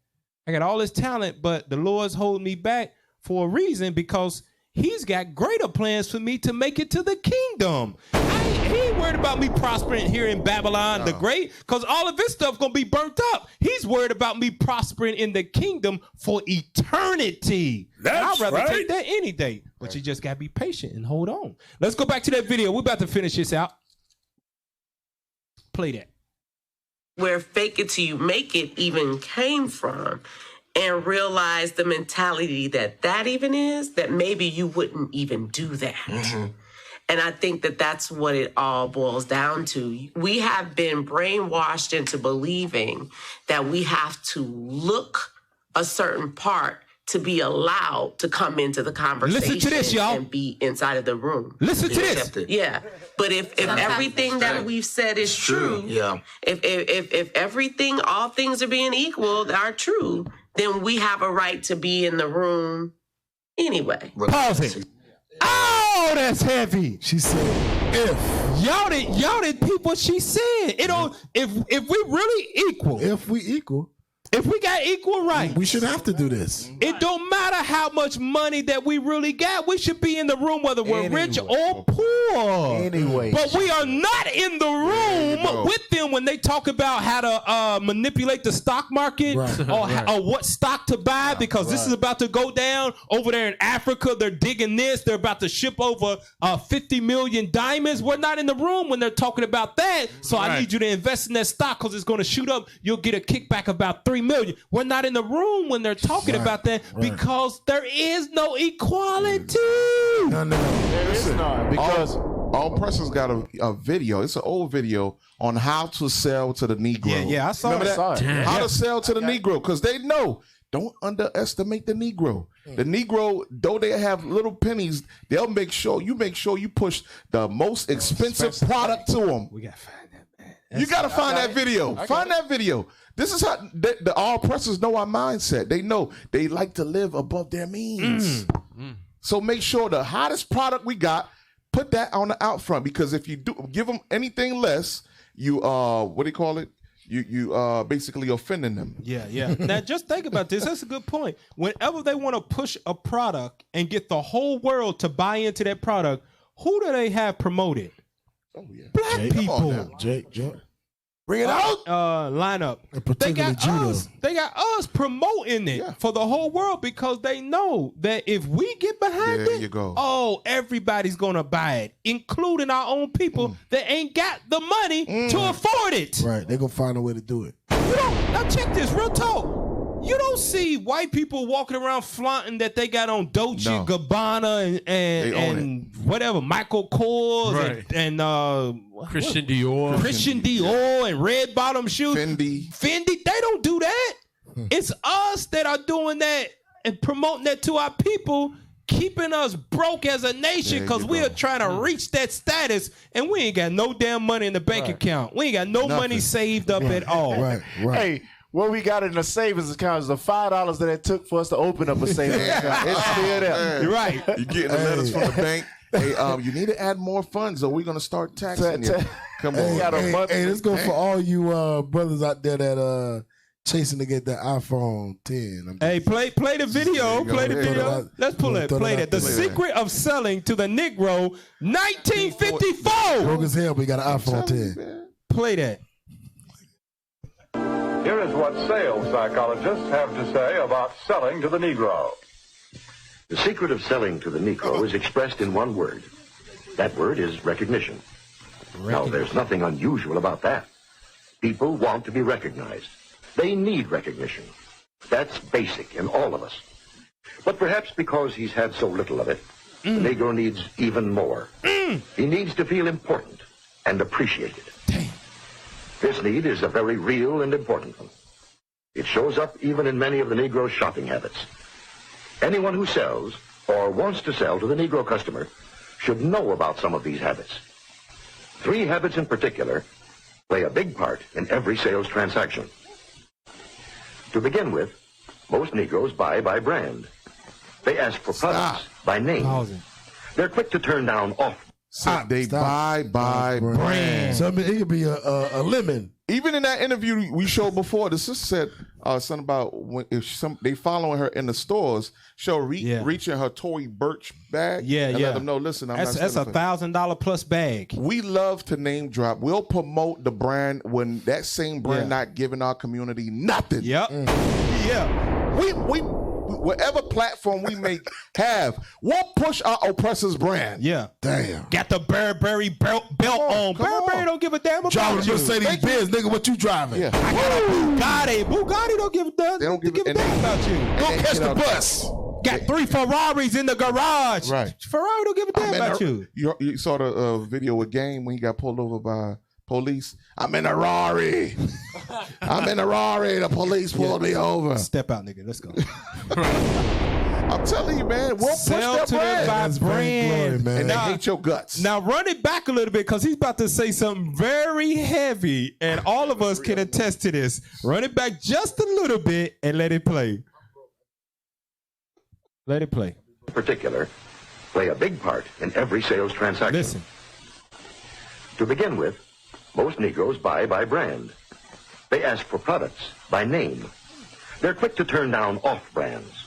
I got all this talent, but the Lord's holding me back for a reason, because he's got greater plans for me to make it to the kingdom. He ain't worried about me prospering here in Babylon the Great, because all of this stuff going to be burnt up. He's worried about me prospering in the kingdom for eternity. I'd rather take that any day. But you just got to be patient and hold on. Let's go back to that video. We're about to finish this out. Play that. Where fake it till you make it even came from, and realize the mentality that even is, that maybe you wouldn't even do that. Mm-hmm. And I think that that's what it all boils down to. We have been brainwashed into believing that we have to look a certain part to be allowed to come into the conversation. Listen to this, y'all. And be inside of the room. Listen to this. Yeah. But if everything that we've said is true, if everything, all things are being equal, are true, then we have a right to be in the room anyway. Pause it. Oh, that's heavy. She said, if. Y'all didn't peep what she said. If we really equal. If we equal. If we got equal rights, we should have to do this. It don't matter how much money that we really got. We should be in the room whether we're rich or poor. Anyway. But we are not in the room with them when they talk about how to manipulate the stock market or what stock to buy, because this is about to go down over there in Africa. They're digging this. They're about to ship over 50 million diamonds. We're not in the room when they're talking about that. So I need you to invest in that stock because it's going to shoot up. You'll get a kickback about 3 million. We're not in the room when they're talking about that because there is no equality. No. There is none, because all Pressers got a video. It's an old video on how to sell to the Negro. Yeah, I saw Remember that. How to sell to the Negro, because they know. Don't underestimate the Negro. The Negro, though they have little pennies, they'll make sure you push the most expensive product to them. We got to find that, man. You got to find that video. Find that video. This is how the all Pressers know our mindset. They know they like to live above their means. So make sure the hottest product we got, put that on the out front, because if you do give them anything less, you what do you call it? You basically offending them. Yeah. Now just think about this. That's a good point. Whenever they want to push a product and get the whole world to buy into that product, who do they have promoted? Oh yeah, Black people. Jake. Bring it out. Lineup. They got us promoting it for the whole world, because they know that if we get behind it, everybody's gonna buy it, including our own people that ain't got the money to afford it. Right. They're gonna find a way to do it. Now check this, real talk. You don't see white people walking around flaunting that they got on Dolce Gabbana and whatever, Michael Kors Right. and Christian Dior and red bottom shoes. Fendi. They don't do that. It's us that are doing that and promoting that to our people, keeping us broke as a nation because we are trying to reach that status and we ain't got no damn money in the bank account. We ain't got no money saved up at all. Right. Hey, what we got in the savings account is the $5 that it took for us to open up a savings account. It's still there. You're right. You getting the letters from the bank. Hey, you need to add more funds or we're going to start taxing you. Come on. Hey, let's go for all you brothers out there that chasing to get that iPhone 10. Hey, play the video. Play the video. Let's play that. The Secret of Selling to the Negro, 1954. Broke as hell, but he got an iPhone 10. Play that. Here is what sales psychologists have to say about selling to the Negro. The secret of selling to the Negro is expressed in one word. That word is recognition. Now, there's nothing unusual about that. People want to be recognized. They need recognition. That's basic in all of us. But perhaps because he's had so little of it, the Negro needs even more. He needs to feel important and appreciated. This need is a very real and important one. It shows up even in many of the Negro's shopping habits. Anyone who sells or wants to sell to the Negro customer should know about some of these habits. 3 habits in particular play a big part in every sales transaction. To begin with, most Negroes buy by brand. They ask for products by name. They're quick to turn down off. They buy by brand. So I mean, it could be a lemon. Even in that interview we showed before, the sister said something about if they following her in the stores, she'll reach in her Tory Burch bag and let them know, listen, that's a $1,000 plus bag. We love to name drop. We'll promote the brand when that same brand not giving our community nothing. Yep. Yeah. We whatever platform we may have, we'll push our oppressor's brand. Yeah. Damn. Got the Burberry belt on. Burberry don't give a damn about driving you. Mercedes-Benz, nigga, what you driving? Yeah. I got a Bugatti. Bugatti don't give a damn. They don't give a damn about you. Go catch the bus. Got 3 Ferraris in the garage. Right. Ferrari don't give a damn about you. You saw the video with Game when he got pulled over by police. I'm in a Rari. I'm in a Rari. The police pulled me over. Step out, nigga. Let's go. I'm telling you, man. We'll Sell push to that them by brand. man. And they hate your guts. Now run it back a little bit because he's about to say something very heavy, and all of us can attest to this. Run it back just a little bit and let it play. Let it play. In particular, play a big part in every sales transaction. Listen. To begin with, most Negroes buy by brand. They ask for products by name. They're quick to turn down off brands.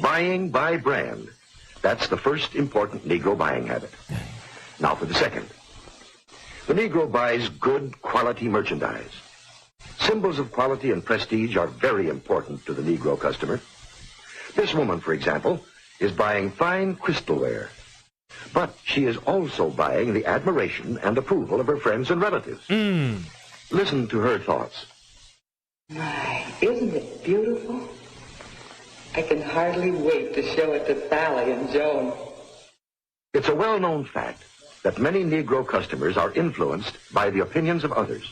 Buying by brand. That's the first important Negro buying habit. Now for the second. The Negro buys good quality merchandise. Symbols of quality and prestige are very important to the Negro customer. This woman, for example, is buying fine crystalware. But she is also buying the admiration and approval of her friends and relatives. Listen to her thoughts. My, isn't it beautiful? I can hardly wait to show it to Sally and Joan. It's a well-known fact that many Negro customers are influenced by the opinions of others.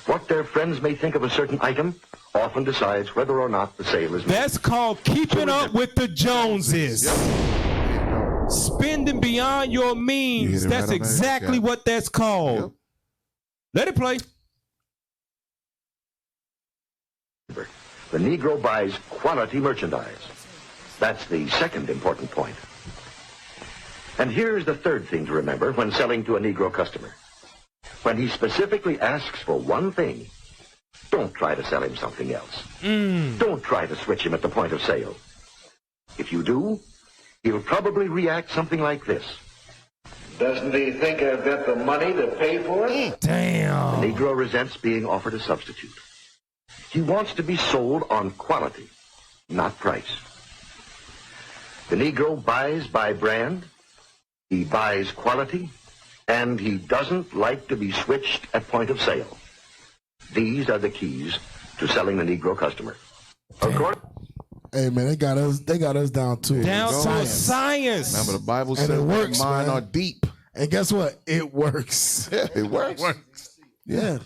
What their friends may think of a certain item often decides whether or not the sale is made. That's called keeping up with the Joneses. Spending beyond your means. That's exactly what that's called. Let it play. The Negro buys quality merchandise. That's the second important point. And here's the third thing to remember when selling to a Negro customer. When he specifically asks for one thing, don't try to sell him something else. Don't try to switch him at the point of sale. If you do, he'll probably react something like this. Doesn't he think I've got the money to pay for it? Damn. The Negro resents being offered a substitute. He wants to be sold on quality, not price. The Negro buys by brand, he buys quality, and he doesn't like to be switched at point of sale. These are the keys to selling the Negro customer. Hey man, they got us down to science. Remember, the Bible And says it works, mine man. are deep. And guess what? It works. Yeah, it works. Yeah.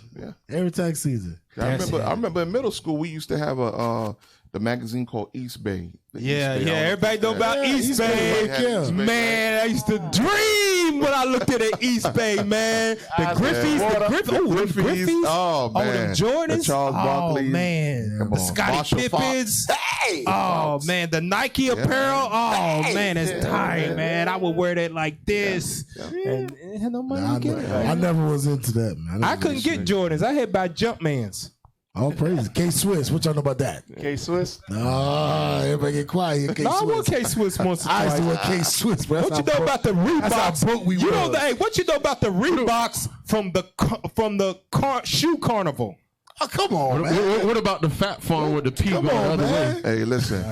Every tax season. I remember in middle school we used to have the magazine called East Bay. Everybody know about East Bay. Yeah. Man, I used to dream when I looked at the East Bay, man. The Griffies. Oh, man. them Jordans. The Charles Barkley. Man. Come The on. Scottie Marshall Pippins. Fox. Oh, man. The Nike apparel. Oh, man. It's tight, man. I would wear that like this. And it had no money to get it. I never was into that, man. I couldn't get Jordans. I had to buy Jumpmans. All praise. K-Swiss. What y'all know about that? K-Swiss? Nah, everybody get quiet. No, I want K-Swiss once or I used to twice. wear K-Swiss, bro. What you know about the Reeboks? That's how broke we you know was. what you know about the Reeboks from the shoe carnival? Oh, come on, man. What about the Fat Farm with the P going the other way? Hey, listen.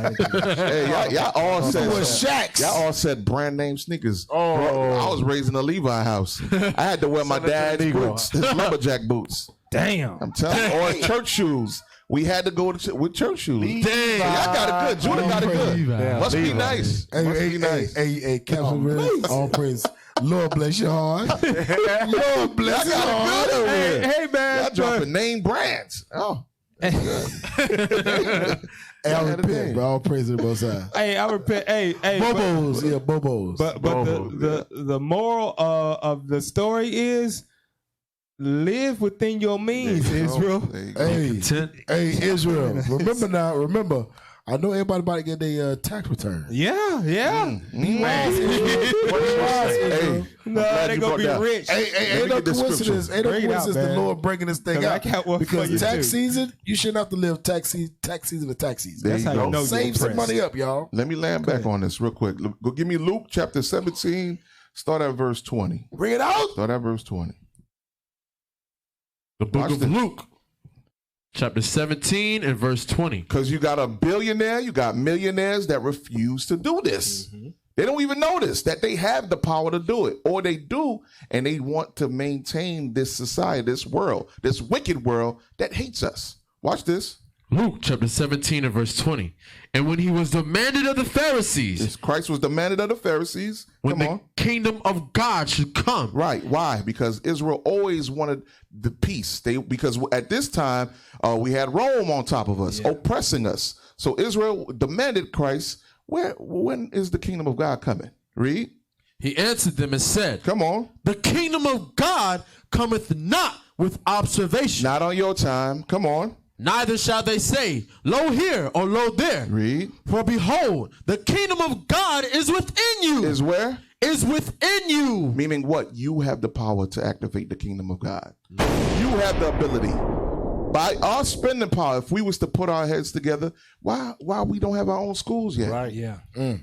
Hey, y'all all said Shaqs. y'all all said brand name sneakers. Oh, bro, I was raised in a Levi house. I had to wear my dad's boots, his lumberjack boots. Damn. I'm telling you, or church shoes. We had to go with church shoes. Damn. Y'all got it good. Judah got it good. Must be nice. Must be nice. Hey, Captain Red, all praise. Lord bless your heart. Lord bless your heart. Hey, man. Y'all dropping name brands. Oh. Hey, I repent, bro. All praise to both sides. Hey, I repent. Hey, Bobos, Bobos. But the moral of the story is live within your means, Israel. Hey, Israel. Remember, I know everybody about to get their tax return. Yeah. No, they gonna be rich. Ain't no coincidence. The Lord bringing this thing out. Because tax season, you shouldn't have to live tax season to tax season. That's how you know. Save some money up, y'all. Let me land back on this real quick. Go give me Luke chapter 17. Start at verse 20. Bring it out. Start at verse 20. The book of Luke, chapter 17 and verse 20. Because you got a billionaire, you got millionaires that refuse to do this. Mm-hmm. They don't even notice that they have the power to do it. Or they do, and they want to maintain this society, this world, this wicked world that hates us. Watch this. Luke chapter 17 and verse 20. And when he was demanded of the Pharisees. Christ was demanded of the Pharisees. When the kingdom of God should come. Right. Why? Because Israel always wanted the peace. Because at this time, we had Rome on top of us, oppressing us. So Israel demanded Christ, when is the kingdom of God coming? Read. He answered them and said, come on. The kingdom of God cometh not with observation. Not on your time. Come on. Neither shall they say, lo here or lo there. Read. For behold, the kingdom of God is within you. Is where? Is within you. Meaning what? You have the power to activate the kingdom of God. You have the ability. By our spending power, if we was to put our heads together, why we don't have our own schools yet? Right, yeah.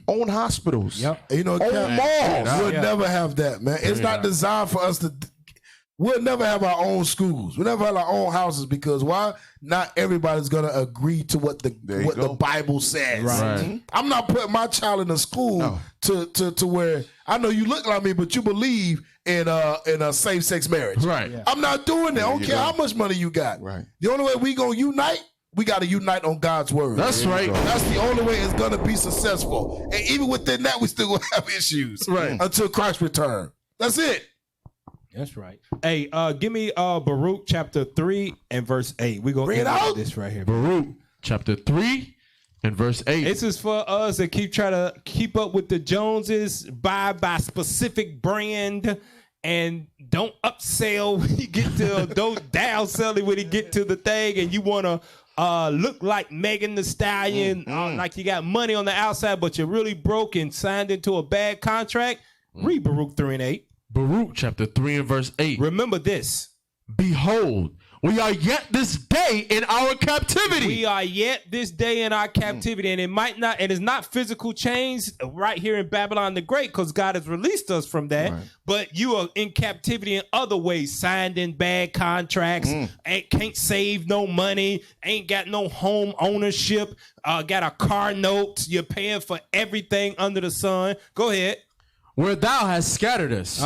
Own hospitals. Yep. You know, own malls. We'll never have that, man. It's not designed for us to... We'll never have our own schools. We'll never have our own houses because why? Not everybody's gonna agree to what the Bible says. Right. I'm not putting my child in a school to where I know you look like me, but you believe in a same sex marriage. Right. Yeah. I'm not doing that. I don't care how much money you got. Right. The only way we gonna unite, we got to unite on God's word. That's right. That's the only way it's gonna be successful. And even within that, we still gonna have issues. Right. Until Christ return. That's it. That's right. Hey, give me Baruch chapter 3 and verse 8. We're going to out this right here. Baruch chapter 3 and verse 8. This is for us that try to keep up with the Joneses, buy by specific brand, and don't upsell when you get to, don't downsell it when you get to the thing, and you want to look like Megan Thee Stallion, like you got money on the outside, but you're really broke and signed into a bad contract. Read Baruch 3 and 8. Baruch chapter 3 and verse 8. Remember this. Behold, we are yet this day in our captivity. We are yet this day in our captivity. And it is not physical chains right here in Babylon the Great, because God has released us from that. Right. But you are in captivity in other ways, signed in bad contracts, can't save no money, ain't got no home ownership, got a car note, you're paying for everything under the sun. Go ahead. where thou hast scattered us.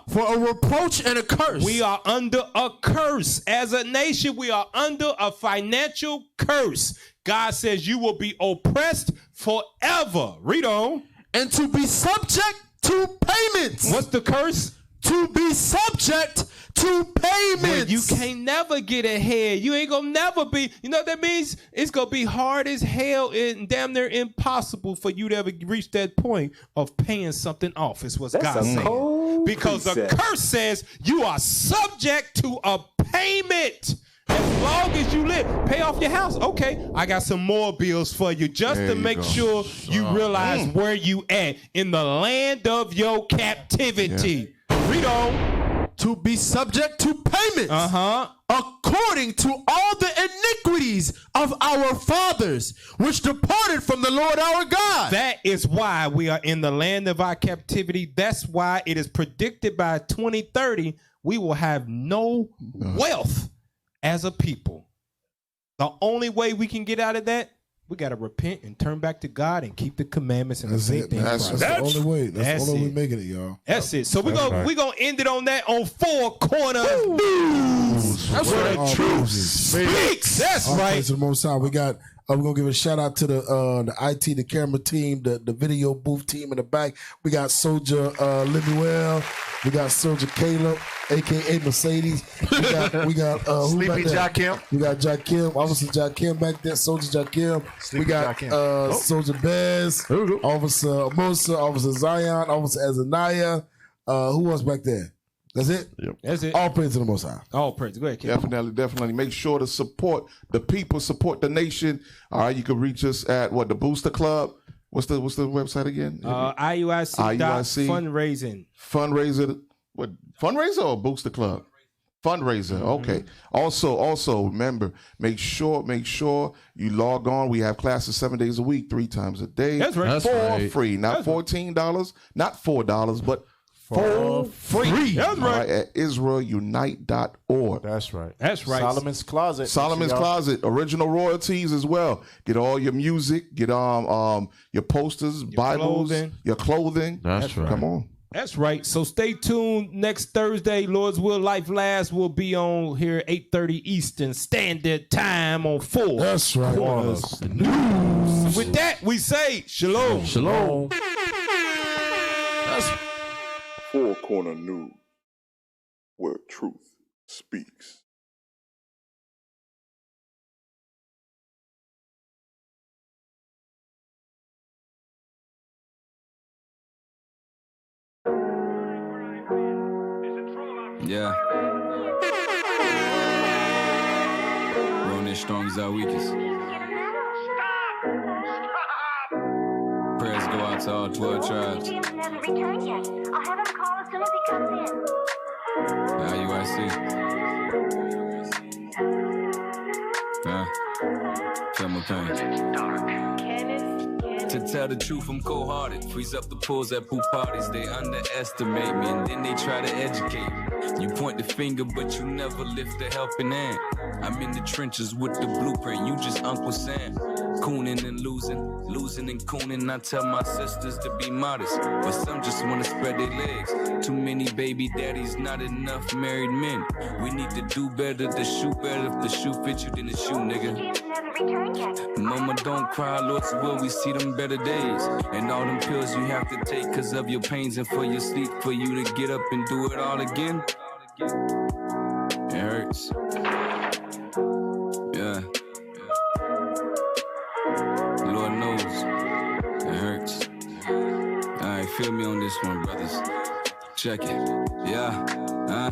For a reproach and a curse. We are under a curse. As a nation, we are under a financial curse. God says you will be oppressed forever. Read on. And to be subject to payments. What's the curse? To be subject to payments. Well, you can't never get ahead. You ain't gonna never be. You know what that means? It's gonna be hard as hell and damn near impossible for you to ever reach that point of paying something off. Is what God saying. Because the curse says you are subject to a payment. As long as you live, pay off your house. Okay, I got some more bills for you just to make sure you realize where you at in the land of your captivity. Read on. To be subject to payments. According to all the iniquities of our fathers, which departed from the Lord our God. That is why we are in the land of our captivity. That's why it is predicted by 2030 we will have no wealth as a people. The only way we can get out of that, we got to repent and turn back to God and keep the commandments and the faith in Christ. That's the only way. That's the only way we're making it, y'all. That's it. So we're gonna end it on that on Four Corners News. That's where the truth speaks. That's right. Praise to the Most High. We're gonna give a shout out to the IT, the camera team, the video booth team in the back. We got Soldier Lemuel. We got Soldier Caleb, aka Mercedes. We got Sleepy Jakim. We got Jakim, Officer Jakim back there, Soldier Jakim. We got Soldier Bez, Officer Musa, Officer Zion, Officer Azaniah. Who else back there? That's it? Yep. That's it. All praise to the Most High. All praise. Go ahead, Kim. Definitely. Make sure to support the people, support the nation. All right, you can reach us at the Booster Club. What's the website again? IUIC. Fundraising. Fundraiser. What? Fundraiser or Booster Club? Fundraiser. Okay. Also, remember, make sure you log on. We have classes 7 days a week, 3 times a day. That's right. For free. Not $14, not $4, but for free. That's right. All right, at IsraelUnite.org. That's right. That's right. Solomon's Closet. Solomon's Closet. Original royalties as well. Get all your music. Get your posters, Bibles, your clothing. That's right. Come on. That's right. So stay tuned. Next Thursday, Lord's Will Life Last will be on here 8:30 Eastern Standard Time on 4. That's right. Corners News. With that, we say shalom. Shalom. That's Four Corner News, where truth speaks. Yeah. We're on as strong as our weakest. Prayers go out to all 12 tribes. He hasn't returned yet. I'll have him call as soon as he comes in. IUIC. Feel my pain. To tell the truth, I'm cold-hearted. Freeze up the pools at pool parties. They underestimate me and then they try to educate me. You point the finger, but you never lift a helping hand. I'm in the trenches with the blueprint. You just Uncle Sam. Cooning and losing and cooning. I tell my sisters to be modest, but some just want to spread their legs. Too many baby daddies, not enough married men. We need to do better, to shoot better. If the shoe fits you, then the shoe, nigga. Mama, don't cry, Lord's will, we see them better days. And all them pills you have to take cause of your pains and for your sleep, for you to get up and do it all again. It hurts. Yeah. Lord knows. It hurts. Alright, feel me on this one, brothers. Check it. Yeah.